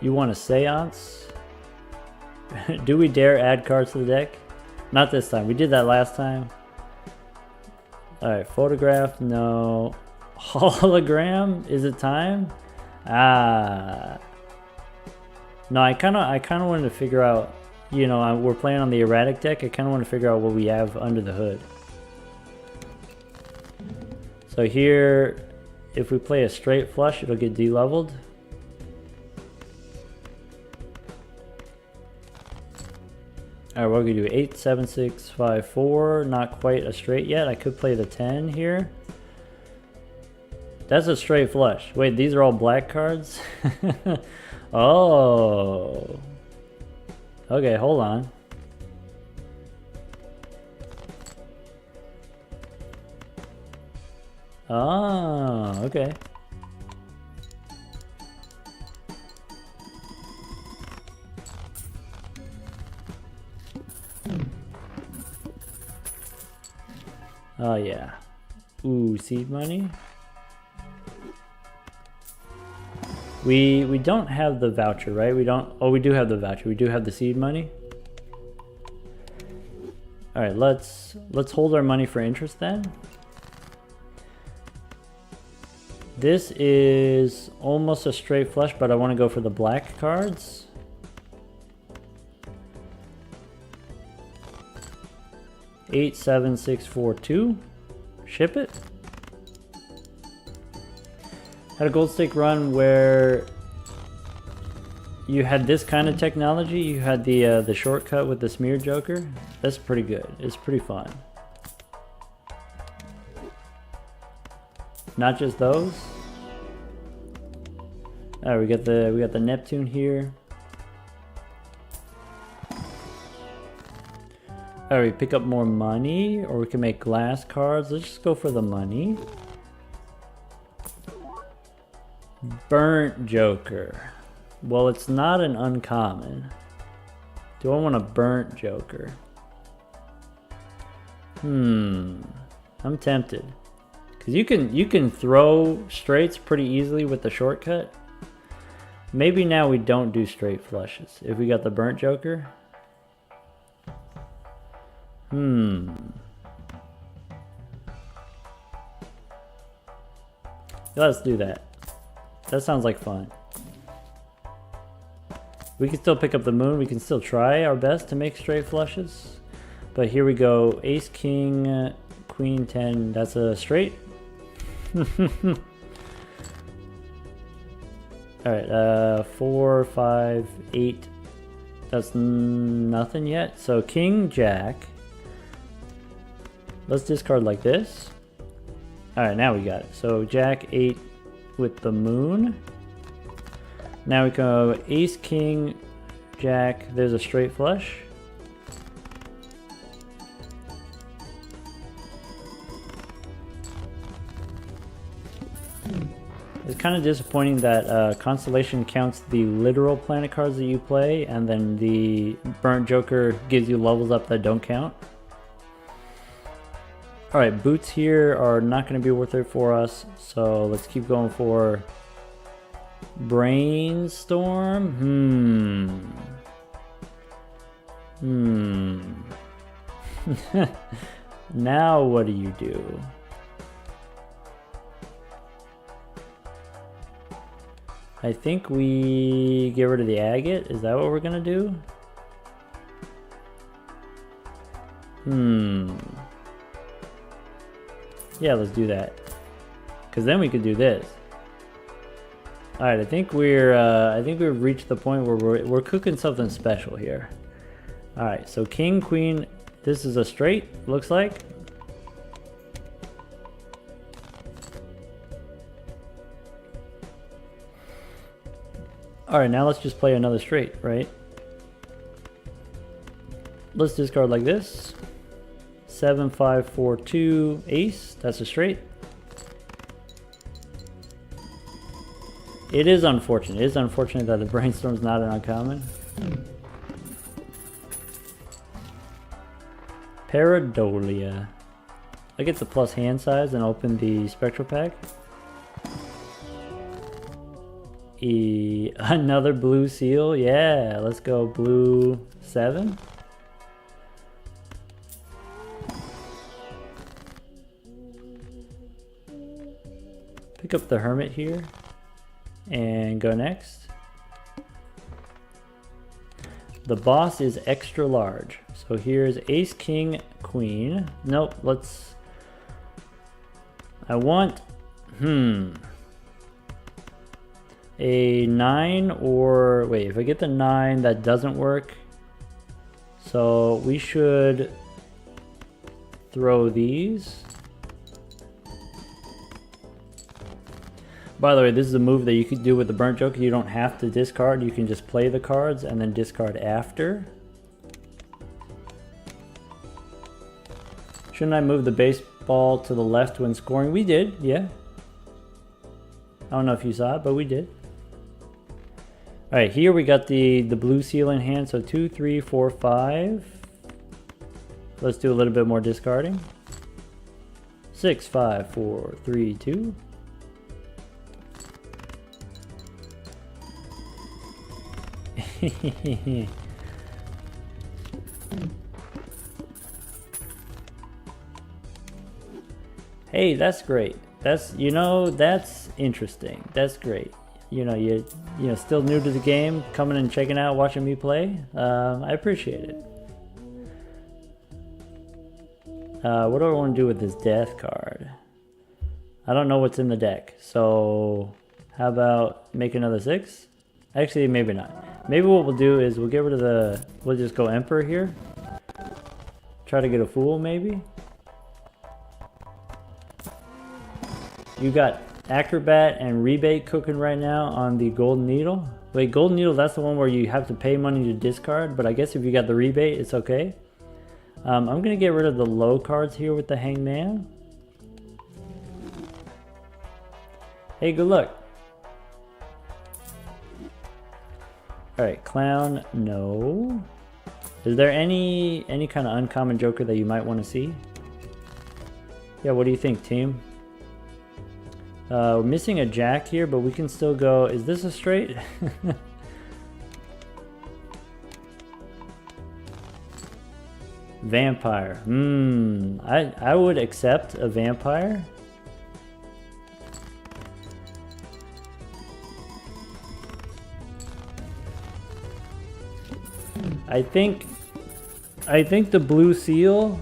You want a Seance? Do we dare add cards to the deck? Not this time. We did that last time. Alright, Photograph, no. Hologram, is it time? No, I kind of wanted to figure out, you know, we're playing on the erratic deck. I kind of want to figure out what we have under the hood. So here, if we play a straight flush, it'll get de-leveled. Alright, what are we gonna do? 8, 7, 6, 5, 4. Not quite a straight yet. I could play the 10 here. That's a straight flush. Wait, these are all black cards? Oh. Okay, hold on. Oh, okay. Oh yeah. Ooh, seed money. We don't have the voucher, right? We don't. Oh, we do have the voucher. We do have the seed money. All right, let's hold our money for interest then. This is almost a straight flush, but I want to go for the black cards. Eight, 7, 6, 4, 2. Ship it. Had a gold stake run where you had this kind of technology. You had the shortcut with the smear joker. That's pretty good. It's pretty fun. Not just those. All right, we got the Neptune here. All right, we pick up more money, or we can make glass cards. Let's just go for the money. Burnt Joker. Well, it's not an uncommon. Do I want a burnt Joker? I'm tempted. Cause you can throw straights pretty easily with the shortcut. Maybe now we don't do straight flushes if we got the burnt Joker. Let's do that. That sounds like fun. We can still pick up the moon. We can still try our best to make straight flushes. But here we go. Ace, king, queen, 10. That's a straight. Alright, 4, 5, 8. That's nothing yet. So king, jack. Let's discard like this. Alright, now we got it. So jack, 8 with the moon. Now we go ace, king, jack. There's a straight flush. It's kind of disappointing that Constellation counts the literal planet cards that you play, and then the Burnt Joker gives you levels up that don't count. Alright, boots here are not going to be worth it for us, so let's keep going for Brainstorm. Now what do you do? I think we get rid of the agate. Is that what we're gonna do? Yeah, let's do that. Cause then we could do this. All right, I think we've reached the point where we're cooking something special here. All right, so king, queen. This is a straight. Looks like. All right, now let's just play another straight, right? Let's discard like this. 7, 5, 4, 2, ace. That's a straight. It is unfortunate. It is unfortunate that the brainstorm's not an uncommon. Paradolia. I get the plus hand size and open the spectral pack. Another blue seal. Yeah, let's go blue 7. Pick up the hermit here and go next. The boss is extra large. So here's ace, king, queen. Nope, let's... I want... a 9 or... Wait, if I get the 9, that doesn't work. So we should throw these. By the way, this is a move that you could do with the Burnt Joker. You don't have to discard. You can just play the cards and then discard after. Shouldn't I move the base ball to the left when scoring. We did, yeah. I don't know if you saw it, but we did. All right, here we got the blue seal in hand. So 2, 3, 4, 5. Let's do a little bit more discarding. 6, 5, 4, 3, 2. Hey, that's great. That's, you know, that's interesting. That's great. You know, you know, still new to the game, coming and checking out, watching me play. I appreciate it. What do I want to do with this death card? I don't know what's in the deck, so how about make another 6? Actually, maybe not. Maybe what we'll do is we'll get rid of the, we'll just go Emperor here. Try to get a Fool, maybe. You got Acrobat and Rebate cooking right now on the Golden Needle. Wait, Golden Needle, that's the one where you have to pay money to discard, but I guess if you got the Rebate, it's okay. I'm going to get rid of the low cards here with the Hangman. Hey, good luck. Alright, Clown, no. Is there any kind of uncommon Joker that you might want to see? Yeah, what do you think, team? We're missing a Jack here, but we can still go. Is this a straight? Vampire. I would accept a vampire. I think the blue seal,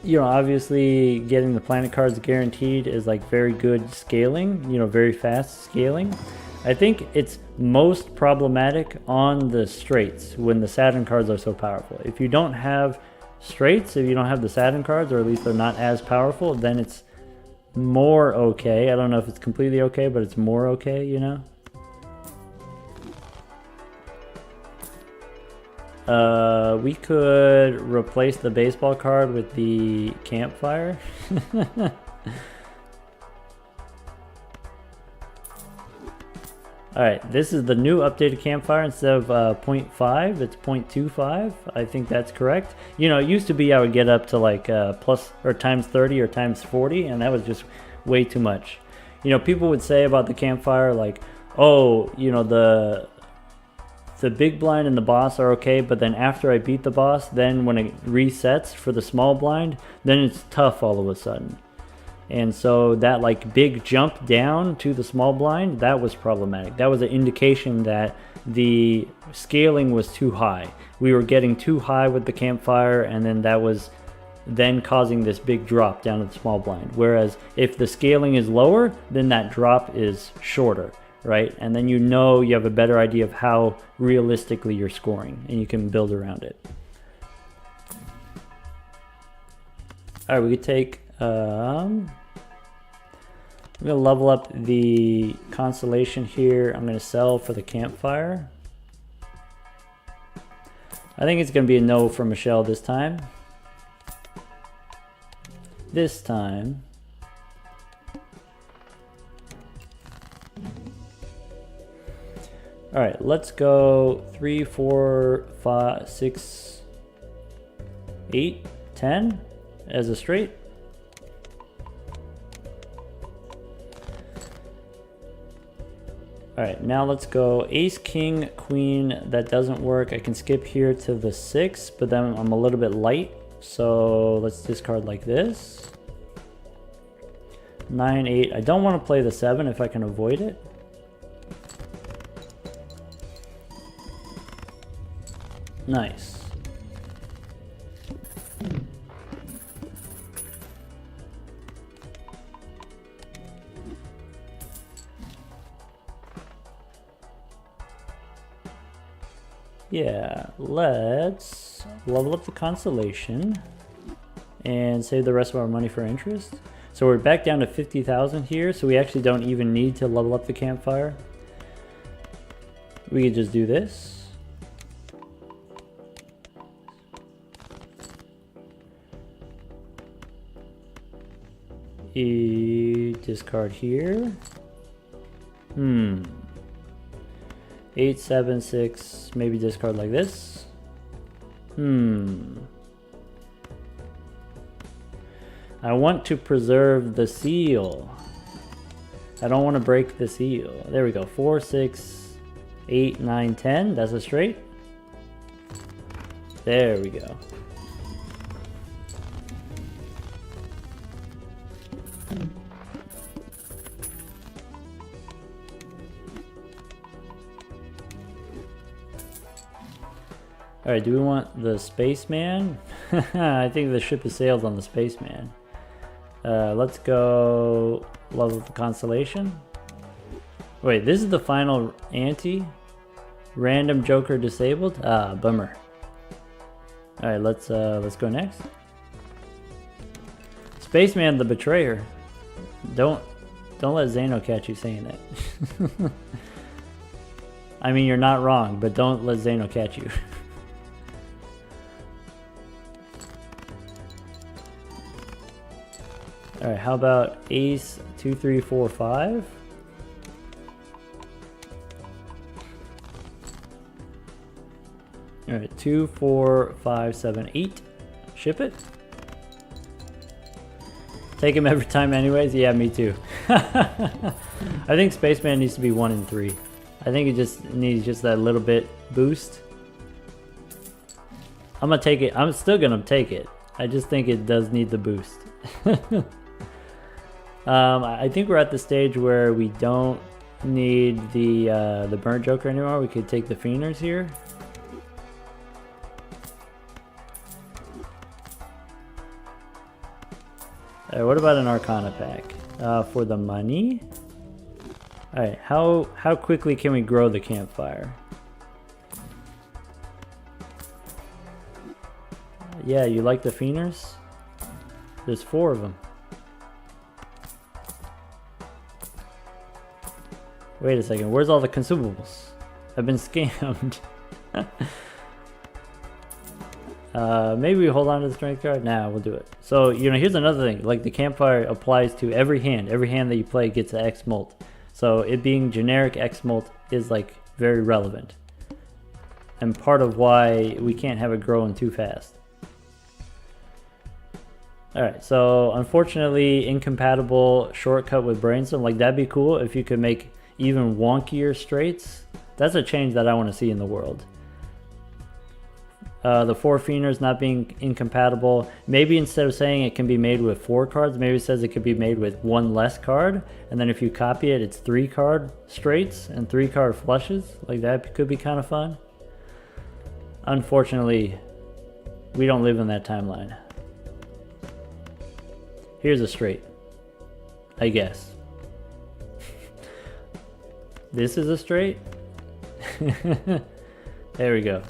you know, obviously getting the planet cards guaranteed is like very good scaling, you know, very fast scaling. I think it's most problematic on the straights when the Saturn cards are so powerful. If you don't have straights, if you don't have the Saturn cards, or at least they're not as powerful, then it's more okay. I don't know if it's completely okay, but it's more okay, you know? We could replace the baseball card with the campfire. Alright, this is the new updated campfire. Instead of 0.5, it's 0.25. I think that's correct. You know, it used to be I would get up to like plus or times 30 or times 40, and that was just way too much. You know, people would say about the campfire like, oh, you know, the big blind and the boss are okay, but then after I beat the boss, then when it resets for the small blind, then it's tough all of a sudden. And so that like big jump down to the small blind, that was problematic. That was an indication that the scaling was too high. We were getting too high with the campfire, and then that was then causing this big drop down to the small blind. Whereas if the scaling is lower, then that drop is shorter. Right? And then you know you have a better idea of how realistically you're scoring, and you can build around it. Alright, we could take, I'm going to level up the Constellation here. I'm going to sell for the Campfire. I think it's going to be a no for Michelle this time. This time. All right, let's go 3, 4, 5, 6, 8, 10 as a straight. All right, now let's go Ace, King, Queen. That doesn't work. I can skip here to the 6, but then I'm a little bit light. So let's discard like this. 9, 8. I don't want to play the 7 if I can avoid it. Nice. Yeah, let's level up the Constellation and save the rest of our money for interest. So we're back down to 50,000 here, so we actually don't even need to level up the Campfire. We could just do this. Discard here. 8, 7, 6, maybe discard like this. I want to preserve the seal. I don't want to break the seal. There we go. 4, 6, 8, 9, 10. That's a straight. There we go. Alright, do we want the spaceman? I think the ship has sailed on the spaceman. Let's go Love of the Constellation. Wait, this is the final ante? Random Joker disabled? Ah, bummer. Alright, let's go next. Spaceman the Betrayer. Don't let Zeno catch you saying that. I mean, you're not wrong, but don't let Zeno catch you. Alright, how about ace 2, 3, 4, 5? Alright, 2, 4, 5, 7, 8. Ship it. Take him every time anyways? Yeah, me too. I think Spaceman needs to be 1 and 3. I think it just needs just that little bit boost. I'm gonna take it. I'm still gonna take it. I just think it does need the boost. I think we're at the stage where we don't need the burnt joker anymore. We could take the Fienders here. What about an Arcana pack for the money? All right, how quickly can we grow the campfire? Yeah, you like the Fienders? There's 4 of them. Wait a second, where's all the consumables? I've been scammed. Maybe we hold on to the strength card? Nah, we'll do it. So, you know, here's another thing. Like, the campfire applies to every hand. Every hand that you play gets an X molt. So, it being generic X molt is, like, very relevant. And part of why we can't have it growing too fast. Alright, so, unfortunately, incompatible shortcut with Brainstorm. Like, that'd be cool if you could make even wonkier straights. That's a change that I want to see in the world. The 4 Fienders not being incompatible. Maybe instead of saying it can be made with 4 cards, maybe it says it could be made with 1 less card. And then if you copy it, it's 3 card straights and 3 card flushes. Like that could be kind of fun. Unfortunately, we don't live in that timeline. Here's a straight, I guess. This is a straight. There we go.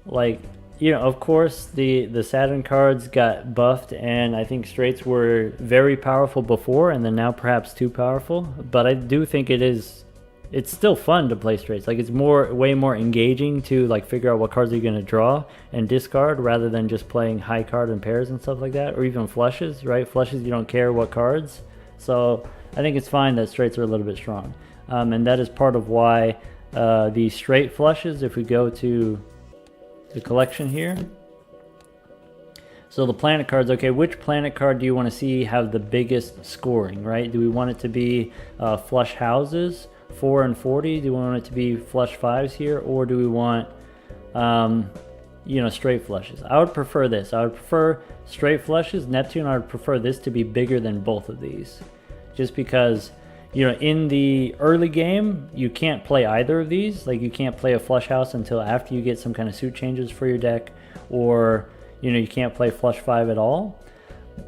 Like, you know, of course the Saturn cards got buffed, and I think straights were very powerful before, and then now perhaps too powerful. But I do think it's still fun to play straights. Like, it's way more engaging to like figure out what cards you're gonna draw and discard, rather than just playing high card and pairs and stuff like that, or even flushes, right? Flushes, you don't care what cards. So I think it's fine that straights are a little bit strong, and that is part of why the straight flushes, if we go to the collection here. So the planet cards, okay, which planet card do you want to see have the biggest scoring, right? Do we want it to be flush houses, 4 and 40? Do we want it to be flush 5s here? Or do we want, you know, straight flushes? I would prefer this. I would prefer straight flushes. Neptune, I would prefer this to be bigger than both of these. Just because, you know, in the early game, you can't play either of these. Like, you can't play a flush house until after you get some kind of suit changes for your deck, or, you know, you can't play flush 5 at all.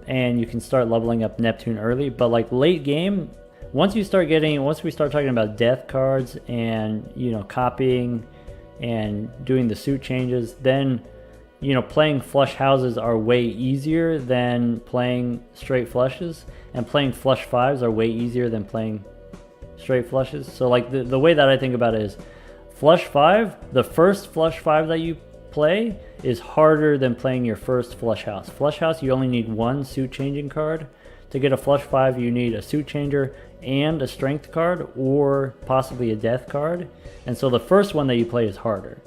And you can start leveling up Neptune early. But like late game, once we start talking about death cards and, you know, copying and doing the suit changes, then, you know, playing flush houses are way easier than playing straight flushes, and playing flush 5s are way easier than playing straight flushes. So like the way that I think about it is Flush 5, the first flush 5 that you play is harder than playing your first flush house. Flush house, you only need one suit changing card. To get a flush 5, you need a suit changer and a strength card, or possibly a death card. And so the first one that you play is harder.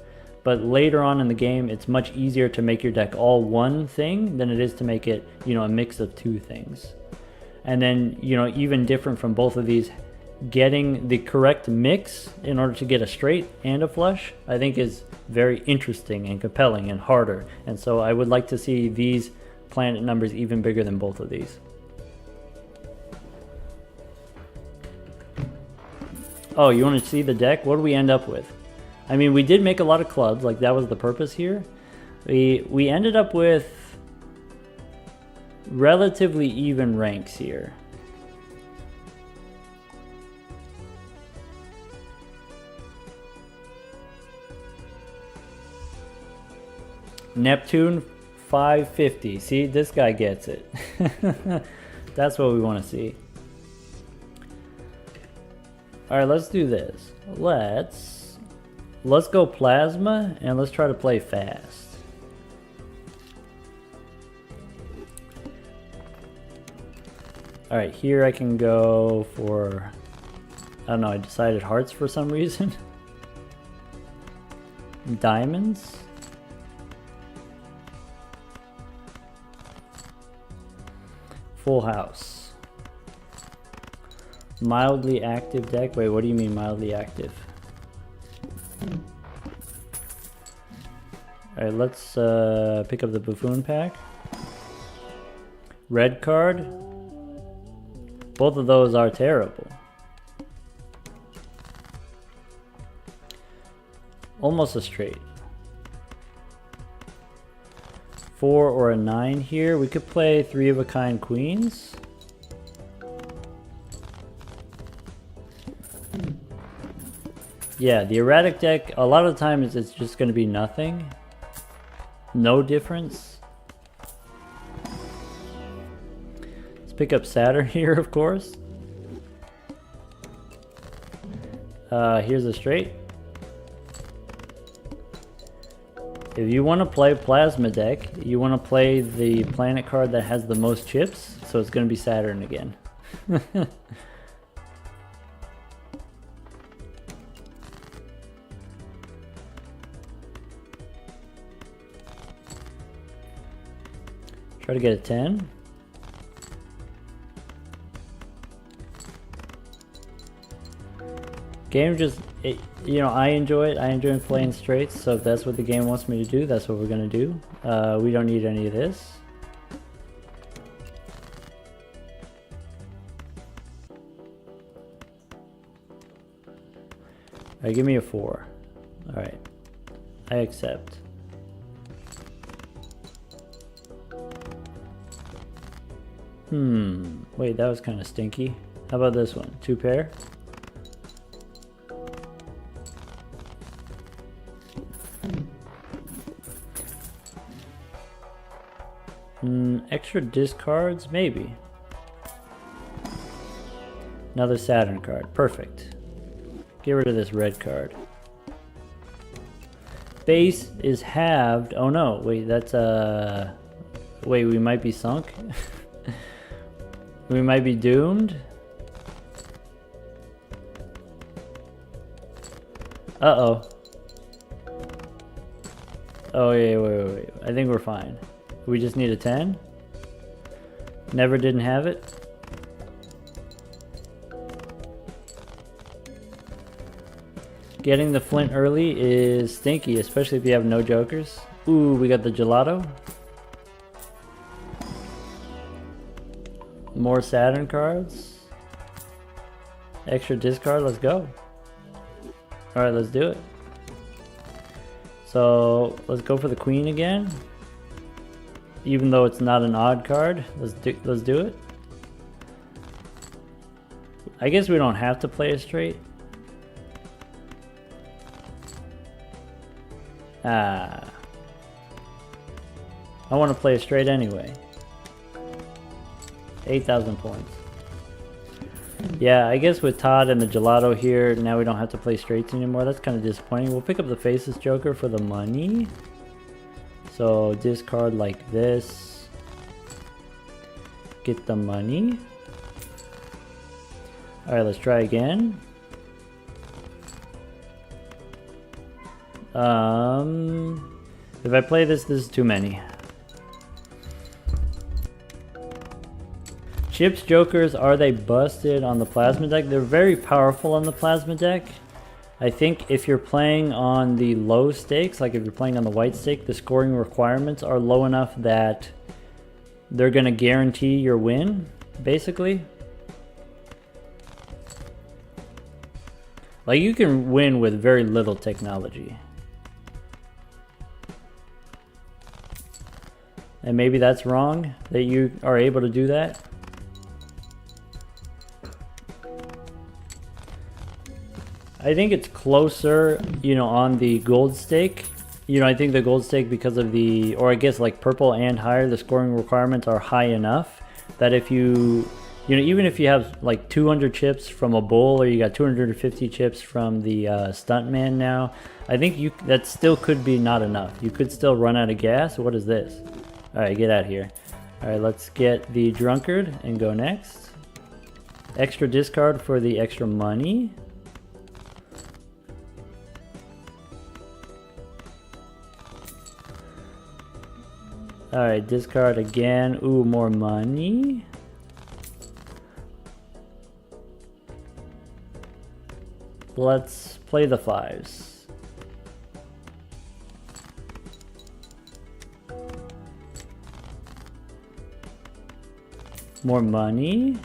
But later on in the game, it's much easier to make your deck all one thing than it is to make it, you know, a mix of two things. And then, you know, even different from both of these, getting the correct mix in order to get a straight and a flush, I think is very interesting and compelling and harder. And so I would like to see these planet numbers even bigger than both of these. Oh, you want to see the deck? What do we end up with? I mean, we did make a lot of clubs, like that was the purpose here. We ended up with relatively even ranks here. Neptune 550. See, this guy gets it. That's what we want to see. All right, let's do this. Let's go plasma and let's try to play fast. All right, here I can go for, I don't know, I decided hearts for some reason. Diamonds. Full house. Mildly active deck. Wait, what do you mean mildly active? Alright, let's pick up the Buffoon pack. Red card. Both of those are terrible. Almost a straight. 4 or a 9 here. We could play 3 of a kind queens. Yeah, the erratic deck, a lot of times it's just going to be nothing. No difference. Let's pick up Saturn here, of course. Here's a straight. If you want to play Plasma deck, you want to play the planet card that has the most chips, so it's going to be Saturn again. Try to get a 10. Game just, you know, I enjoy it. I enjoy playing straights, so if that's what the game wants me to do, that's what we're going to do. We don't need any of this. Alright, give me a 4. Alright, I accept. Wait, that was kind of stinky. How about this one? 2 pair? Extra discards? Maybe. Another Saturn card. Perfect. Get rid of this red card. Base is halved. Oh no, wait, that's wait, we might be sunk? We might be doomed? Uh-oh. Oh, yeah, wait. I think we're fine. We just need a 10? Never didn't have it? Getting the flint early is stinky, especially if you have no jokers. Ooh, we got the gelato. More Saturn cards. Extra discard, let's go. Alright, let's do it. So, let's go for the queen again. Even though it's not an odd card, let's do it. I guess we don't have to play a straight. I want to play a straight anyway. 8,000 points. Yeah, I guess with Todd and the gelato here, now we don't have to play straights anymore. That's kind of disappointing. We'll pick up the Faceless Joker for the money. So discard like this. Get the money. Alright, let's try again. If I play this, this is too many. Chips Jokers, are they busted on the Plasma deck? They're very powerful on the Plasma deck. I think if you're playing on the low stakes, like if you're playing on the white stake, the scoring requirements are low enough that they're going to guarantee your win, basically. Like you can win with very little technology. And maybe that's wrong, that you are able to do that. I think it's closer, you know, on the gold stake. You know, I think the gold stake, because of the, or I guess like purple and higher, the scoring requirements are high enough that if you know, even if you have like 200 chips from a bull, or you got 250 chips from the stuntman now, I think that still could be not enough. You could still run out of gas. What is this? All right, get out of here. All right, let's get the drunkard and go next. Extra discard for the extra money. All right, discard again. Ooh, more money. Let's play the fives. More money.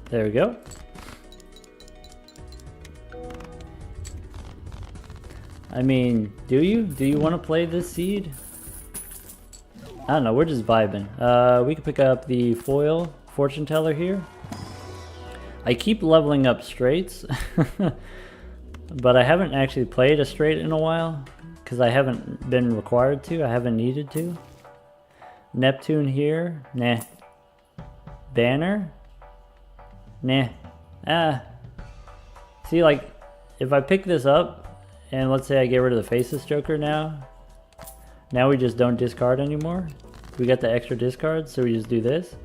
There we go. I mean, do you want to play this seed? I don't know, we're just vibing. We can pick up the foil fortune teller here. I keep leveling up straights, but I haven't actually played a straight in a while because I haven't been required to. I haven't needed to. Neptune here. Nah. Banner? Nah. See, like, if I pick this up, and let's say I get rid of the Faceless Joker now we just don't discard anymore. We got the extra discards, so we just do this.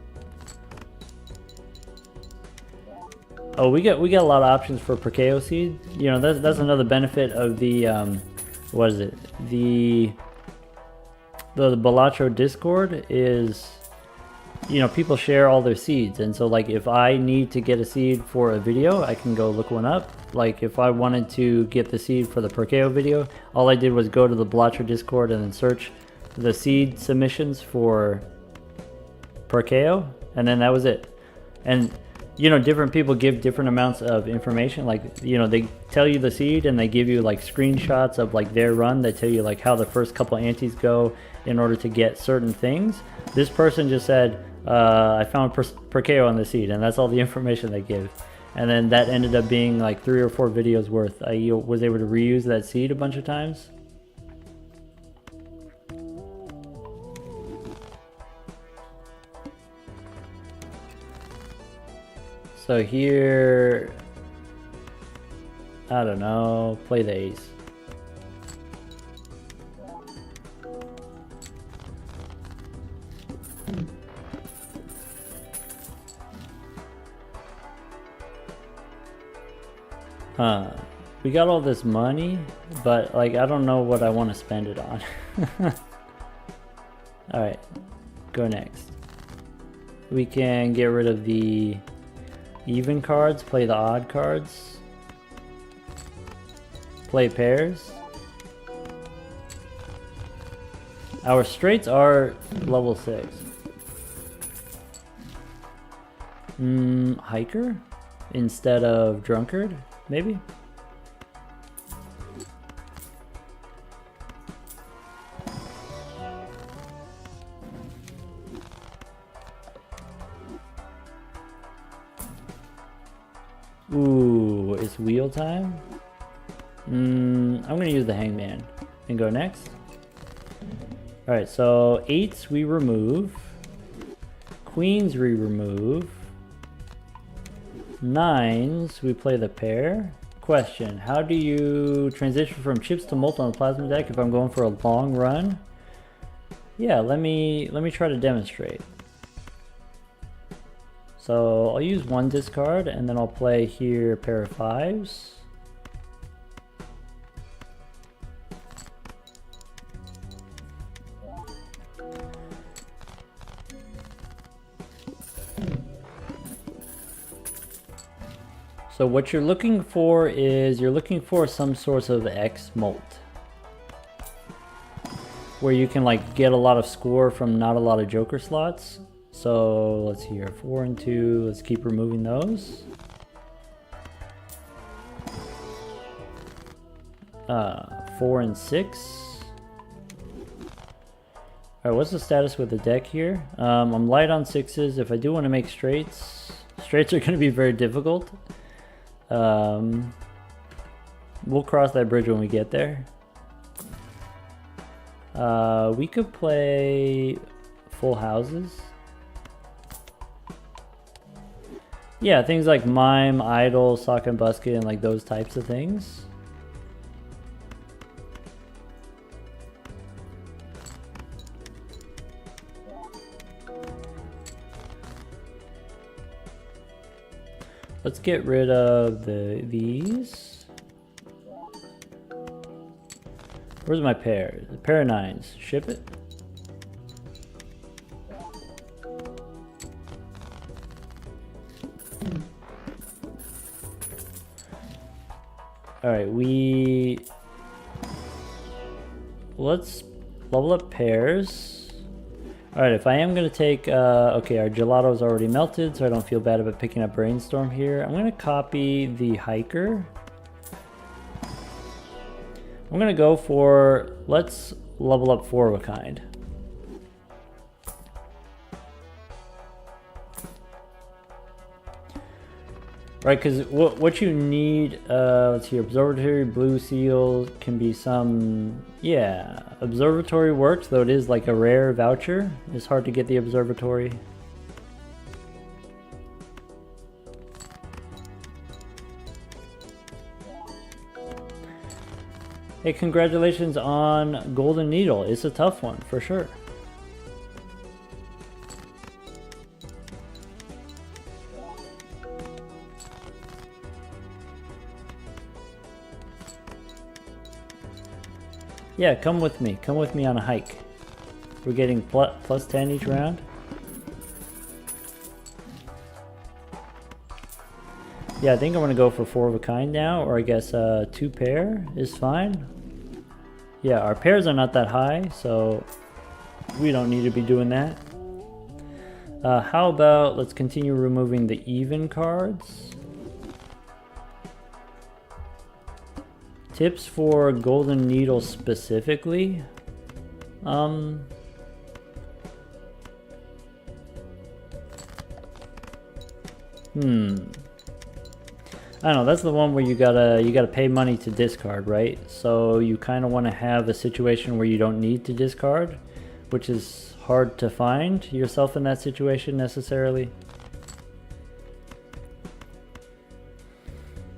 Oh, we got a lot of options for Perkeo Seed. You know, that's another benefit of the, what is it? The Balatro Discord is, you know, people share all their seeds, and so like if I need to get a seed for a video, I can go look one up. Like if I wanted to get the seed for the Perkeo video, all I did was go to the Balatro Discord and then search the seed submissions for Perkeo, and then that was it. And you know, different people give different amounts of information. Like, you know, they tell you the seed and they give you like screenshots of like their run. They tell you like how the first couple antes go in order to get certain things. This person just said, I found Perkeo on the seed, and that's all the information they give. And then that ended up being like 3 or 4 videos worth. I was able to reuse that seed a bunch of times. So here, I don't know, play the ace. We got all this money, but like I don't know what I want to spend it on. Alright, go next. We can get rid of the even cards, play the odd cards, play pairs. Our straights are level 6. Hiker instead of drunkard, maybe? Ooh, it's wheel time? I'm gonna use the hangman and go next. Alright, so 8s we remove. Queens we remove. Nines, we play the pair. Question, how do you transition from chips to multi on the plasma deck if I'm going for a long run? Yeah, let me try to demonstrate. So I'll use one discard and then I'll play here a pair of fives. So what you're looking for is you're looking for some source of X molt, where you can like get a lot of score from not a lot of joker slots. So let's see here, 4 and 2, let's keep removing those. 4 and 6. Alright, what's the status with the deck here? I'm light on sixes. If I do want to make straights are going to be very difficult. We'll cross that bridge when we get there. We could play full houses. Yeah, things like mime, idol, sock and busket, and like those types of things. Let's get rid of these. Where's my pair? The pair of nines. Ship it. Alright, let's level up pairs. Alright, if I am going to take, okay, our gelato's already melted, so I don't feel bad about picking up brainstorm here. I'm going to copy the hiker. I'm going to go for, let's level up 4 of a kind. Right, because what you need, let's see, observatory, blue seal can be some, yeah, observatory works, though it is like a rare voucher. It's hard to get the observatory. Hey, congratulations on Golden Needle. It's a tough one, for sure. Yeah, come with me. Come with me on a hike. We're getting plus 10 each round. Yeah, I think I'm going to go for 4 of a kind now, or I guess 2 pair is fine. Yeah, our pairs are not that high, so we don't need to be doing that. How about let's continue removing the even cards. Tips for Golden Needle specifically. I don't know, that's the one where you gotta pay money to discard, right? So you kind of want to have a situation where you don't need to discard, which is hard to find yourself in that situation necessarily.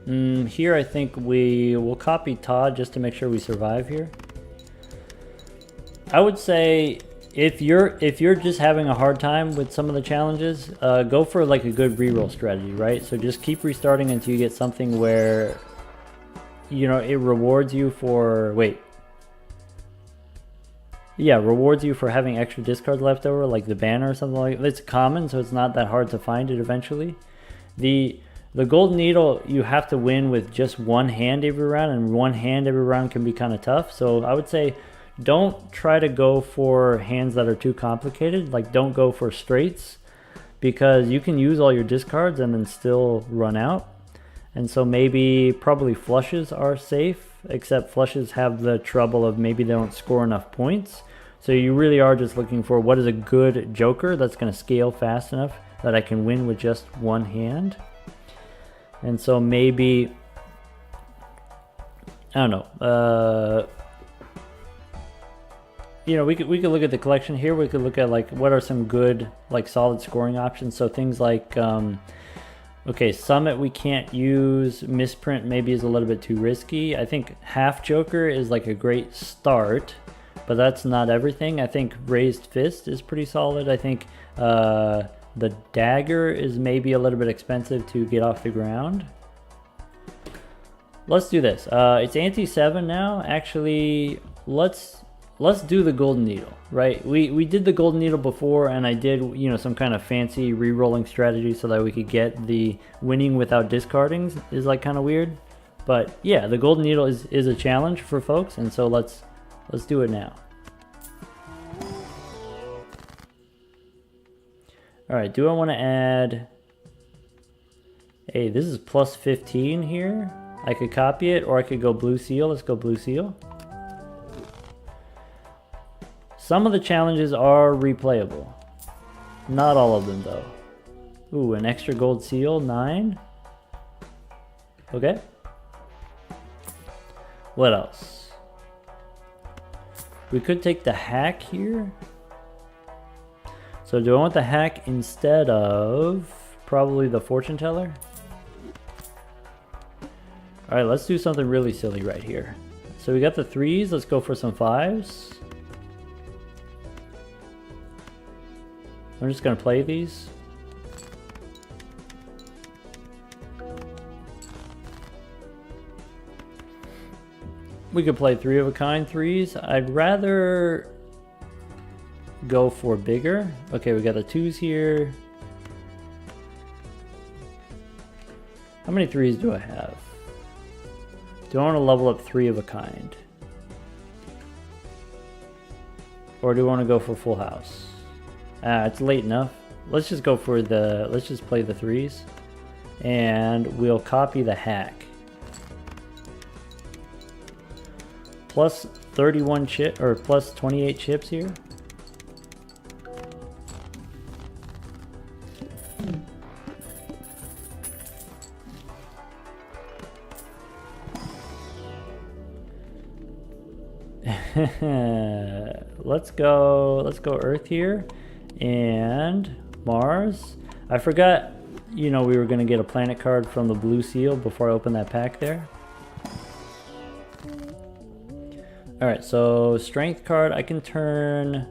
Here I think we will copy Todd just to make sure we survive here. I would say if you're just having a hard time with some of the challenges, go for like a good reroll strategy, right? So just keep restarting until you get something where, you know, it rewards you for, rewards you for having extra discards left over, like the banner or something like that. It's common, so it's not that hard to find it eventually. The Golden Needle, you have to win with just one hand every round, and one hand every round can be kind of tough. So I would say don't try to go for hands that are too complicated. Like, don't go for straights, because you can use all your discards and then still run out. And so probably flushes are safe, except flushes have the trouble of maybe they don't score enough points. So you really are just looking for what is a good joker that's going to scale fast enough that I can win with just one hand. And so maybe, I don't know, you know, we could look at the collection here. We could look at like what are some good like solid scoring options. So things like, Okay, Summit we can't use. Misprint maybe is a little bit too risky. I think half Joker is like a great start, but that's not everything. I think Raised Fist is pretty solid. I think the Dagger is maybe a little bit expensive to get off the ground. Let's do this. It's ante 7 now. Actually, let's do the Golden Needle, right? We did the Golden Needle before, and I did, you know, some kind of fancy re-rolling strategy so that we could get the winning without discarding is like kind of weird. But yeah, the Golden Needle is a challenge for folks, and so let's do it now. All right, do I want to add, hey, this is plus 15 here. I could copy it, or I could go Blue Seal. Let's go Blue Seal. Some of the challenges are replayable. Not all of them, though. Ooh, an extra gold seal, 9. Okay. What else? We could take the hack here. So do I want the hack instead of probably the fortune teller? All right, let's do something really silly right here. So we got the 3s, let's go for some 5s. I'm just gonna play these. We could play 3 of a kind 3s. I'd rather go for bigger. Okay, we got the 2s here. How many 3s do I have? Do I want to level up 3 of a kind? Or do I want to go for full house? It's late enough. Let's just go for the, let's just play the 3s. And we'll copy the hack. Plus 31 chip, or plus 28 chips here. let's go Earth here and Mars. I forgot, you know, we were gonna get a planet card from the Blue Seal before I open that pack there. All right, so strength card, I can turn.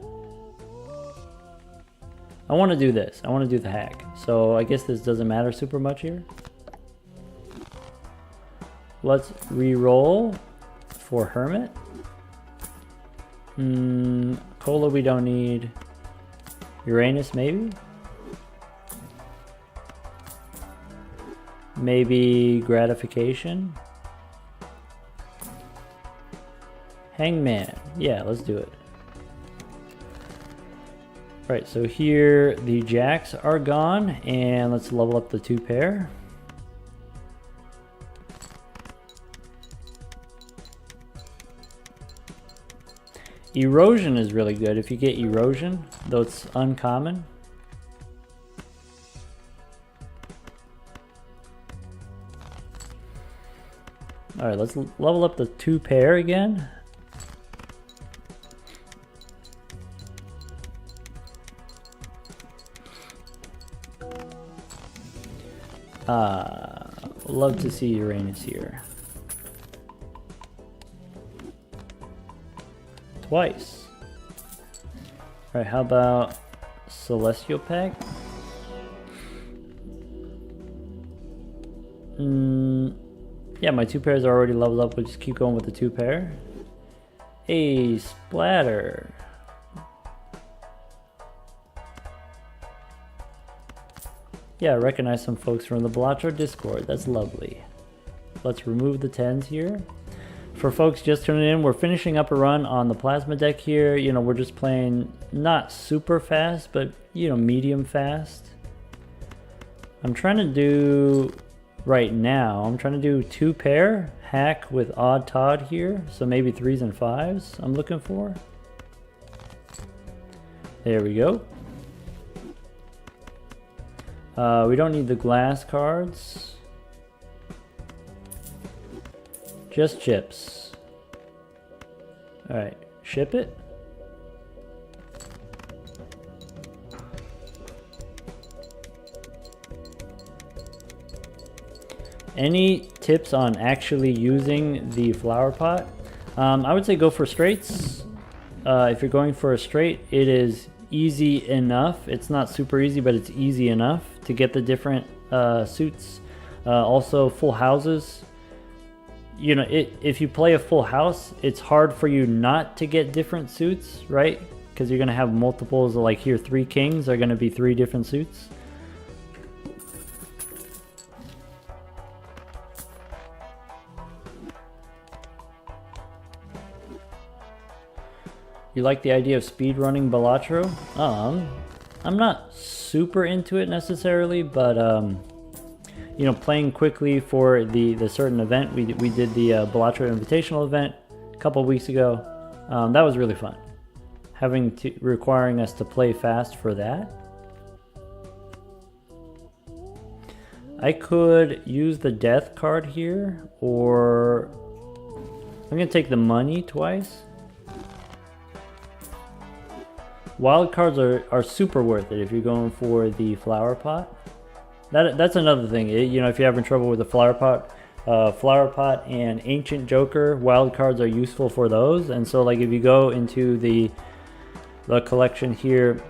I want to do this. I want to do the hack. So I guess this doesn't matter super much here. Let's re-roll for Hermit. Cola we don't need. Uranus maybe? Maybe gratification? Hangman. Yeah, let's do it. Right, so here the jacks are gone, and let's level up the 2 pair. Erosion is really good if you get erosion, though it's uncommon. All right, let's level up the 2 pair again. Love to see Uranus here. Twice. All right, how about Celestial Pack? Yeah, my 2 pairs are already leveled up. We'll just keep going with the 2 pair. Hey, Splatter. Yeah, I recognize some folks from the Blatro Discord. That's lovely. Let's remove the 10s here. For folks just tuning in, we're finishing up a run on the Plasma deck here. You know, we're just playing not super fast, but, you know, medium fast. I'm trying to do, right now, I'm trying to do 2 pair, hack with Odd Todd here. So maybe 3s and 5s I'm looking for. There we go. We don't need the glass cards. Just chips. Alright, ship it. Any tips on actually using the flower pot? I would say go for straights. If you're going for a straight, it is easy enough. It's not super easy, but it's easy enough to get the different suits. Also, full houses. You know, if you play a full house, it's hard for you not to get different suits, right? Because you're going to have multiples of, like here, 3 kings are going to be 3 different suits. You like the idea of speedrunning Balatro? I'm not super into it necessarily, but you know, playing quickly for the certain event. We did the Balatro Invitational event a couple weeks ago. That was really fun. Requiring us to play fast for that. I could use the death card here, or I'm gonna take the money twice. Wild cards are super worth it if you're going for the flower pot. That's another thing. You know, if you're having trouble with the flower pot and ancient joker, wild cards are useful for those. And so, like, if you go into the collection here,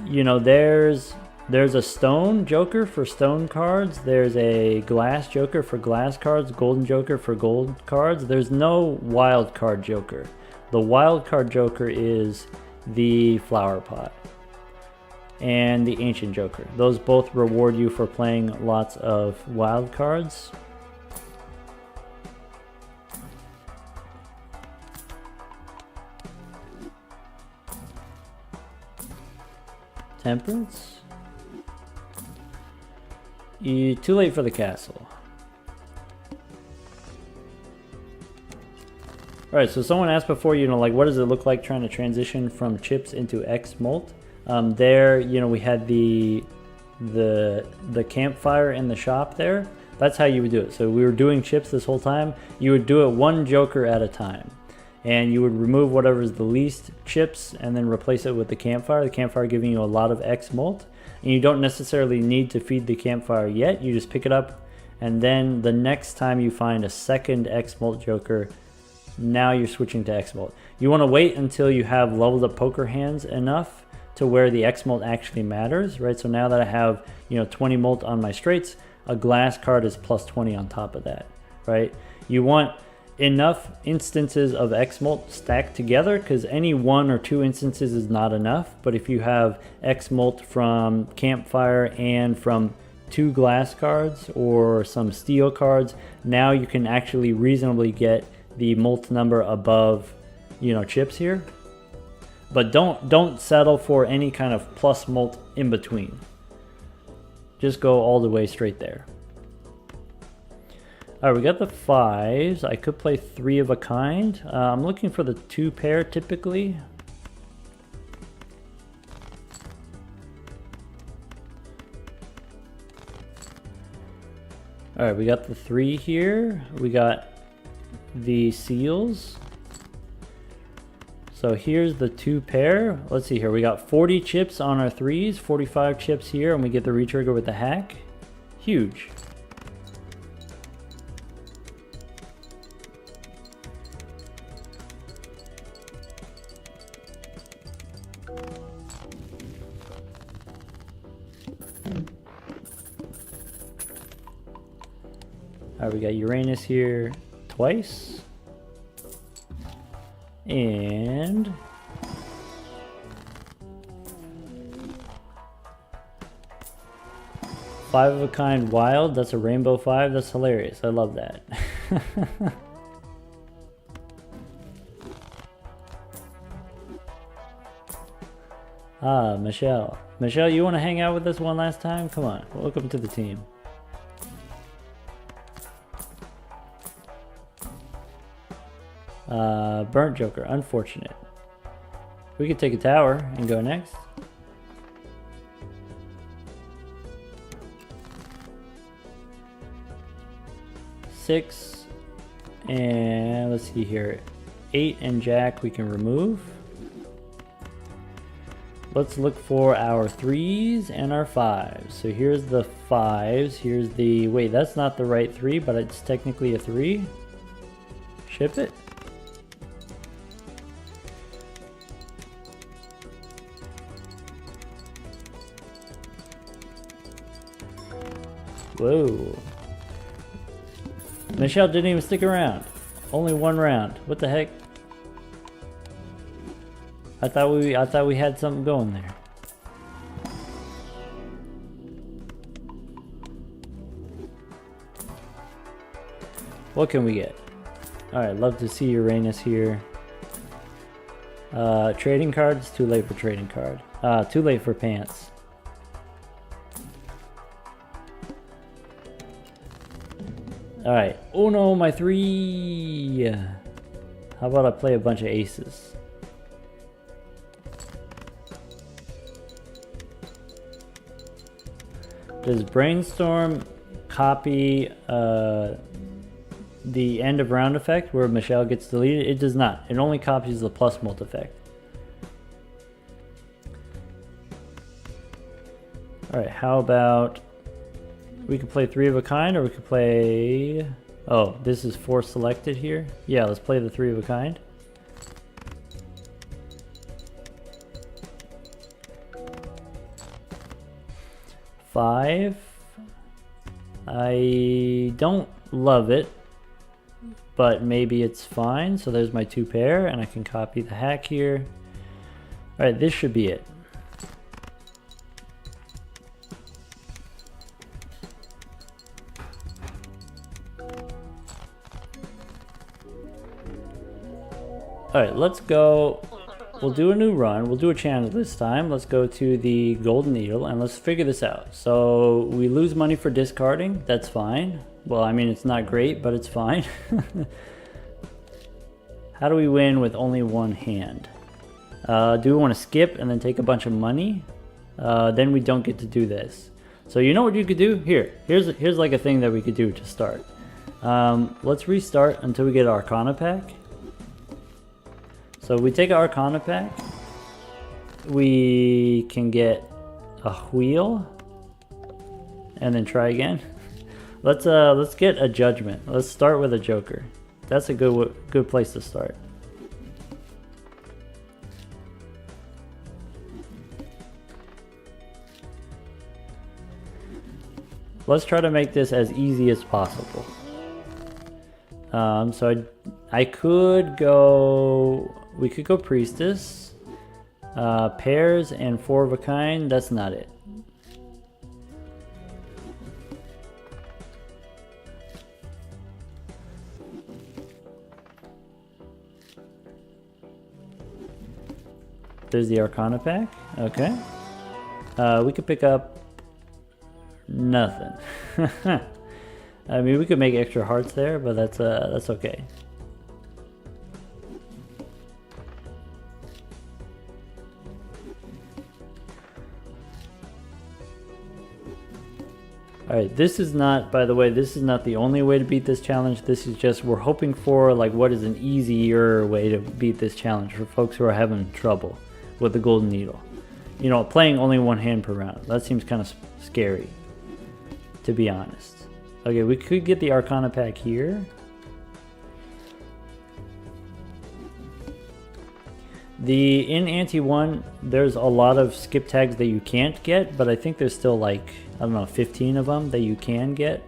you know, there's a stone joker for stone cards. There's a glass joker for glass cards. Golden joker for gold cards. There's no wild card joker. The wild card joker is the flower pot and the ancient joker. Those both reward you for playing lots of wild cards. Temperance. Too late for the castle. Alright, so someone asked before, you know, like, what does it look like trying to transition from chips into X molt? There, you know, we had the campfire in the shop there. That's how you would do it. So we were doing chips this whole time. You would do it 1 joker at a time. And you would remove whatever is the least chips and then replace it with the campfire giving you a lot of X molt. And you don't necessarily need to feed the campfire yet. You just pick it up, and then the next time you find a second X molt joker, now you're switching to X molt. You want to wait until you have leveled up poker hands enough to where the X molt actually matters, right? So now that I have, you know, 20 molt on my straights, a glass card is plus 20 on top of that, right? You want enough instances of X molt stacked together, because any 1 or 2 instances is not enough. But if you have X molt from campfire and from 2 glass cards or some steel cards, now you can actually reasonably get the molt number above, you know, chips here. But don't settle for any kind of plus molt in between. Just go all the way straight there. All right, we got the 5s. I could play 3 of a kind. I'm looking for the 2 pair typically. All right, we got the 3 here. We got the seals. So here's the 2 pair. Let's see here. We got 40 chips on our 3s, 45 chips here, and we get the retrigger with the hack. Huge. All right, we got Uranus here twice. And five of a kind wild. That's a rainbow 5. That's hilarious. I love that. Ah, Michelle. Michelle, you want to hang out with us one last time? Come on. Welcome to the team. Burnt Joker. Unfortunate. We could take a tower and go next. Six. And let's see here. 8 and Jack we can remove. Let's look for our 3s and our 5s. So here's the 5s. Here's the... Wait, that's not the right 3, but it's technically a 3. Ship it. Whoa. Michelle didn't even stick around. Only one round. What the heck? I thought we had something going there. What can we get? Alright, love to see Uranus here. Trading cards, too late for trading card. Too late for pants. Alright. Oh no, my 3! How about I play a bunch of aces? Does Brainstorm copy the end of round effect where Michelle gets deleted? It does not. It only copies the plus mult effect. Alright, how about we could play 3 of a kind, or we could play... Oh, this is 4 selected here. Yeah, let's play the 3 of a kind. Five. I don't love it, but maybe it's fine. So there's my 2 pair, and I can copy the hack here. Alright, this should be it. Alright, let's go. We'll do a new run. We'll do a channel this time. Let's go to the golden needle and let's figure this out. So we lose money for discarding. That's fine. Well, I mean, it's not great, but it's fine. How do we win with only one hand? Do we want to skip and then take a bunch of money? Then we don't get to do this. So you know what you could do? Here's like a thing that we could do to start. Let's restart until we get our Arcana pack. So we take our Arcana pack, we can get a wheel, and then try again. Let's get a judgment. Let's start with a joker. That's a good place to start. Let's try to make this as easy as possible. So I could go... We could go priestess, pairs, and 4 of a kind. That's not it. There's the Arcana pack. Okay. We could pick up nothing. I mean, we could make extra hearts there, but that's okay. Alright, this is not, by the way, this is not the only way to beat this challenge. This is just, we're hoping for like what is an easier way to beat this challenge for folks who are having trouble with the golden needle. You know, playing only one hand per round. That seems kind of scary, to be honest. Okay, we could get the Arcana pack here. In Ante 1, there's a lot of skip tags that you can't get, but I think there's still like, I don't know, 15 of them that you can get.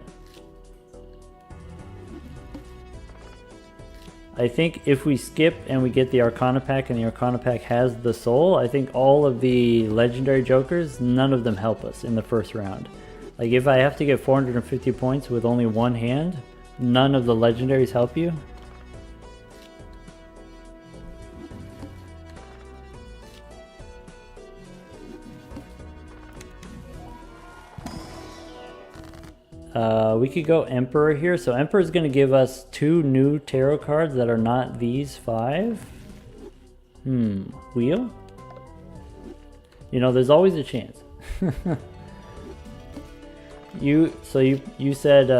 I think if we skip and we get the Arcana pack and the Arcana pack has the soul, I think all of the legendary jokers, none of them help us in the first round. Like if I have to get 450 points with only one hand, none of the legendaries help you. We could go Emperor here. So Emperor is going to give us 2 new tarot cards that are not these 5. Wheel? You know, there's always a chance. You said,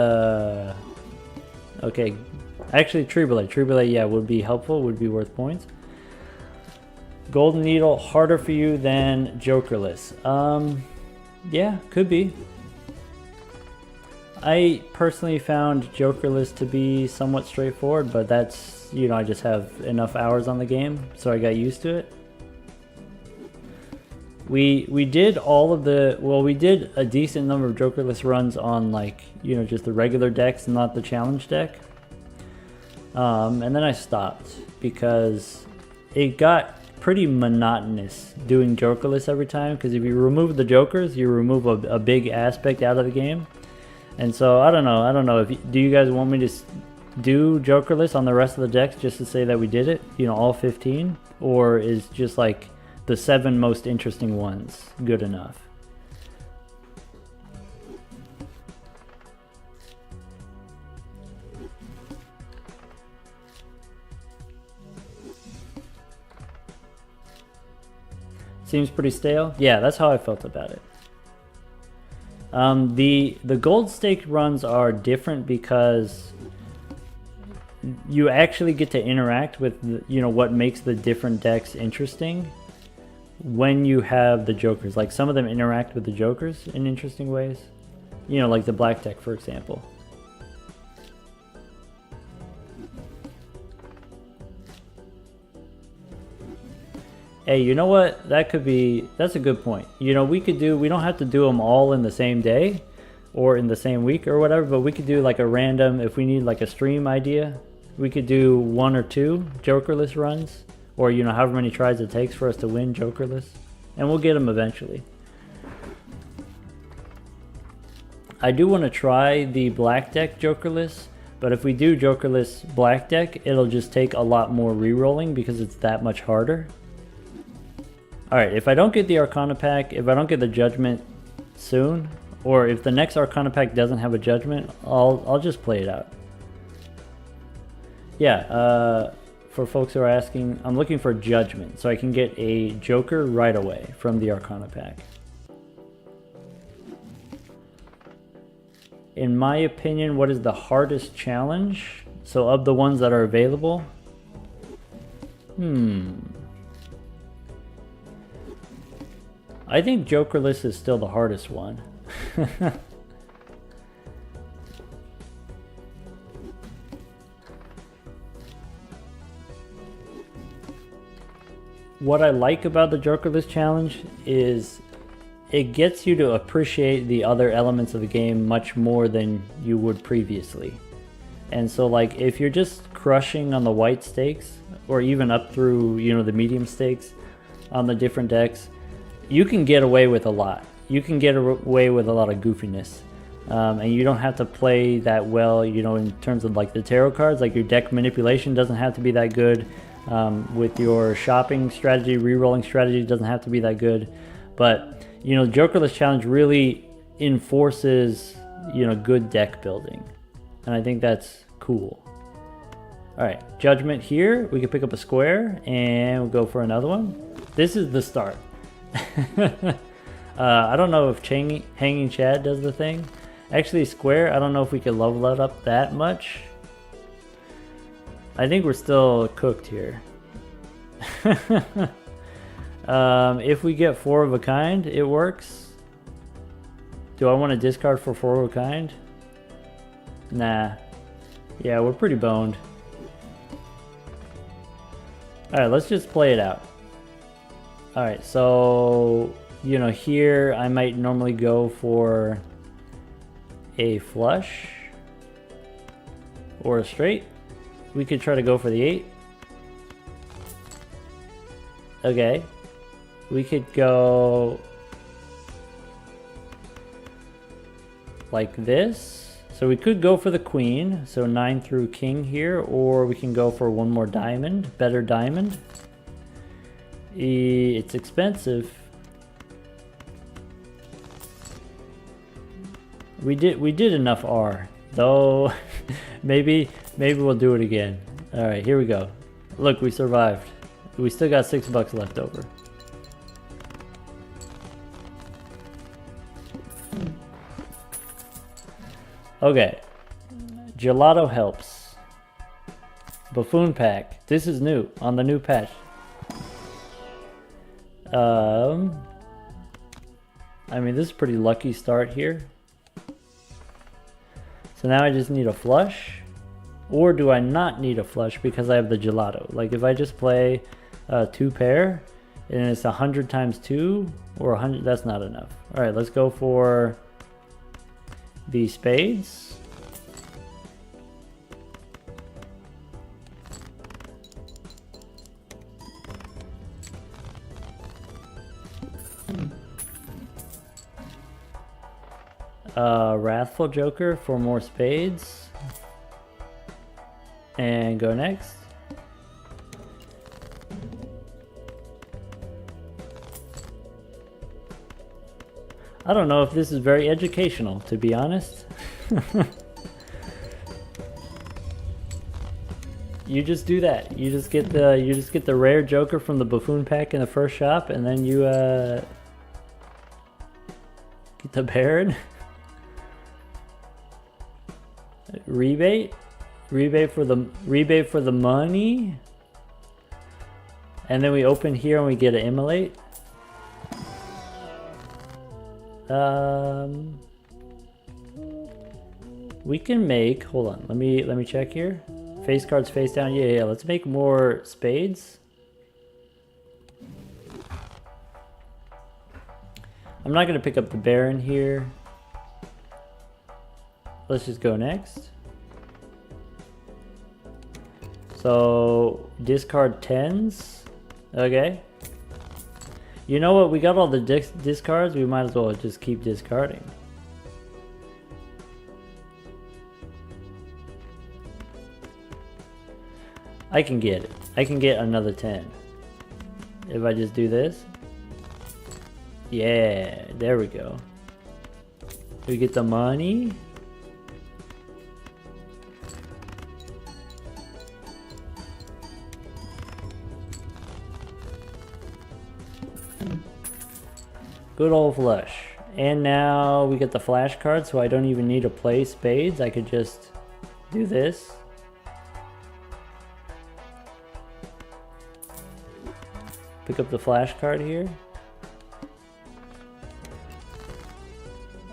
okay. Actually, Tribulate, yeah, would be helpful, would be worth points. Golden Needle harder for you than Jokerless? Yeah, could be. I personally found Jokerless to be somewhat straightforward, but that's, you know, I just have enough hours on the game, so I got used to it. We did all of the, well, we did a decent number of Jokerless runs on, like, you know, just the regular decks, not the challenge deck. And then I stopped because it got pretty monotonous doing Jokerless every time, because if you remove the Jokers, you remove a big aspect out of the game. And so I don't know if do you guys want me to do Jokerless on the rest of the decks just to say that we did it, you know, all 15, or is just like the 7 most interesting ones good enough? Seems pretty stale. Yeah, that's how I felt about it. The gold stake runs are different because you actually get to interact with the, you know, what makes the different decks interesting when you have the Jokers. Like, some of them interact with the Jokers in interesting ways, you know, like the black deck, for example. Hey, you know what? That's a good point. You know, we don't have to do them all in the same day or in the same week or whatever, but we could do like a random, if we need like a stream idea, we could do 1 or 2 Jokerless runs, or, you know, however many tries it takes for us to win Jokerless, and we'll get them eventually. I do want to try the black deck Jokerless, but if we do Jokerless black deck, it'll just take a lot more re-rolling because it's that much harder. Alright, if I don't get the Arcana pack, if I don't get the Judgment soon, or if the next Arcana pack doesn't have a Judgment, I'll just play it out. Yeah, for folks who are asking, I'm looking for Judgment, so I can get a Joker right away from the Arcana pack. In my opinion, what is the hardest challenge? So of the ones that are available? I think Jokerless is still the hardest one. What I like about the Jokerless challenge is it gets you to appreciate the other elements of the game much more than you would previously. And so, like, if you're just crushing on the white stakes, or even up through, you know, the medium stakes on the different decks, you can get away with a lot. You can get away with a lot of goofiness. And you don't have to play that well, you know, in terms of like the tarot cards. Like, your deck manipulation doesn't have to be that good. With your shopping strategy, re-rolling strategy doesn't have to be that good. But, you know, Jokerless challenge really enforces, you know, good deck building. And I think that's cool. Alright, Judgment here. We can pick up a square and we'll go for another one. This is the start. I don't know if Hanging Chad does the thing. Actually, square, I don't know if we could level it up that much. I think we're still cooked here. If we get 4 of a kind, it works. Do I want to discard for 4 of a kind? Nah. Yeah, we're pretty boned. Alright, let's just play it out. Alright, so, you know, here I might normally go for a flush or a straight. We could try to go for the 8. Okay. We could go like this. So we could go for the queen, so 9 through king here, or we can go for one more diamond, better diamond. It's expensive. We did enough R, though. maybe we'll do it again. All right, here we go. Look, we survived. We still got $6 left over. Okay, Gelato helps. Buffoon pack. This is new on the new patch. I mean, this is a pretty lucky start here. So now I just need a flush. Or do I not need a flush because I have the gelato? Like if I just play 2 pair and it's 100 times 2 or 100, that's not enough. All right, let's go for the spades. Wrathful Joker for more spades. And go next. I don't know if this is very educational, to be honest. You just do that. You just get the rare Joker from the buffoon pack in the first shop, and then you get the Baron. Rebate for the money, and then we open here and we get an immolate. We can make, hold on, let me check here. Face cards face down. Yeah, let's make more spades. I'm not gonna pick up the Baron here. Let's just go next. So discard 10s. Okay. You know what? We got all the discards. We might as well just keep discarding. I can get it. I can get another 10. If I just do this. Yeah, there we go. We get the money. Good old flush. And now we get the flash card, so I don't even need to play spades. I could just do this. Pick up the flash card here.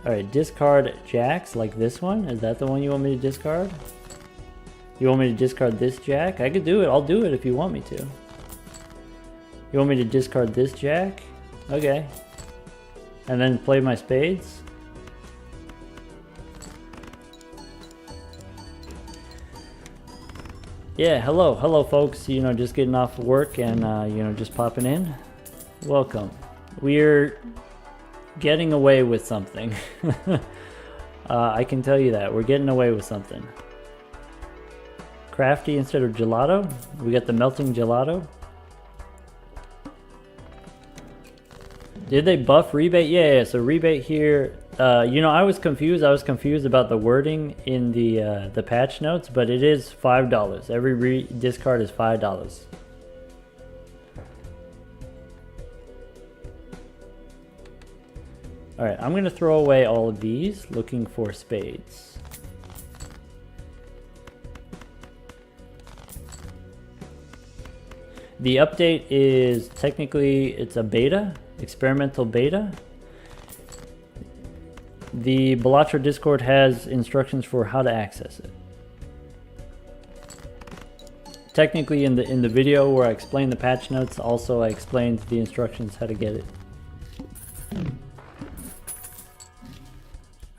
Alright, discard jacks like this one. Is that the one you want me to discard? You want me to discard this jack? I could do it. I'll do it if you want me to. You want me to discard this jack? Okay. And then play my spades? Yeah, hello folks, you know, just getting off work and, you know, just popping in. Welcome. We're getting away with something. I can tell you that. We're getting away with something. Crafty instead of gelato. We got the melting gelato. Did they buff rebate? Yeah, so rebate here. You know, I was confused. I was confused about the wording in the patch notes, but it is $5. Every discard is $5. All right, I'm gonna throw away all of these, looking for spades. The update is technically, it's a beta, experimental beta. The Balatro Discord has instructions for how to access it. Technically in the video where I explained the patch notes, also I explained the instructions how to get it.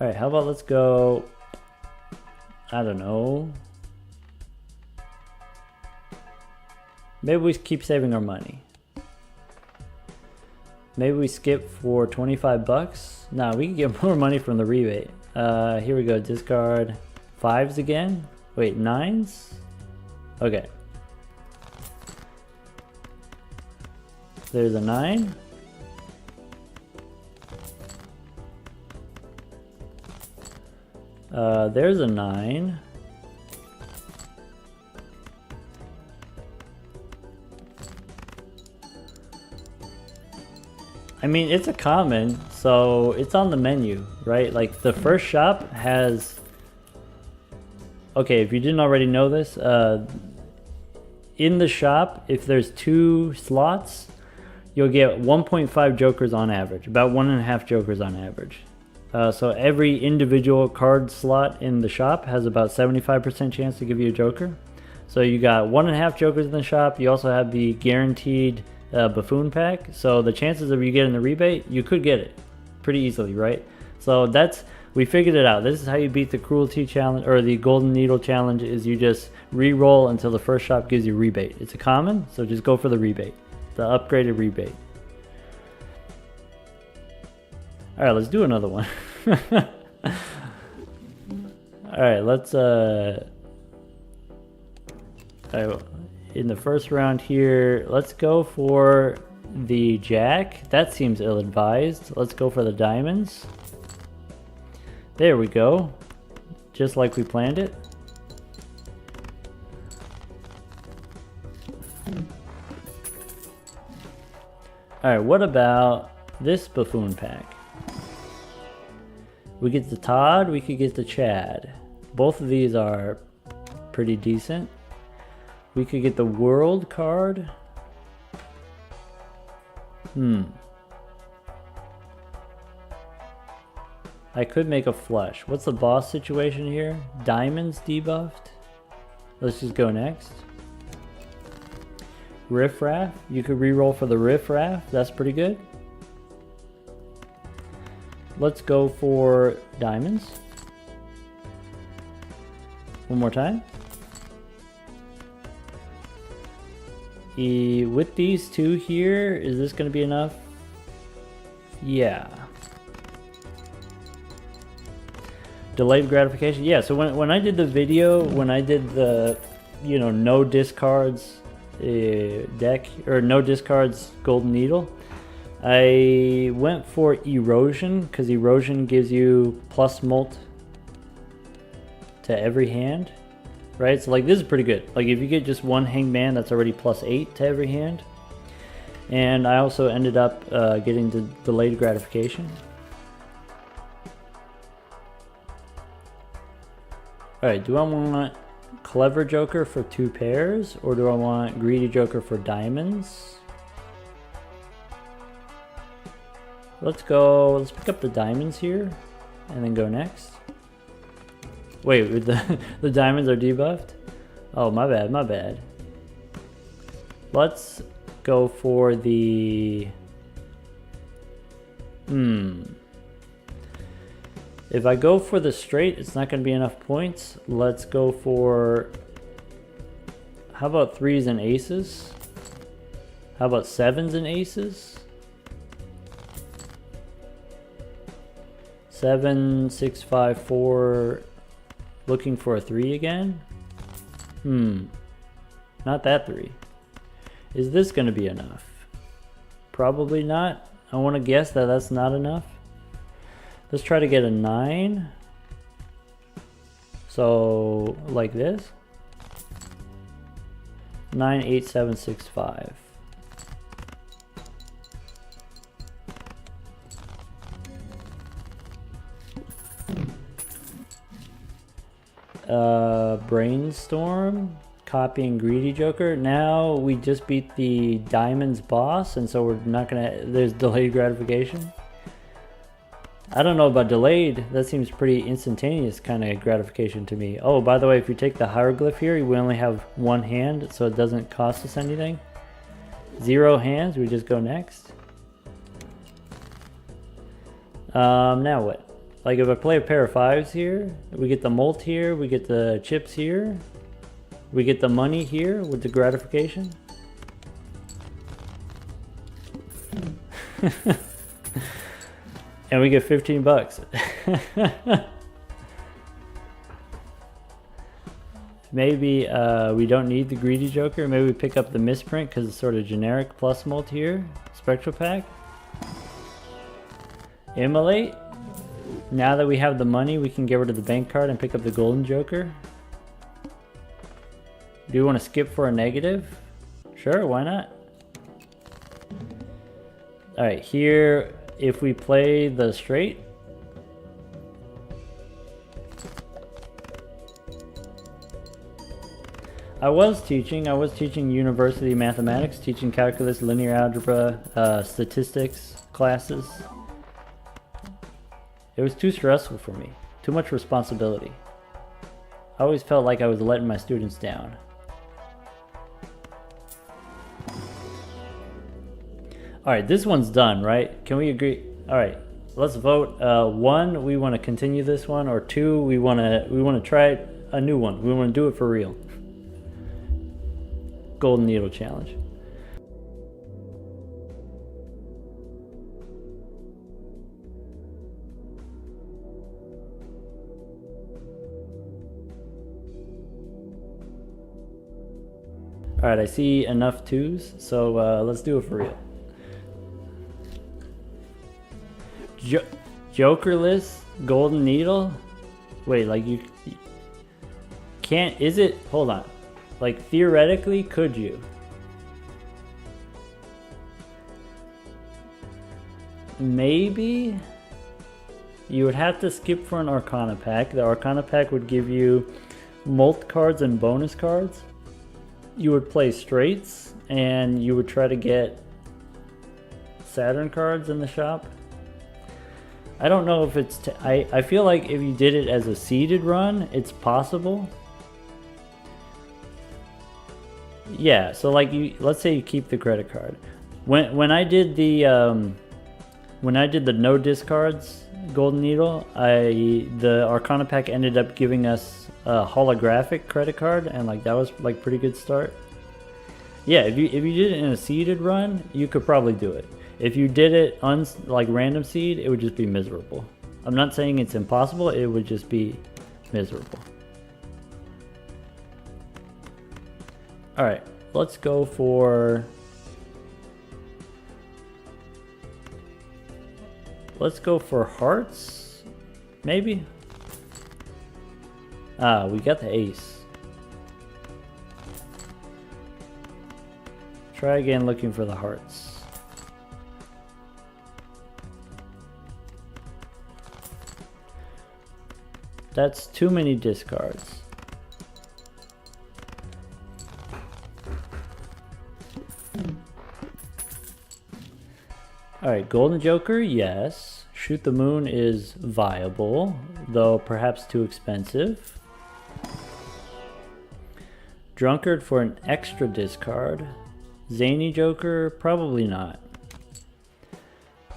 Alright, how about let's go, I don't know. Maybe we keep saving our money. Maybe we skip for 25 bucks. Nah, we can get more money from the rebate. Here we go, discard 5s again. Wait, 9s? Okay. There's a 9. There's a 9. I mean, it's a common, so it's on the menu, right? Like the first shop has, okay, if you didn't already know this, in the shop, if there's 2 slots, you'll get 1.5 jokers on average, about 1.5 jokers on average. So every individual card slot in the shop has about 75% chance to give you a joker. So you got 1.5 jokers in the shop. You also have the guaranteed buffoon pack. So the chances of you getting the rebate, you could get it pretty easily, right? So we figured it out. This is how you beat the cruelty challenge, or the golden needle challenge, is you just re-roll until the first shop gives you rebate. It's a common, so just go for the rebate, the upgraded rebate. All right, let's do another one. All right, let's in the first round here, let's go for the jack. That seems ill-advised. Let's go for the diamonds. There we go. Just like we planned it. All right, what about this buffoon pack? We get the Todd, we could get the Chad. Both of these are pretty decent. We could get the world card. I could make a flush. What's the boss situation here? Diamonds debuffed. Let's just go next. Riff Raff. You could reroll for the Riff Raff. That's pretty good. Let's go for diamonds. One more time. With these two here, is this going to be enough? Yeah. Delayed gratification. Yeah, so when I did the video, when I did the, no discards deck, or no discards golden needle, I went for erosion, because erosion gives you plus mult to every hand, right? So like this is pretty good. Like if you get just one hanged man, that's already +8 to every hand. And I also ended up getting the delayed gratification. Alright, do I want Clever Joker for 2 pairs, or do I want Greedy Joker for diamonds? Let's pick up the diamonds here, and then go next. Wait, the diamonds are debuffed? Oh, my bad. Let's go for the... If I go for the straight, it's not going to be enough points. Let's go for... How about 3s and aces? How about 7s and aces? 7, 6, 5, 4... Looking for a 3 again? Not that 3. Is this going to be enough? Probably not. I want to guess that that's not enough. Let's try to get a 9. So, like this. 9, 8, 7, 6, 5. Brainstorm, copying Greedy Joker. Now we just beat the diamonds boss, and so we're not gonna, there's delayed gratification. I don't know about delayed, that seems pretty instantaneous kind of gratification to me. Oh, by the way, if you take the hieroglyph here, we only have 1 hand, so it doesn't cost us anything. 0 hands, we just go next. Now what? Like if I play a pair of 5s here, we get the mult here, we get the chips here, we get the money here with the gratification. And we get 15 bucks. Maybe we don't need the Greedy Joker. Maybe we pick up the misprint because it's sort of generic plus mult here. Spectral pack. Immolate. Now that we have the money, we can get rid of the bank card and pick up the golden joker. Do you want to skip for a negative? Sure, why not? Alright, here, if we play the straight, I was teaching university mathematics, teaching calculus, linear algebra, statistics classes. It was too stressful for me, too much responsibility. I always felt like I was letting my students down. All right, this one's done, right? Can we agree? All right, let's vote. 1, we want to continue this one, or 2, we want to try a new one. We want to do it for real. Golden Needle Challenge. All right, I see enough 2s, so let's do it for real. Jokerless Golden Needle? Wait, like you can't, is it, hold on. Like theoretically, could you? Maybe you would have to skip for an Arcana pack. The Arcana pack would give you molt cards and bonus cards. You would play straights and you would try to get Saturn cards in the shop. I don't know if it's I feel like if you did it as a seeded run, it's possible. Yeah, so like let's say you keep the credit card. When I did the no discards Golden Needle, the Arcana pack ended up giving us a holographic credit card, and like that was like pretty good start. Yeah, if you did it in a seeded run, you could probably do it. If you did it like random seed, it would just be miserable. I'm not saying it's impossible, it would just be miserable. All right, let's go for hearts, maybe? Ah, we got the ace. Try again looking for the hearts. That's too many discards. Alright, Golden Joker, yes. Shoot the Moon is viable, though perhaps too expensive. Drunkard for an extra discard. Zany Joker, probably not.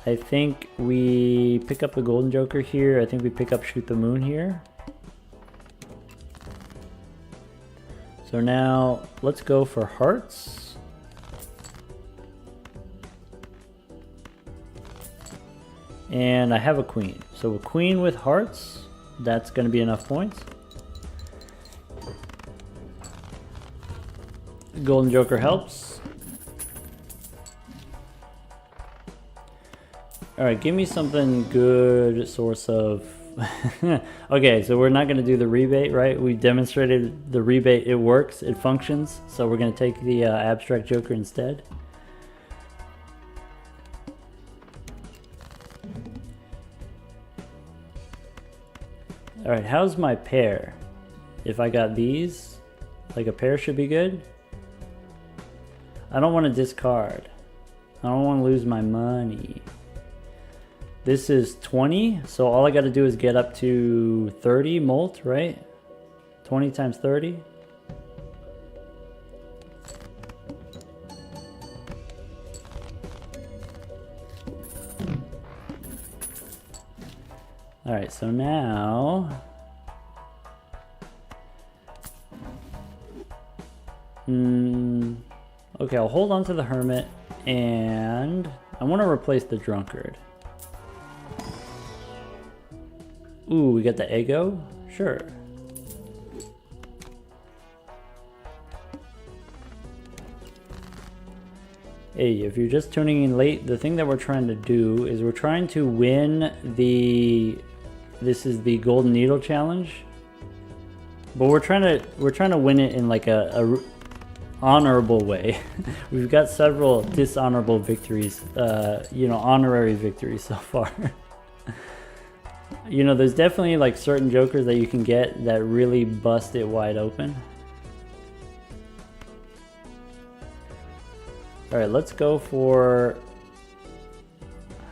I think we pick up the Golden Joker here. I think we pick up Shoot the Moon here. So now let's go for hearts. And I have a queen. So a queen with hearts, that's going to be enough points. Golden Joker helps. Alright, give me something good source of... Okay, so we're not going to do the rebate, right? We demonstrated the rebate, it works, it functions. So we're going to take the Abstract Joker instead. Alright, how's my pair? If I got these, like a pair should be good. I don't want to discard. I don't want to lose my money. This is 20, so all I got to do is get up to 30 molt, right? 20 times 30. All right, so now... okay, I'll hold on to the Hermit, and I want to replace the Drunkard. Ooh, we got the Ego? Sure. Hey, if you're just tuning in late, the thing that we're trying to do is we're trying to win the... This is the Golden Needle Challenge. But we're trying to win it in like a honorable way. We've got several dishonorable victories, you know, honorary victories so far. You know, there's definitely like certain jokers that you can get that really bust it wide open. All right, let's go for,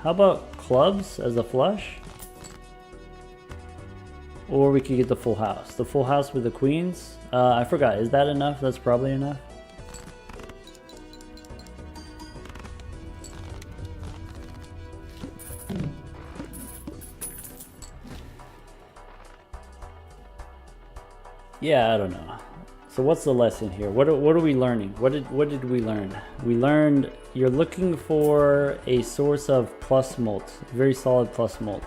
how about clubs as a flush? Or we could get the full house. The full house with the queens. I forgot, is that enough? That's probably enough. Yeah, I don't know. So what's the lesson here? What are we learning? What did we learn? We learned you're looking for a source of plus mult, very solid plus mult.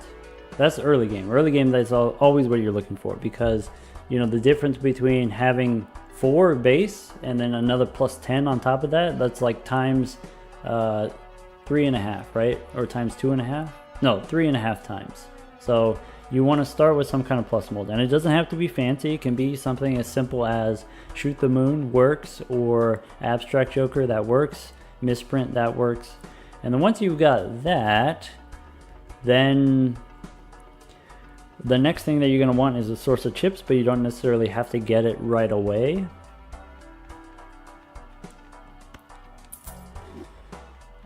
That's early game. Early game, that's always what you're looking for, because you know the difference between having 4 base and then another plus 10 on top of that. That's like times 3.5, right? Or times 2.5? No, 3.5 times. So you want to start with some kind of plus mold, and it doesn't have to be fancy. It can be something as simple as shoot the moon works, or abstract joker, that works, misprint, that works. And then once you've got that, then the next thing that you're going to want is a source of chips, but you don't necessarily have to get it right away.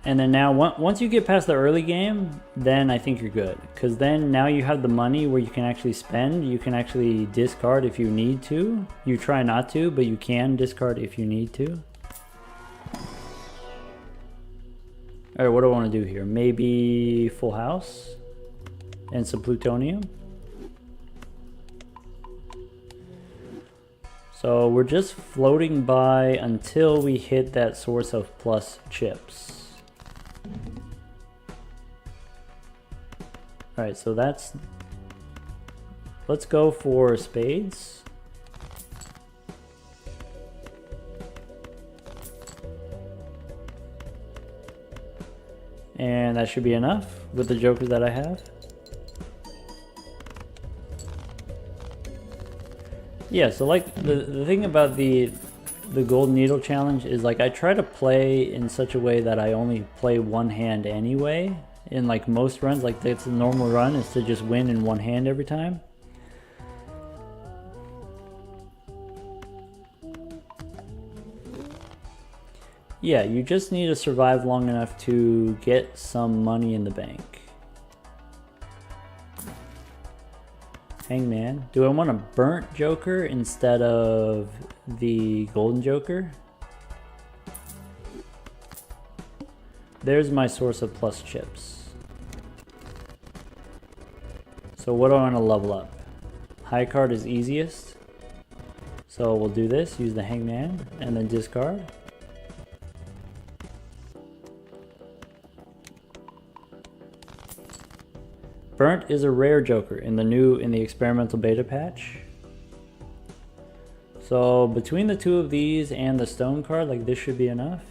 And then now, once you get past the early game, then I think you're good. Because then now you have the money where you can actually spend. You can actually discard if you need to. You try not to, but you can discard if you need to. Alright, what do I want to do here? Maybe full house and some plutonium. So we're just floating by until we hit that source of plus chips. Alright, so that's, let's go for spades. And that should be enough with the jokers that I have. Yeah, so like the thing about the Golden Needle Challenge is like I try to play in such a way that I only play one hand anyway. In like most runs, like that's the normal run, is to just win in one hand every time. Yeah, you just need to survive long enough to get some money in the bank. Hangman. Do I want a burnt joker instead of the golden joker? There's my source of plus chips. So what do I want to level up? High card is easiest. So we'll do this, use the hangman, and then discard. Burnt is a rare joker in the experimental beta patch. So between the two of these and the stone card, like this should be enough.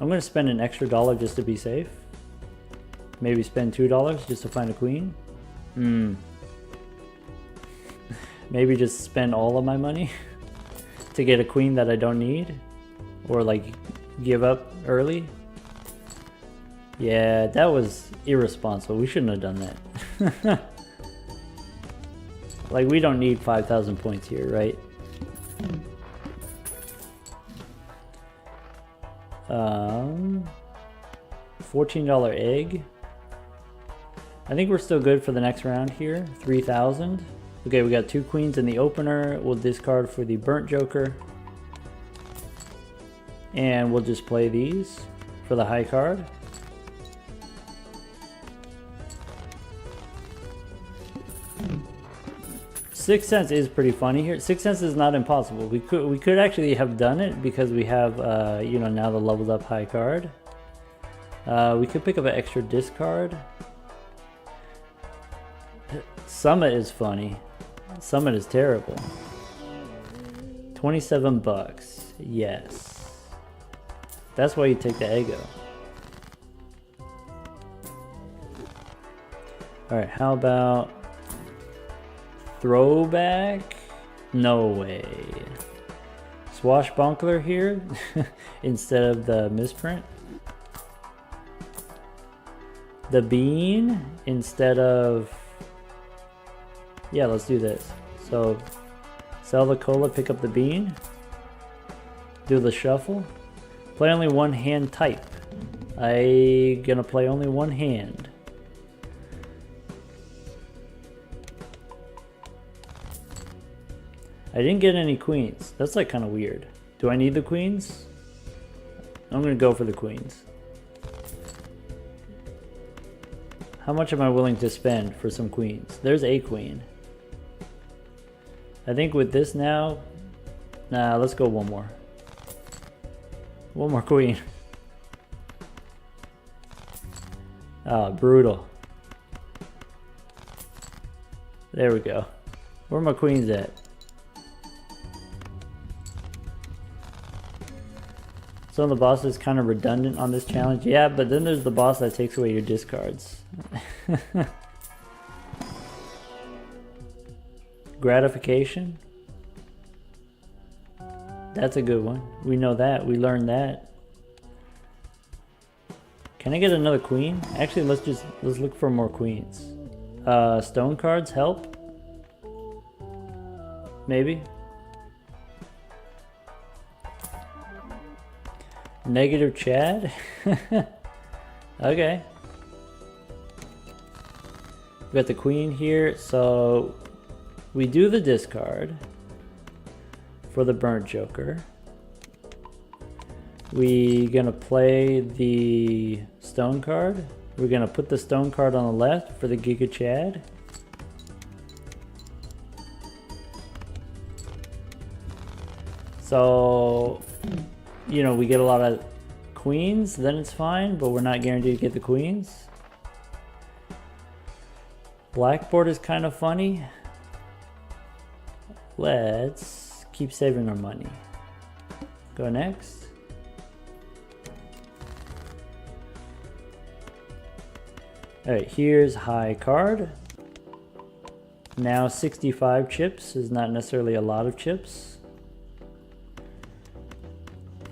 I'm gonna spend an extra $1 just to be safe. Maybe spend $2 just to find a queen. Maybe just spend all of my money to get a queen that I don't need, or like give up early. Yeah, that was irresponsible. We shouldn't have done that. Like, we don't need 5,000 points here, right? $14 egg. I think we're still good for the next round here. 3,000. Okay, we got 2 queens in the opener. We'll discard for the burnt joker. And we'll just play these for the high card. Sixth Sense is pretty funny here. Sixth Sense is not impossible. We could actually have done it because we have you know, now the leveled up high card. We could pick up an extra discard. Summit is funny. Summit is terrible. 27 bucks. Yes. That's why you take the Ego. Alright, how about throwback? No way. Swashbuckler here instead of the misprint. The bean instead of... Yeah, let's do this. So sell the cola, pick up the bean. Do the shuffle. Play only one hand type. I gonna play only one hand. I didn't get any queens. That's like kind of weird. Do I need the queens? I'm gonna go for the queens. How much am I willing to spend for some queens? There's a queen. I think with this now, nah, let's go one more. One more queen. Oh, brutal. There we go. Where are my queens at? Some of the boss is kind of redundant on this challenge. Yeah, but then there's the boss that takes away your discards. Gratification. That's a good one. We know that. We learned that. Can I get another queen? Actually, let's look for more queens. Stone cards help? Maybe. Negative Chad? Okay. We got the queen here, so we do the discard for the burnt joker. We gonna play the stone card. We're gonna put the stone card on the left for the Giga Chad. So, you know, we get a lot of queens, then it's fine, but we're not guaranteed to get the queens. Blackboard is kind of funny. Let's keep saving our money. Go next. Alright, here's high card. Now 65 chips is not necessarily a lot of chips.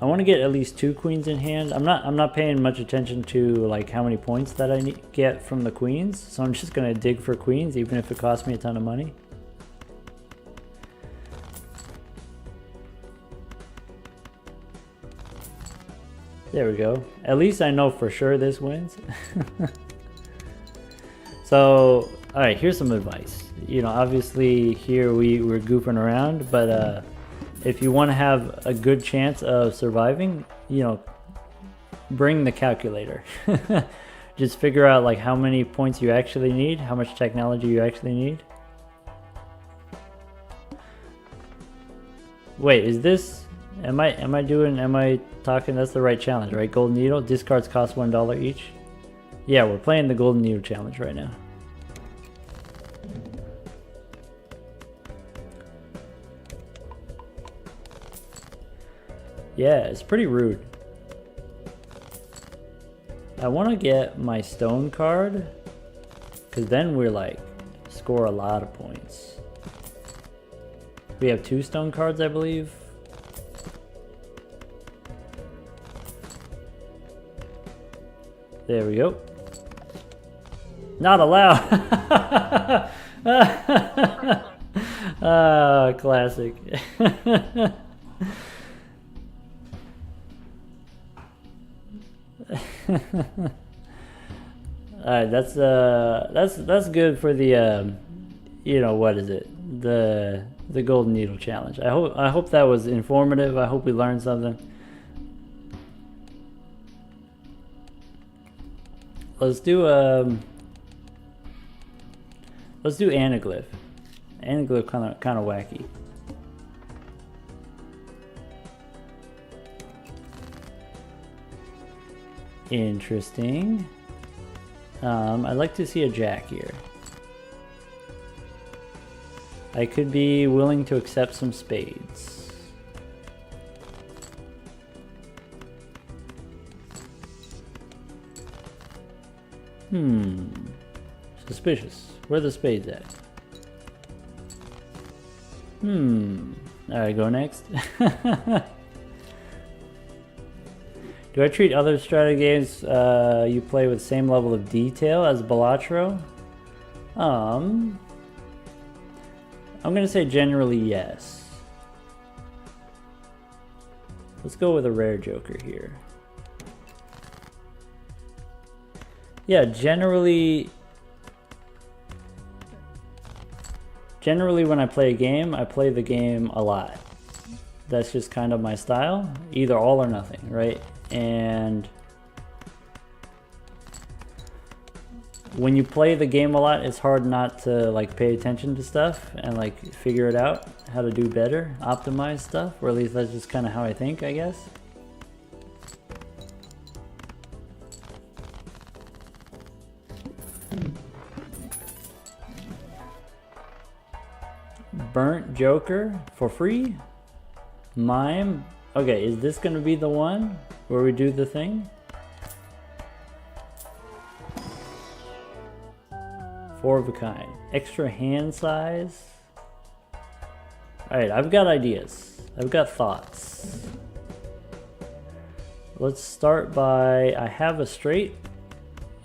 I want to get at least 2 queens in hand. I'm not paying much attention to like how many points that I get from the queens, so I'm just gonna dig for queens even if it costs me a ton of money. There we go. At least I know for sure this wins. So, alright, here's some advice. You know, obviously here we're goofing around, but if you want to have a good chance of surviving, you know, bring the calculator. Just figure out like how many points you actually need, how much technology you actually need. Wait, is this, am I talking, that's the right challenge, right? Golden Needle, discards cost $1 each. Yeah, we're playing the Golden Needle challenge right now. Yeah, it's pretty rude. I want to get my stone card, because then we're like, score a lot of points. We have 2 stone cards, I believe. There we go. Not allowed. Ah, classic. Alright, that's good for the you know, what is it? The Golden Needle challenge. I hope that was informative. I hope we learned something. Let's do anaglyph. Anaglyph kind of wacky. Interesting. I'd like to see a jack here. I could be willing to accept some spades. Suspicious. Where are the spades at? Alright, go next. Do I treat other strategy games you play with the same level of detail as Balatro? I'm gonna say generally yes. Let's go with a rare joker here. Yeah, generally when I play a game, I play the game a lot. That's just kind of my style, either all or nothing, right? And when you play the game a lot, it's hard not to like pay attention to stuff and like figure it out, how to do better, optimize stuff, or at least that's just kind of how I think, I guess. Burnt Joker for free? Mime? Okay, is this gonna be the one where we do the thing? 4 of a kind. Extra hand size? Alright, I've got ideas. I've got thoughts. Let's start by, I have a straight.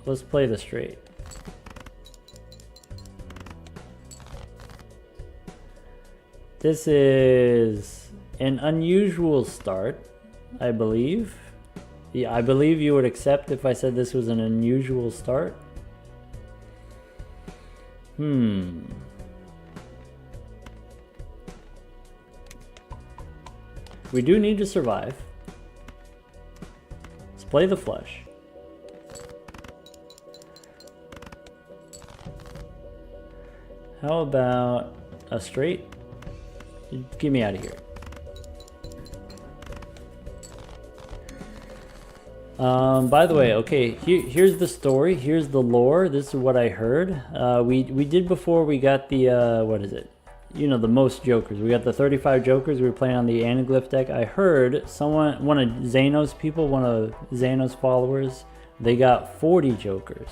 Let's play the straight. This is an unusual start, I believe. Yeah, I believe you would accept if I said this was an unusual start. We do need to survive. Let's play the flush. How about a straight? Get me out of here. By the way, okay, here's the story, here's the lore, this is what I heard. We did before we got the, what is it? You know, the most jokers. We got the 35 jokers, we were playing on the Anaglyph deck. I heard someone, one of Xanos people, one of Xanos followers, they got 40 jokers.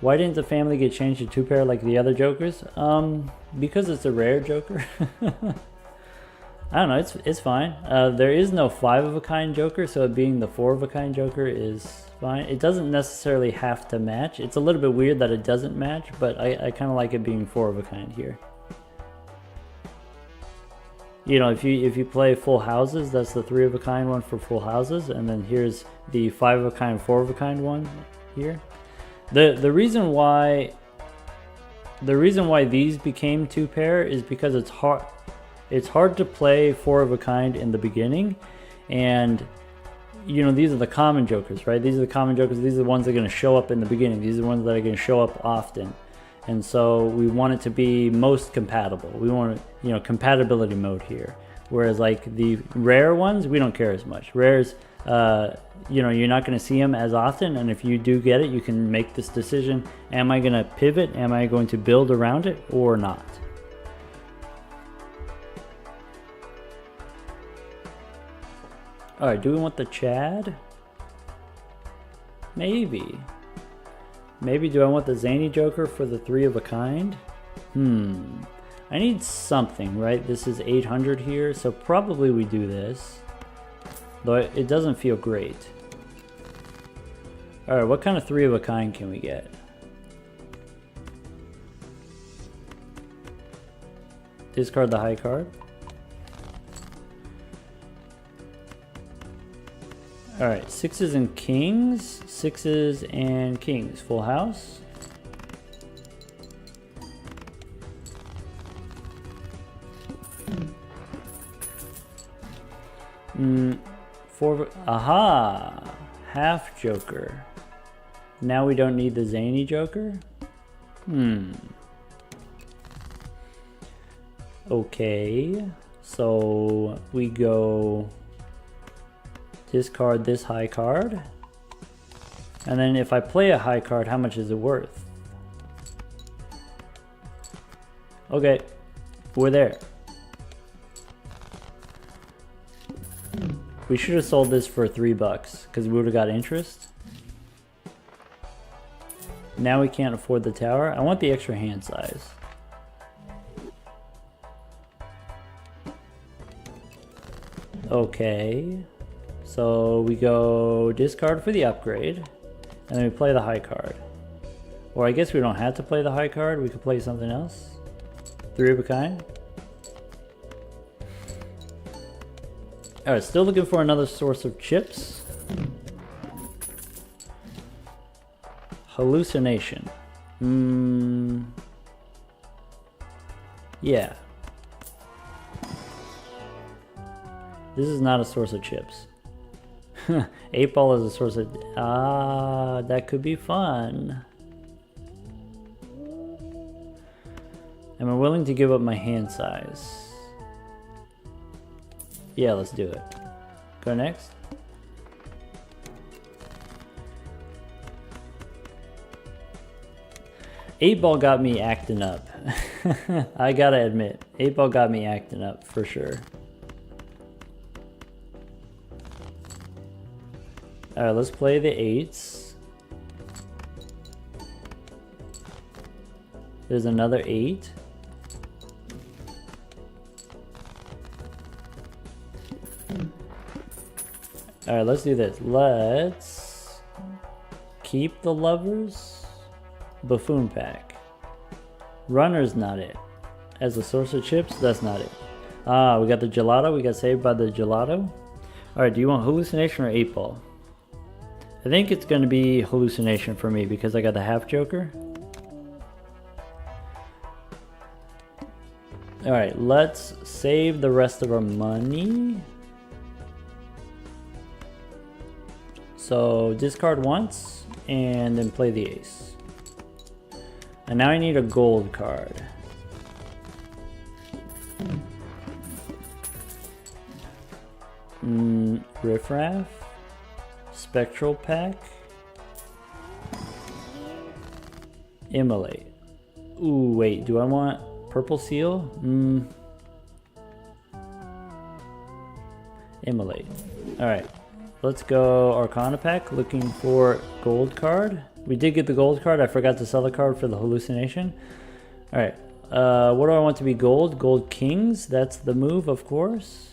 Why didn't the family get changed to 2-pair like the other jokers? Because it's a rare joker. I don't know, it's fine. There is no 5 of a kind joker, so it being the 4 of a kind joker is fine. It doesn't necessarily have to match. It's a little bit weird that it doesn't match, but I kind of like it being 4 of a kind here. You know, if you play full houses, that's the 3 of a kind one for full houses, and then here's the 5 of a kind, 4 of a kind one here. The reason why these became 2-pair is because it's hard to play 4 of a kind in the beginning, and you know, these are the common jokers, right? These are the common jokers. These are the ones that are going to show up in the beginning. These are the ones that are going to show up often, and so we want it to be most compatible. We want, you know, compatibility mode here. Whereas like the rare ones, we don't care as much. Rares, you know, you're not going to see them as often, and if you do get it, you can make this decision: am I going to pivot? Am I going to build around it or not? All right, do we want the Chad? Maybe do I want the Zany Joker for the 3 of a kind? I need something, right? This is 800 here, so probably we do this. Though it doesn't feel great. Alright, what kind of 3 of a kind can we get? Discard the high card. Alright, 6s and kings. 6s and kings. Full house. Aha! Half joker. Now we don't need the Zany Joker? Okay. So we go discard this high card. And then if I play a high card, how much is it worth? Okay. We're there. We should have sold this for $3 because we would have got interest. Now we can't afford the tower. I want the extra hand size. Okay. So we go discard for the upgrade. And then we play the high card. Or I guess we don't have to play the high card. We could play something else. 3 of a kind. Alright, still looking for another source of chips. Hallucination. Yeah. This is not a source of chips. 8-ball is a source of... that could be fun. Am I willing to give up my hand size? Yeah, let's do it. Go next. Eight-ball got me acting up. I gotta admit, 8-ball got me acting up for sure. Alright, let's play the 8s. There's another 8. Alright, let's do this. Let's keep the lovers. Buffoon pack. Runner's not it. As a source of chips, that's not it. We got the gelato. We got saved by the gelato. Alright, do you want hallucination or 8-ball? I think it's going to be hallucination for me because I got the half joker. Alright, let's save the rest of our money. So discard once and then play the ace. And now I need a gold card. Riffraff. Spectral pack. Immolate. Ooh, wait, do I want purple seal? Immolate. Alright. Let's go Arcana pack, looking for gold card. We did get the gold card. I forgot to sell the card for the hallucination. Alright. What do I want to be gold? Gold kings. That's the move, of course.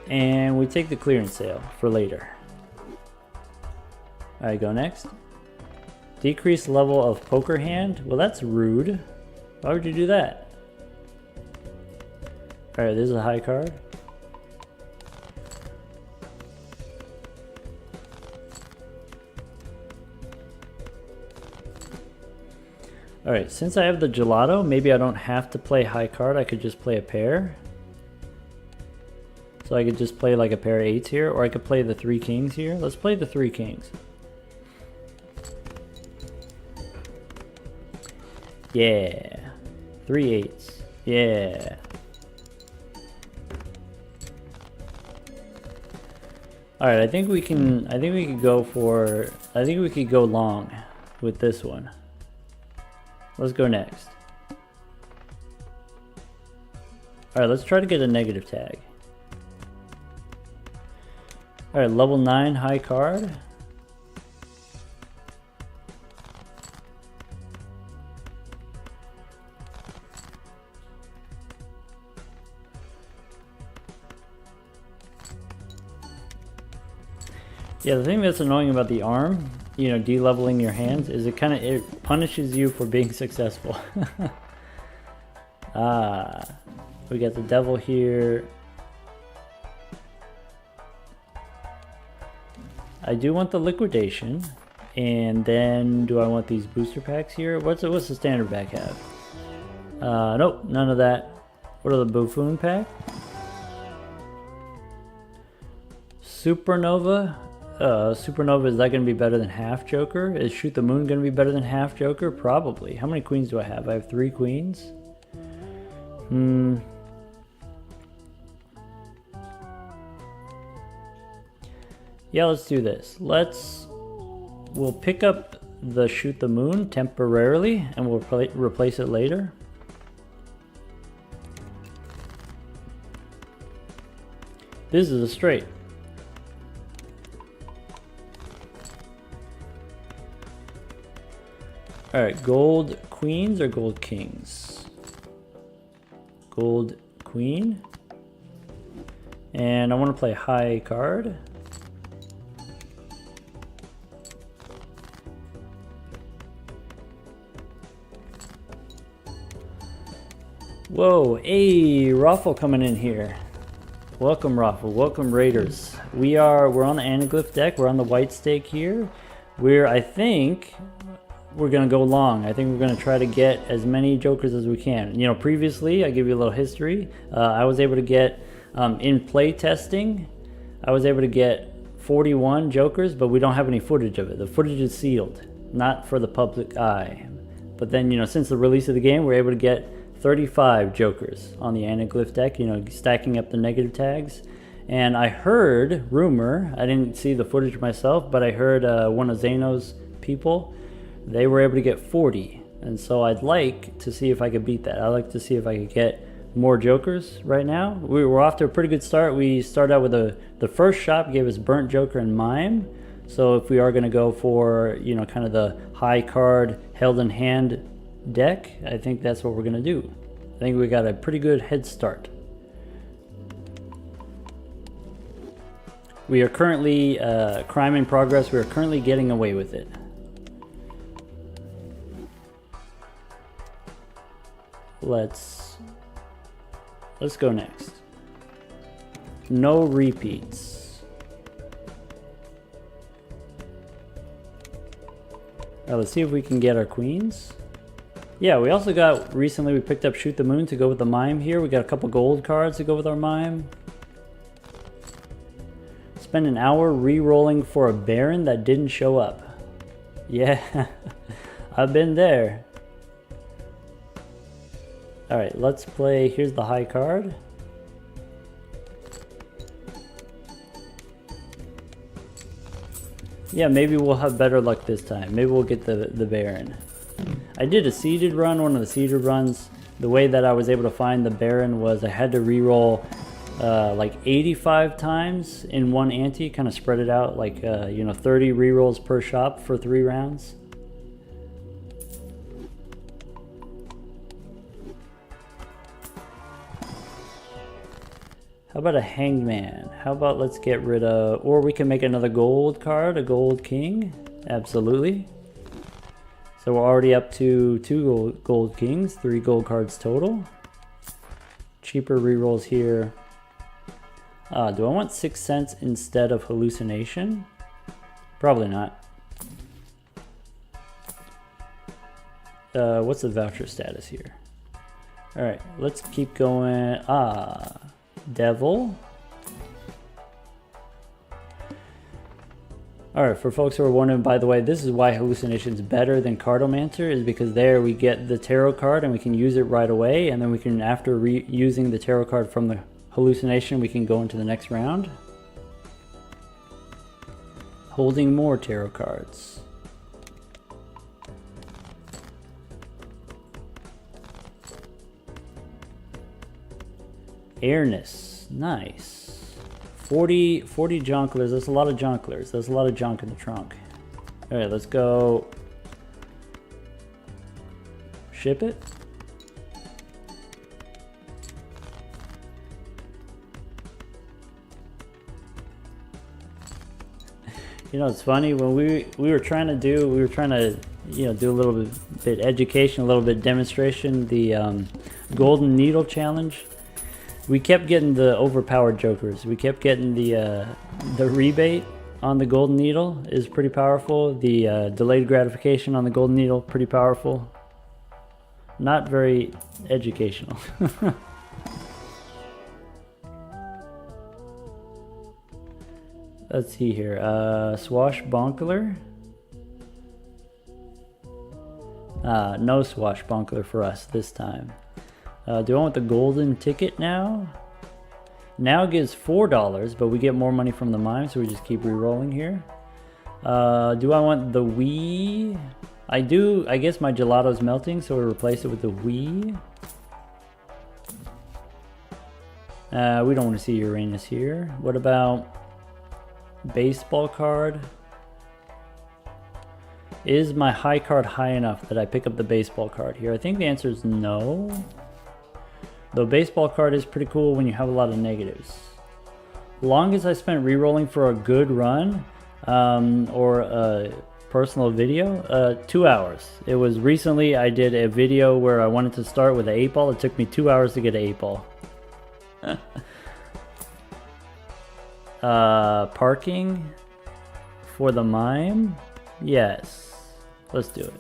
And we take the clearance sale for later. Alright, go next. Decrease level of poker hand. Well, that's rude. Why would you do that? Alright, this is a high card. Alright, since I have the gelato, maybe I don't have to play high card. I could just play a pair. So I could just play like a pair of 8s here, or I could play the 3 kings here. Let's play the 3 kings. Yeah. 3 8s. Yeah. Alright, I think we could go long with this one. Let's go next. Alright, let's try to get a negative tag. Alright, level 9 high card. Yeah, the thing that's annoying about the arm, you know, de-leveling your hands, is it punishes you for being successful. We got the devil here. I do want the liquidation, and then do I want these booster packs here? What's the standard pack have? Nope, none of that. What are the buffoon pack? Supernova. Supernova, is that going to be better than half joker? Is shoot the moon going to be better than half joker? Probably. How many queens do I have? I have 3 queens. Yeah, let's do this. We'll pick up the shoot the moon temporarily, and we'll replace it later. This is a straight. Alright, gold queens or gold kings? Gold queen. And I want to play high card. Whoa, hey, Raffle coming in here. Welcome, Raffle. Welcome, Raiders. We're on the Anaglyph deck. We're on the white stake here. I think we're gonna go long. I think we're gonna try to get as many jokers as we can. You know, previously, I give you a little history. I was able to get in play testing. I was able to get 41 jokers, but we don't have any footage of it. The footage is sealed, not for the public eye. But then, you know, since the release of the game, we're able to get 35 jokers on the Anaglyph deck, you know, stacking up the negative tags. And I heard, rumor, I didn't see the footage myself, but I heard one of Zeno's people, they were able to get 40. And so I'd like to see if I could beat that. I'd like to see if I could get more jokers right now. We were off to a pretty good start. We started out with the first shop gave us Burnt Joker and Mime. So if we are going to go for, you know, kind of the high card held in hand deck, I think that's what we're going to do. I think we got a pretty good head start. We are currently crime in progress. We are currently getting away with it. Let's go next. No repeats. All right, let's see if we can get our queens. Yeah, we also got, recently we picked up Shoot the Moon to go with the Mime here. We got a couple gold cards to go with our Mime. Spend an hour re-rolling for a Baron that didn't show up. Yeah, I've been there. All right, let's play, here's the high card. Yeah, maybe we'll have better luck this time. Maybe we'll get the Baron. I did a seeded run, one of the seeded runs. The way that I was able to find the Baron was I had to re-roll like 85 times in one ante, kind of spread it out, like you know, 30 re-rolls per shop for 3 rounds. How about a Hangman? How about let's get rid of, or we can make another gold card, a gold king. Absolutely. So we're already up to 2 gold kings, 3 gold cards total. Cheaper rerolls here. Do I want 6 cents instead of hallucination? Probably not. What's the voucher status here? All right, let's keep going. Devil. Alright, for folks who are wondering, by the way, this is why hallucination is better than Cartomancer, is because there we get the tarot card and we can use it right away, and then we can, after using the tarot card from the hallucination, we can go into the next round. Holding more tarot cards. Airness, nice. 40 jonklers, that's a lot of jonklers. There's a lot of junk in the trunk. All right, let's go. Ship it. You know, it's funny, when we were trying to, you know, do a little bit education, a little bit demonstration, the Golden Needle Challenge. We kept getting the overpowered jokers. We kept getting the rebate on the Golden Needle is pretty powerful. The delayed gratification on the Golden Needle, pretty powerful. Not very educational. Let's see here. Swashbuckler. No swashbuckler for us this time. Do I want the golden ticket now? Now gives $4, but we get more money from the mime, so we just keep re-rolling here. Do I want the Wii? I do. I guess my gelato's melting, so we replace it with the Wii. We don't want to see Uranus here. What about baseball card? Is my high card high enough that I pick up the baseball card here? I think the answer is no. Though baseball card is pretty cool when you have a lot of negatives. Longest I spent re-rolling for a good run, or personal video? 2 hours. It was recently I did a video where I wanted to start with an 8 ball. It took me 2 hours to get an 8 ball. Parking for the mime? Yes. Let's do it.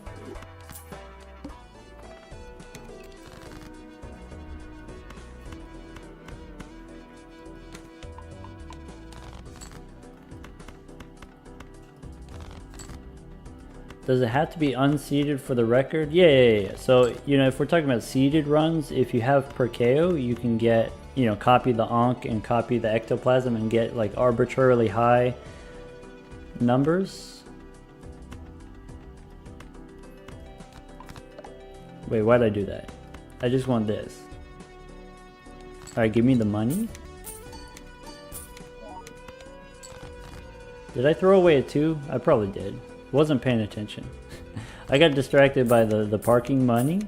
Does it have to be unseeded for the record? Yeah. So, you know, if we're talking about seeded runs, if you have Perkeo, you can get, you know, copy the Ankh and copy the ectoplasm and get like arbitrarily high numbers. Wait, why'd I do that? I just want this. Alright, give me the money. Did I throw away a 2? I probably did. Wasn't paying attention. I got distracted by the parking money.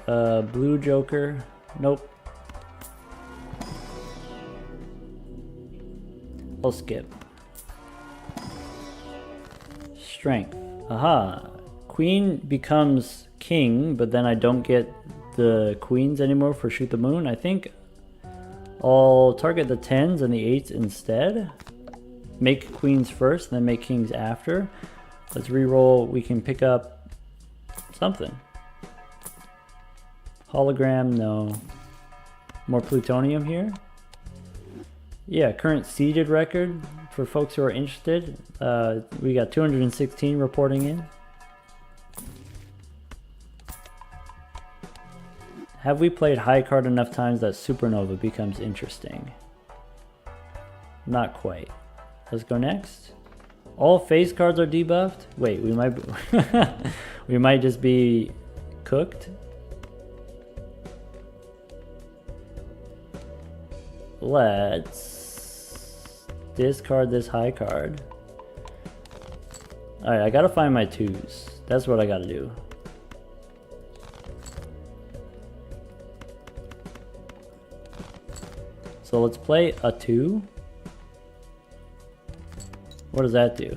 Blue Joker. Nope. I'll skip. Strength. Aha. Queen becomes king, but then I don't get the queens anymore for Shoot the Moon. I think I'll target the 10s and the 8s instead. Make queens first, then make kings after. Let's reroll. We can pick up something. Hologram, no. More plutonium here. Yeah, current seeded record for folks who are interested. We got 216 reporting in. Have we played high card enough times that Supernova becomes interesting? Not quite. Let's go next. All face cards are debuffed? Wait, we might we might just be cooked. Let's discard this high card. Alright, I gotta find my 2s. That's what I gotta do. So let's play a 2. What does that do?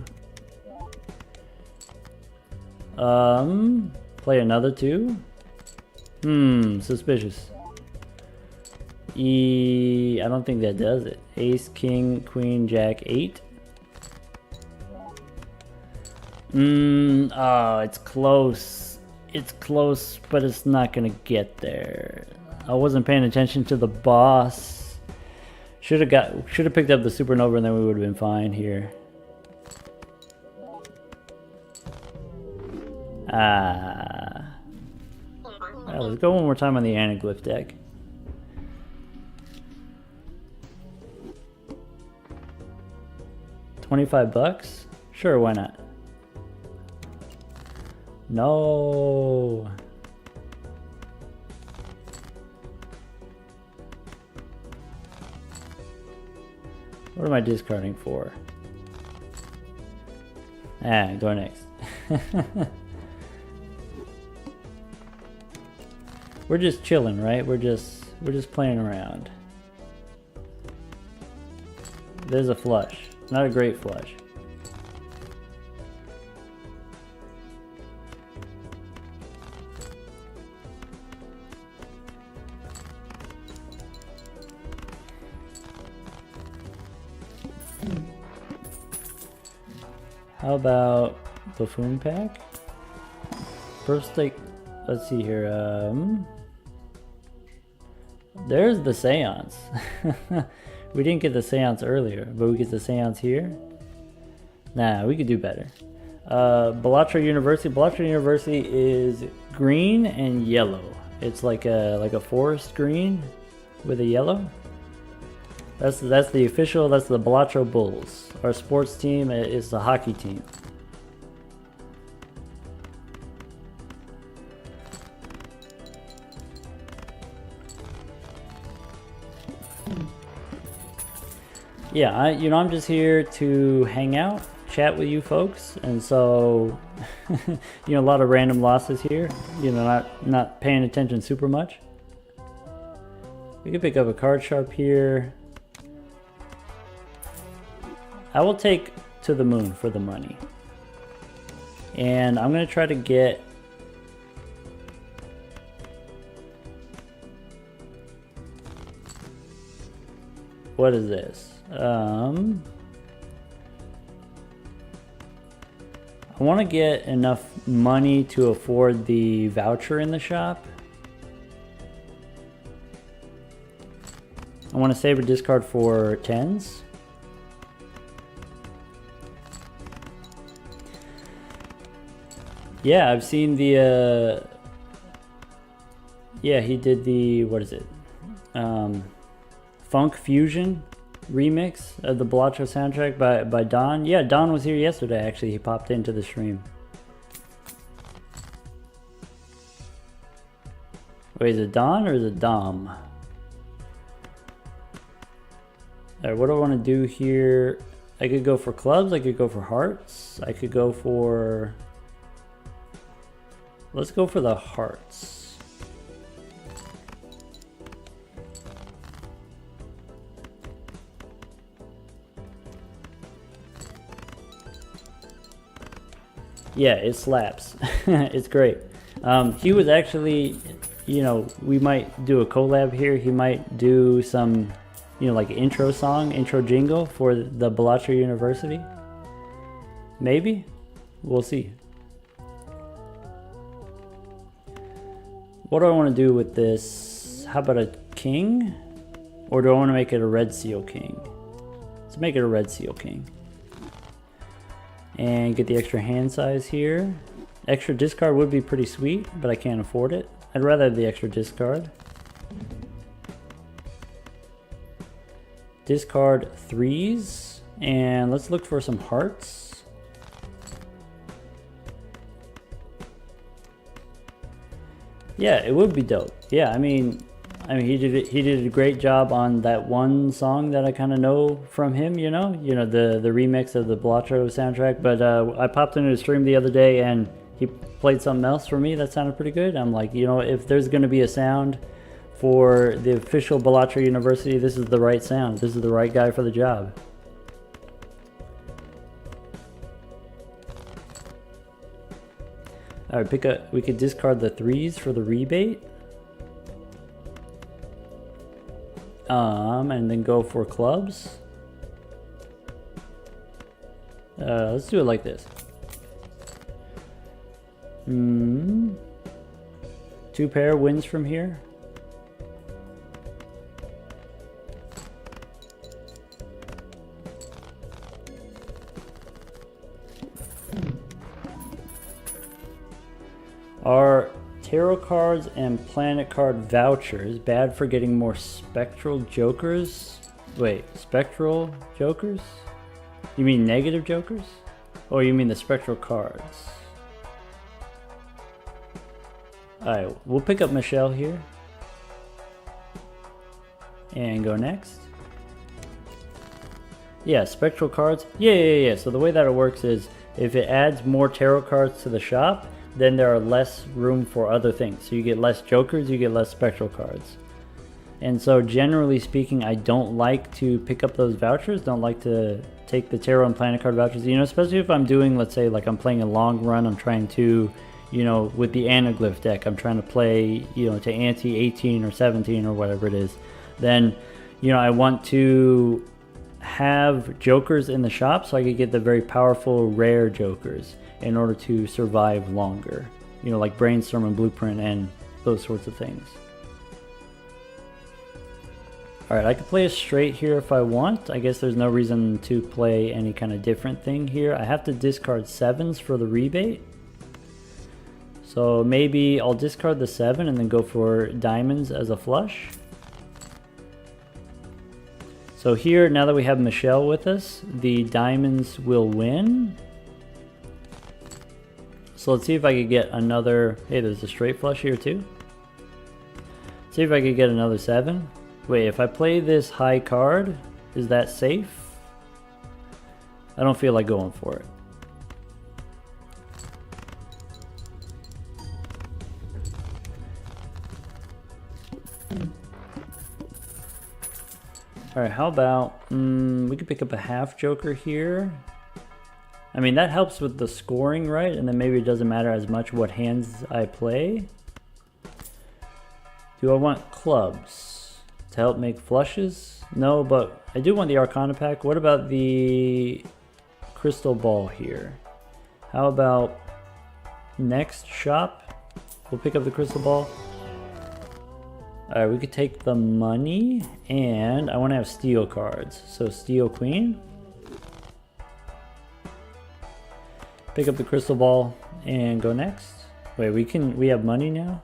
Play another 2. Suspicious. I don't think that does it. Ace, king, queen, jack, 8. Oh, it's close. It's close, but it's not gonna get there. I wasn't paying attention to the boss. Should have picked up the Supernova and then we would have been fine here. Alright, let's go one more time on the Anaglyph deck. $25? Sure, why not? No. What am I discarding for? Go next. We're just chilling, right? We're just playing around. There's a flush. Not a great flush. How about Buffoon Pack? First, like, let's see here. There's the Seance. We didn't get the Seance earlier, but we get the Seance here. Nah, we could do better. Balatro University. Balatro University is green and yellow. It's like a forest green with a yellow. That's the official. That's the Balatro Bulls. Our sports team is the hockey team. Yeah, I'm just here to hang out, chat with you folks, and so you know, a lot of random losses here, you know, not paying attention super much. We can pick up a card sharp here. I will take to the moon for the money, and I'm gonna try to get what is this? I want to get enough money to afford the voucher in the shop. I want to save a discard for 10s. Yeah, I've seen the yeah, he did the, what is it? Funk Fusion remix of the Bellotto soundtrack by Don. Yeah, Don was here yesterday actually. He popped into the stream. Wait, is it Don or is it Dom? Alright, what do I want to do here? I could go for clubs, I could go for hearts, I could go for... Let's go for the hearts. Yeah, it slaps. It's great. He was actually, you know, we might do a collab here. He might do some, you know, like intro song, intro jingle for the Bellotto University. Maybe? We'll see. What do I want to do with this? How about a king? Or do I want to make it a red seal king? Let's make it a red seal king. And get the extra hand size here. Extra discard would be pretty sweet, but I can't afford it. I'd rather have the extra discard. Discard 3s, and let's look for some hearts. Yeah, it would be dope. Yeah, I mean he did a great job on that one song that I kind of know from him, you know, the remix of the Bellotto soundtrack. But I popped into the stream the other day and he played something else for me that sounded pretty good. I'm like, you know, if there's going to be a sound for the official Bellotto University, this is the right sound. This is the right guy for the job. All right, we could discard the 3s for the rebate. And then go for clubs. Let's do it like this. 2 pair wins from here. Are tarot cards and planet card vouchers bad for getting more spectral jokers? Wait, spectral jokers? You mean negative jokers? Or you mean the spectral cards? Alright, we'll pick up Michelle here. And go next. Yeah, spectral cards. Yeah. So the way that it works is if it adds more tarot cards to the shop, then there are less room for other things. So you get less jokers, you get less spectral cards. And so generally speaking, I don't like to pick up those vouchers, don't like to take the tarot and planet card vouchers, you know, especially if I'm doing, let's say, like I'm playing a long run, I'm trying to, you know, with the anaglyph deck, I'm trying to play, you know, to ante 18 or 17 or whatever it is. Then, you know, I want to have jokers in the shop so I could get the very powerful rare jokers in order to survive longer, you know, like Brainstorm and Blueprint and those sorts of things. Alright, I could play a straight here if I want. I guess there's no reason to play any kind of different thing here. I have to discard 7s for the rebate. So maybe I'll discard the 7 and then go for diamonds as a flush. So here, now that we have Michelle with us, the diamonds will win. So let's see if I could get another... Hey, there's a straight flush here too. See if I could get another 7. Wait, if I play this high card, is that safe? I don't feel like going for it. Alright, how about, we could pick up a half joker here. I mean, that helps with the scoring, right? And then maybe it doesn't matter as much what hands I play. Do I want clubs to help make flushes? No, but I do want the Arcana pack. What about the crystal ball here? How about next shop? We'll pick up the crystal ball. Alright, we could take the money, and I want to have steel cards. So steel queen. Pick up the crystal ball and go next. Wait, we have money now?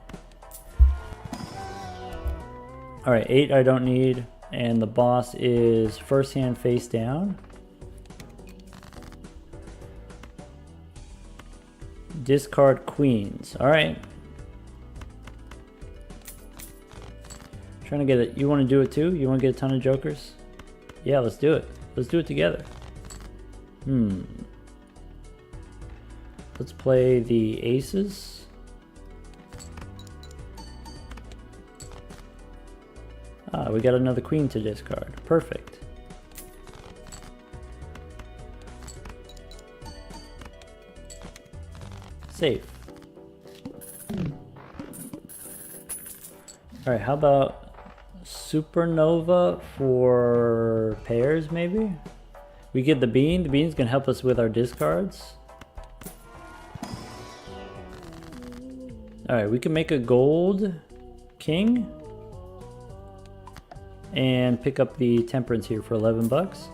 Alright, 8 I don't need, and the boss is first hand face down. Discard queens. Alright. Trying to get it. You want to do it too? You want to get a ton of jokers? Yeah, let's do it. Let's do it together. Let's play the aces. Ah, we got another queen to discard. Perfect. Safe. Alright, how about supernova for pairs maybe? We get the bean. The bean's gonna help us with our discards. Alright, we can make a gold king and pick up the temperance here for 11 bucks.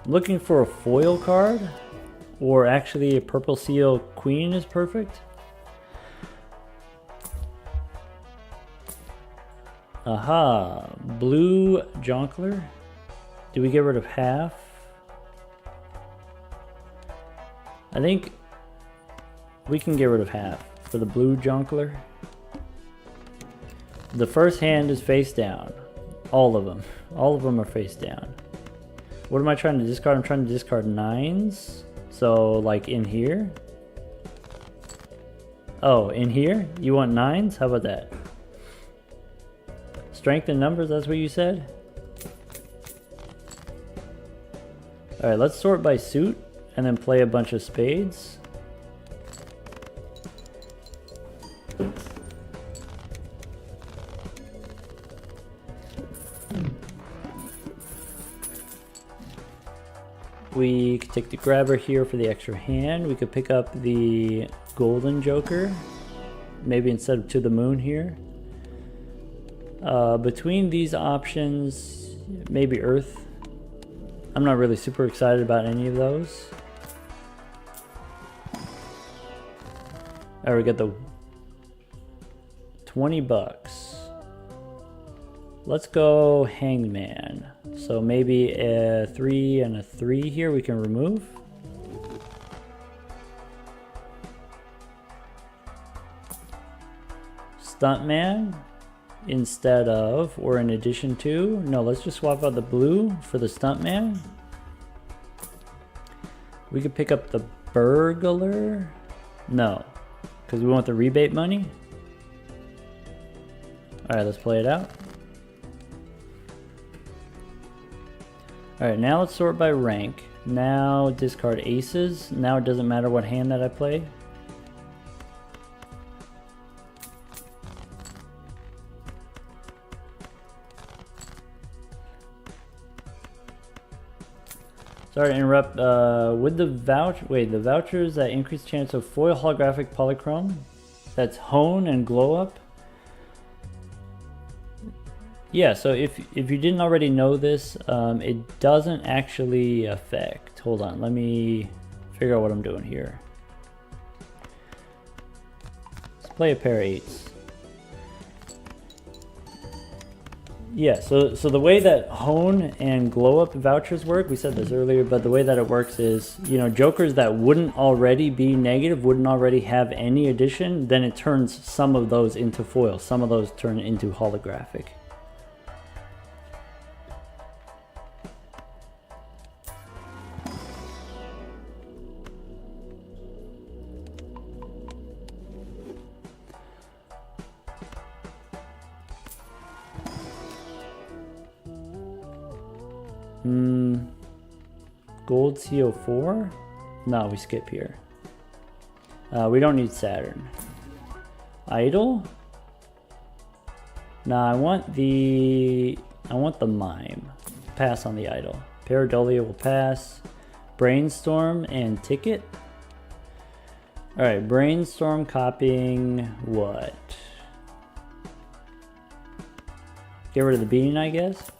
I'm looking for a foil card, or actually a purple seal queen is perfect. Aha, blue jongleur. Do we get rid of half? I think we can get rid of half for the blue jongleur. The first hand is face down. All of them. All of them are face down. What am I trying to discard? I'm trying to discard 9s. So like in here. Oh, in here? You want 9s? How about that? Strength in numbers, that's what you said? Alright, let's sort by suit and then play a bunch of spades. We could take the grabber here for the extra hand. We could pick up the golden joker, maybe instead of to the moon here. Between these options, maybe earth. I'm not really super excited about any of those. Alright, we got the 20 bucks. Let's go hangman. So maybe a 3 and a 3 here we can remove. Stuntman instead of, or in addition to. No, let's just swap out the blue for the stuntman. We could pick up the burglar. No, because we want the rebate money. Alright, let's play it out. Alright, now let's sort by rank. Now discard aces. Now it doesn't matter what hand that I play. Sorry to interrupt. With the the vouchers that increase chance of foil holographic polychrome, that's hone and glow up. Yeah, so if you didn't already know this, it doesn't actually affect. Hold on, let me figure out what I'm doing here. Let's play a pair of 8s. Yeah, so the way that hone and glow up vouchers work, we said this earlier, but the way that it works is, you know, jokers that wouldn't already be negative, wouldn't already have any addition, then it turns some of those into foil, some of those turn into holographic. Gold CO4? No, we skip here. We don't need Saturn. Idol? Nah, I want the mime. Pass on the idol. Pareidolia will pass. Brainstorm and ticket. Alright, brainstorm copying what? Get rid of the bean, I guess.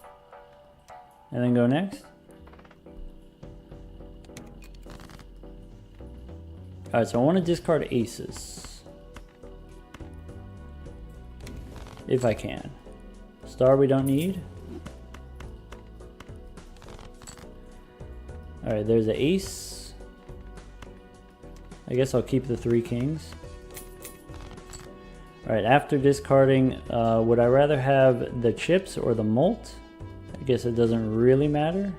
And then go next. Alright, so I want to discard aces. If I can. Star we don't need. Alright, there's an ace. I guess I'll keep the 3 kings. Alright, after discarding, would I rather have the chips or the mult? I guess it doesn't really matter.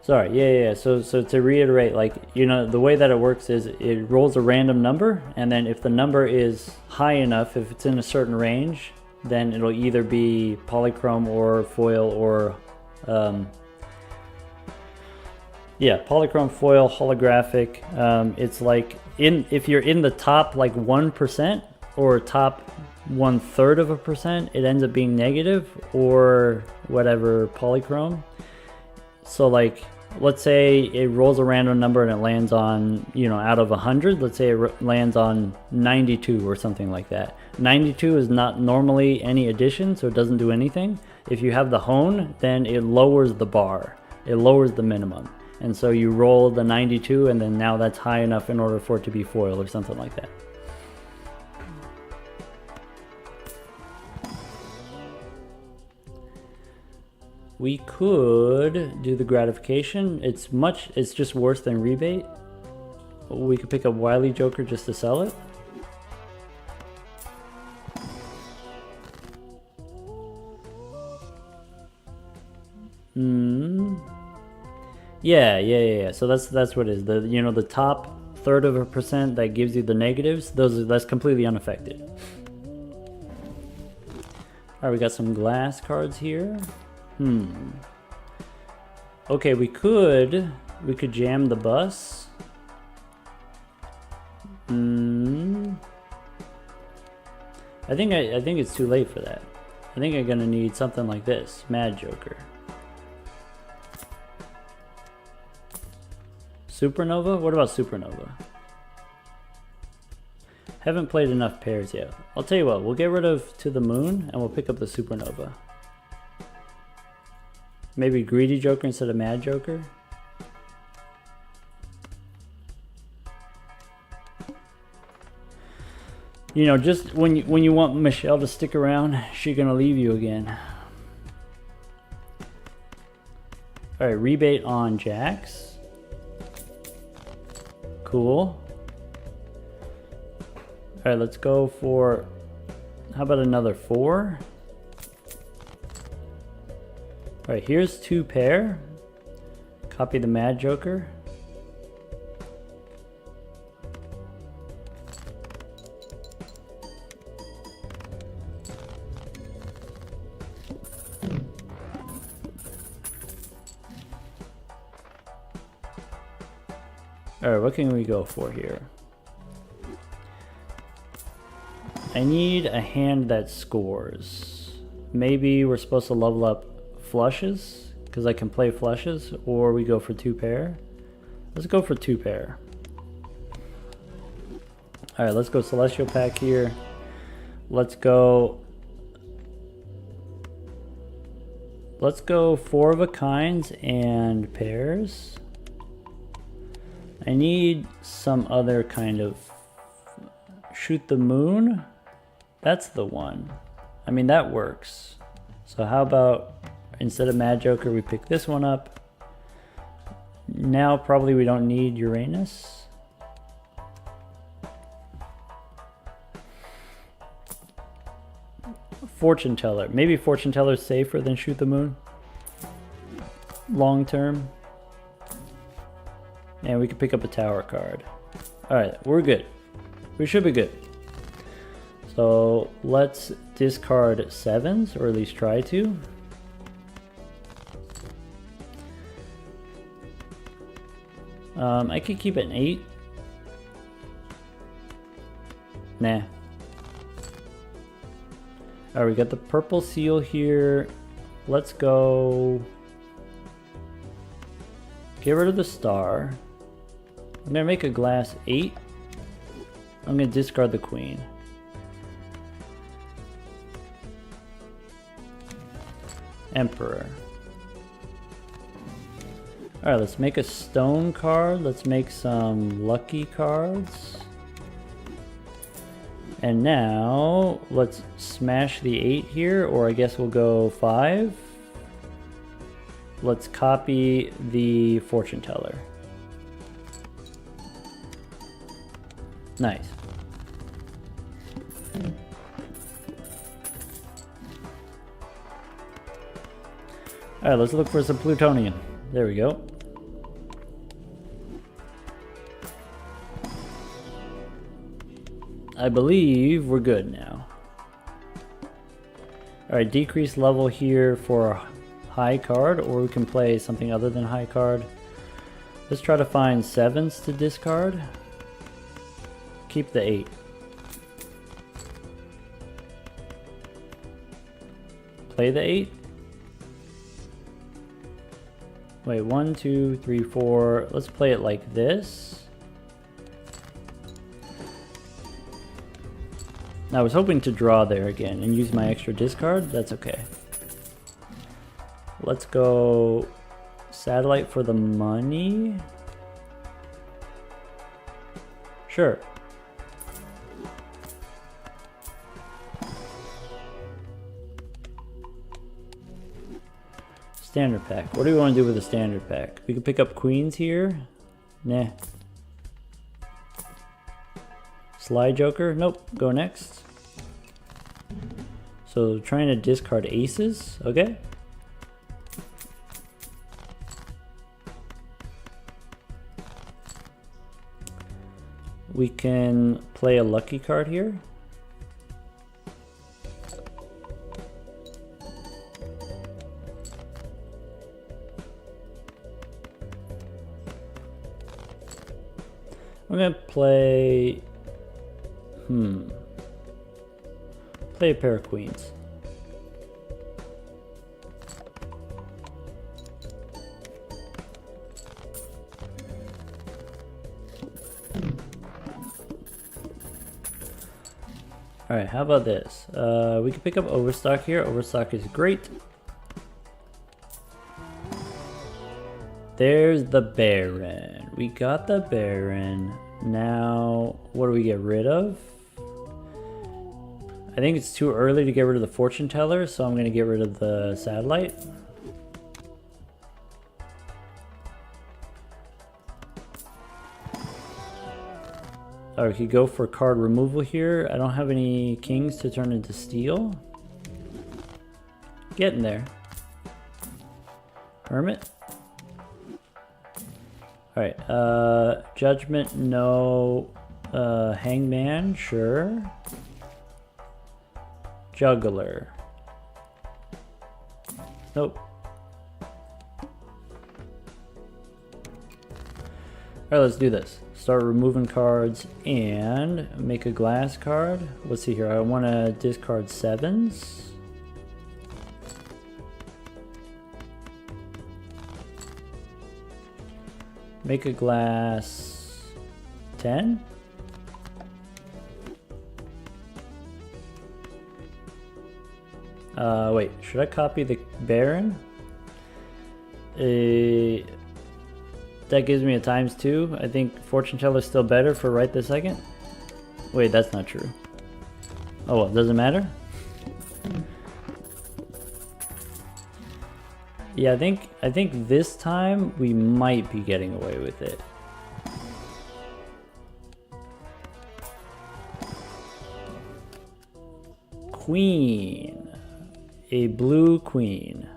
Sorry, yeah. So to reiterate, like, you know, the way that it works is it rolls a random number, and then if the number is high enough, if it's in a certain range, then it'll either be polychrome or foil or, yeah, polychrome, foil, holographic. It's like, if you're in the top like 1% or top 1/3%, it ends up being negative or whatever polychrome. So like, let's say it rolls a random number and it lands on, you know, out of 100, let's say it lands on 92 or something like that. 92 is not normally any addition, so it doesn't do anything. If you have the hone, then it lowers the bar. It lowers the minimum. And so you roll the 92, and then now that's high enough in order for it to be foil or something like that. We could do the gratification. It's just worse than rebate. We could pick up Wily Joker just to sell it. Yeah. So that's what it is. The top 1/3% that gives you the negatives, that's completely unaffected. Alright, we got some glass cards here. Okay, we could jam the bus. I think it's too late for that. I think I'm gonna need something like this. Mad Joker. Supernova? What about Supernova? Haven't played enough pairs yet. I'll tell you what, we'll get rid of To the Moon and we'll pick up the Supernova. Maybe Greedy Joker instead of Mad Joker. You know, just when you want Michelle to stick around, she's gonna leave you again. Alright, rebate on jacks. Cool. Alright, let's go for, how about another 4? Alright, here's 2 pair. Copy the Mad Joker. Alright, what can we go for here? I need a hand that scores. Maybe we're supposed to level up flushes, because I can play flushes, or we go for 2 pair. Let's go for 2 pair. Alright, let's go Celestial Pack here. Let's go 4 of a kinds and pairs. I need some other kind of Shoot the Moon. That's the one. I mean, that works. So how about instead of Mad Joker, we pick this one up. Now probably we don't need Uranus. Fortune Teller. Maybe Fortune Teller is safer than Shoot the Moon. long term. And we can pick up a tower card. Alright, we're good. We should be good. So let's discard 7s, or at least try to. I could keep an 8. Nah. Alright, we got the purple seal here. Let's go... get rid of the star. I'm gonna make a glass 8. I'm gonna discard the queen. Emperor. Alright, let's make a stone card. Let's make some lucky cards. And now, let's smash the 8 here, or I guess we'll go 5. Let's copy the fortune teller. Nice. Alright, let's look for some plutonium. There we go. I believe we're good now. Alright, decrease level here for a high card, or we can play something other than high card. Let's try to find 7s to discard. Keep the 8. Play the 8. Wait, 1, 2, 3, 4. Let's play it like this. I was hoping to draw there again and use my extra discard. That's okay. Let's go satellite for the money. Sure. Standard pack. What do we want to do with the standard pack? We can pick up queens here. Nah. Slide Joker. Nope. Go next. So trying to discard aces. Okay. We can play a lucky card here. I'm gonna play... play a pair of queens. Alright, how about this? We can pick up Overstock here. Overstock is great. There's the Baron. We got the Baron. Now, what do we get rid of? I think it's too early to get rid of the fortune teller, so I'm going to get rid of the satellite. Or we could go for card removal here. I don't have any kings to turn into steel. Getting there. Hermit. Alright, Judgment, no. Hangman, sure. Juggler. Nope. Alright, let's do this. Start removing cards and make a glass card. Let's see here. I want to discard 7s. Make a glass 10. Wait, should I copy the Baron? That gives me a ×2. I think Fortune Teller is still better for right this second. Wait, that's not true. Oh well, doesn't matter. Yeah, I think this time we might be getting away with it. Queen. A blue queen.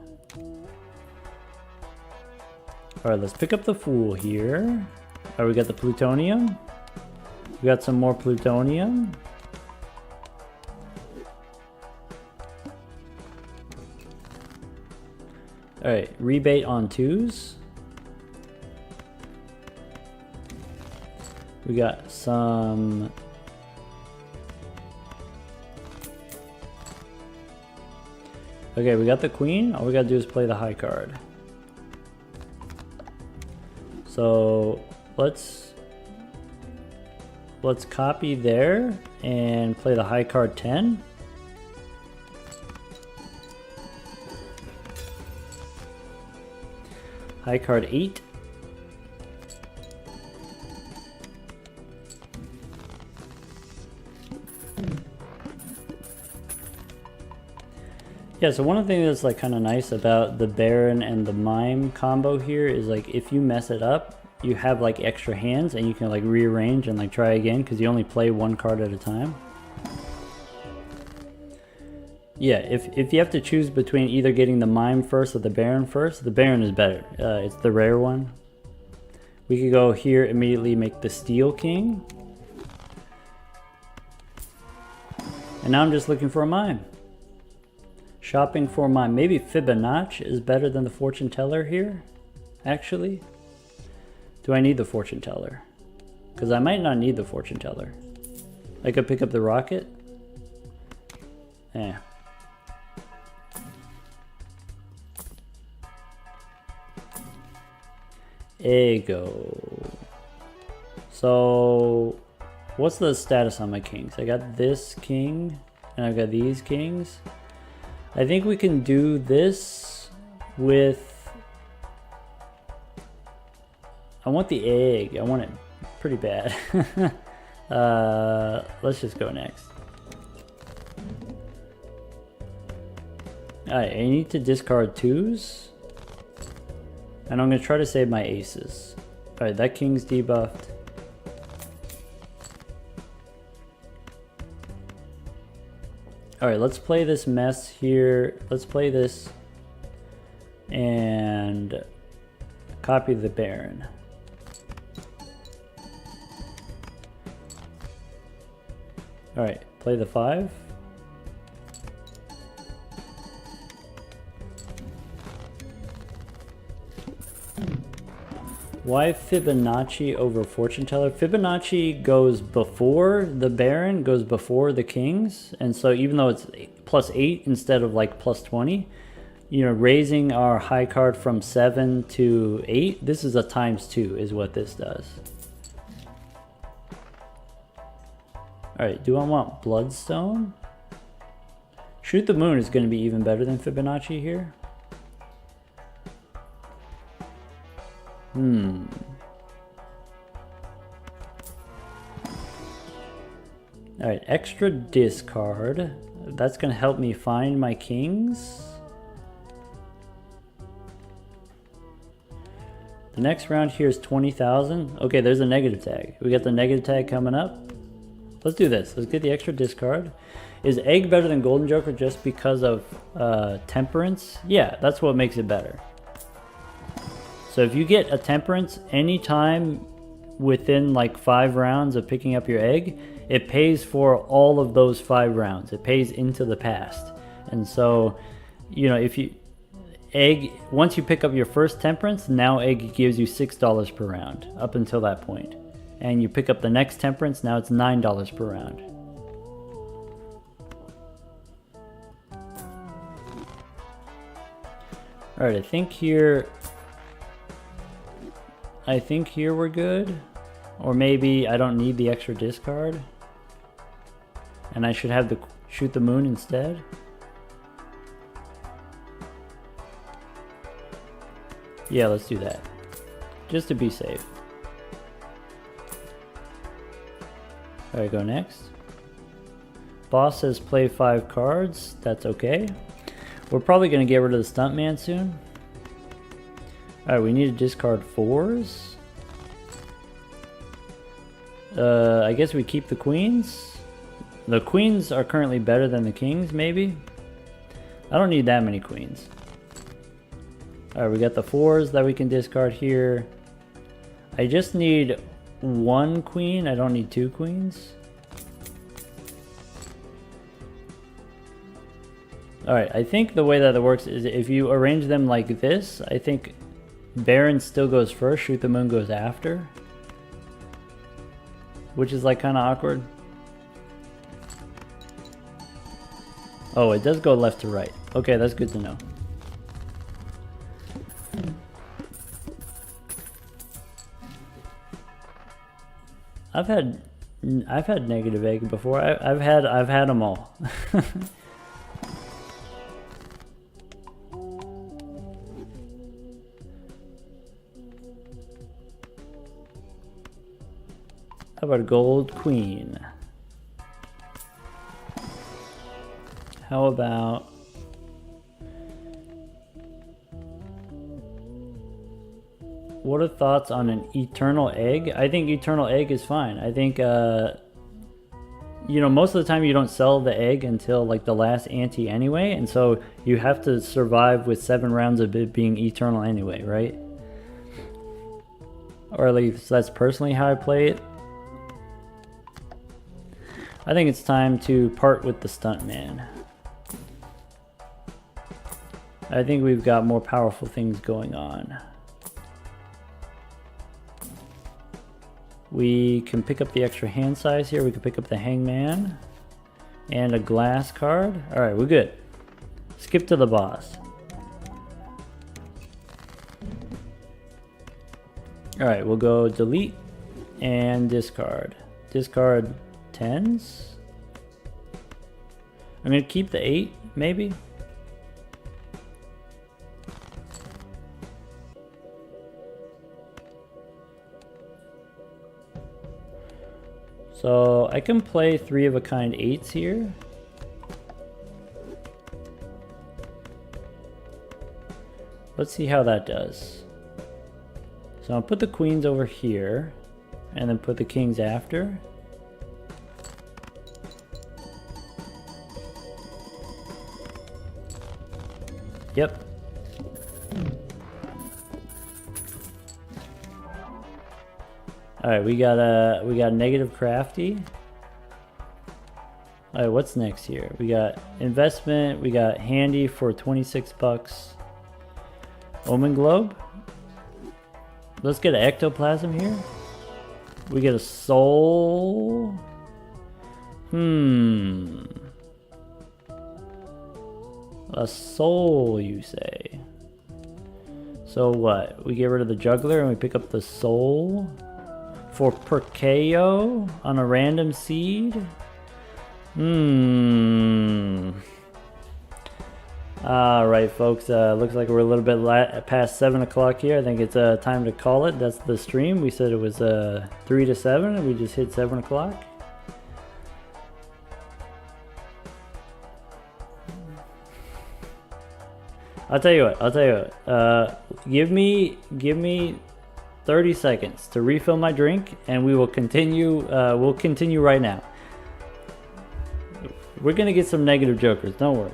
Alright, let's pick up the Fool here. Alright, we got the plutonium. We got some more plutonium. Alright, rebate on 2s. We got some... Okay, we got the queen. All we gotta do is play the high card. So let's copy there and play the high card 10. High card 8. Yeah, so one of the things that's like kind of nice about the Baron and the Mime combo here is like if you mess it up, you have like extra hands and you can like rearrange and like try again because you only play one card at a time. Yeah, if you have to choose between either getting the Mime first or the Baron first, the Baron is better. It's the rare one. We could go here, immediately make the Steel King. And now I'm just looking for a Mime. Shopping for Mime. Maybe Fibonacci is better than the Fortune Teller here, actually. Do I need the Fortune Teller? Because I might not need the Fortune Teller. I could pick up the Rocket. Yeah. Ego. So, what's the status on my kings? I got this king, and I've got these kings. I think we can do this with... I want the egg. I want it pretty bad. Let's just go next. Alright, I need to discard 2s. And I'm going to try to save my aces. Alright, that king's debuffed. Alright, let's play this mess here. Let's play this and copy the Baron. Alright, play the 5. Why Fibonacci over Fortune Teller? Fibonacci goes before the Baron, goes before the Kings, and so even though it's +8 instead of like +20, you know, raising our high card from 7 to 8, this is a ×2 is what this does. Alright, do I want Bloodstone? Shoot the Moon is going to be even better than Fibonacci here. Alright, extra discard. That's going to help me find my kings. The next round here is 20,000. Okay, there's a negative tag. We got the negative tag coming up. Let's do this. Let's get the extra discard. Is egg better than Golden Joker just because of temperance? Yeah, that's what makes it better. So if you get a temperance anytime within like 5 rounds of picking up your egg, it pays for all of those 5 rounds. It pays into the past. And so, you know, if you egg, once you pick up your first temperance, now egg gives you $6 per round up until that point. And you pick up the next temperance, now it's $9 per round. Alright, I think here we're good. Or maybe I don't need the extra discard. And I should have the shoot the moon instead. Yeah, let's do that. Just to be safe. Alright, go next. Boss says play 5 cards. That's okay. We're probably going to get rid of the Stuntman soon. Alright, we need to discard 4s. I guess we keep the queens. The queens are currently better than the kings, maybe? I don't need that many queens. Alright, we got the 4s that we can discard here. I just need 1 queen. I don't need 2 queens. Alright, I think the way that it works is if you arrange them like this, I think Baron still goes first, Shoot the Moon goes after. Which is like kind of awkward. Oh, it does go left to right. Okay, that's good to know. I've had negative egg before. I've had them all. How about a gold queen? How about what are thoughts on an eternal egg? I think eternal egg is fine. I think you know, most of the time you don't sell the egg until like the last ante anyway, and so you have to survive with 7 rounds of it being eternal anyway, right? Or at least that's personally how I play it. I think it's time to part with the stuntman. I think we've got more powerful things going on. We can pick up the extra hand size here. We can pick up the hangman and a glass card. All right, we're good. Skip to the boss. All right, we'll go delete and discard. Discard 10s. I'm gonna keep the 8, maybe. So I can play 3 of a kind 8s here. Let's see how that does. So I'll put the queens over here and then put the kings after. Yep. All right, we got negative crafty. All right, what's next here? We got investment. We got handy for 26 bucks. Omen globe. Let's get an ectoplasm here. We get a soul. A soul, you say? So what? We get rid of the juggler and we pick up the soul for per KO on a random seed? Alright folks, looks like we're a little bit past 7 o'clock here. I think it's time to call it. That's the stream. We said it was 3 to 7 and we just hit 7 o'clock. I'll tell you what. Give me 30 seconds to refill my drink, and we will continue. We'll continue right now. We're gonna get some negative jokers. Don't worry.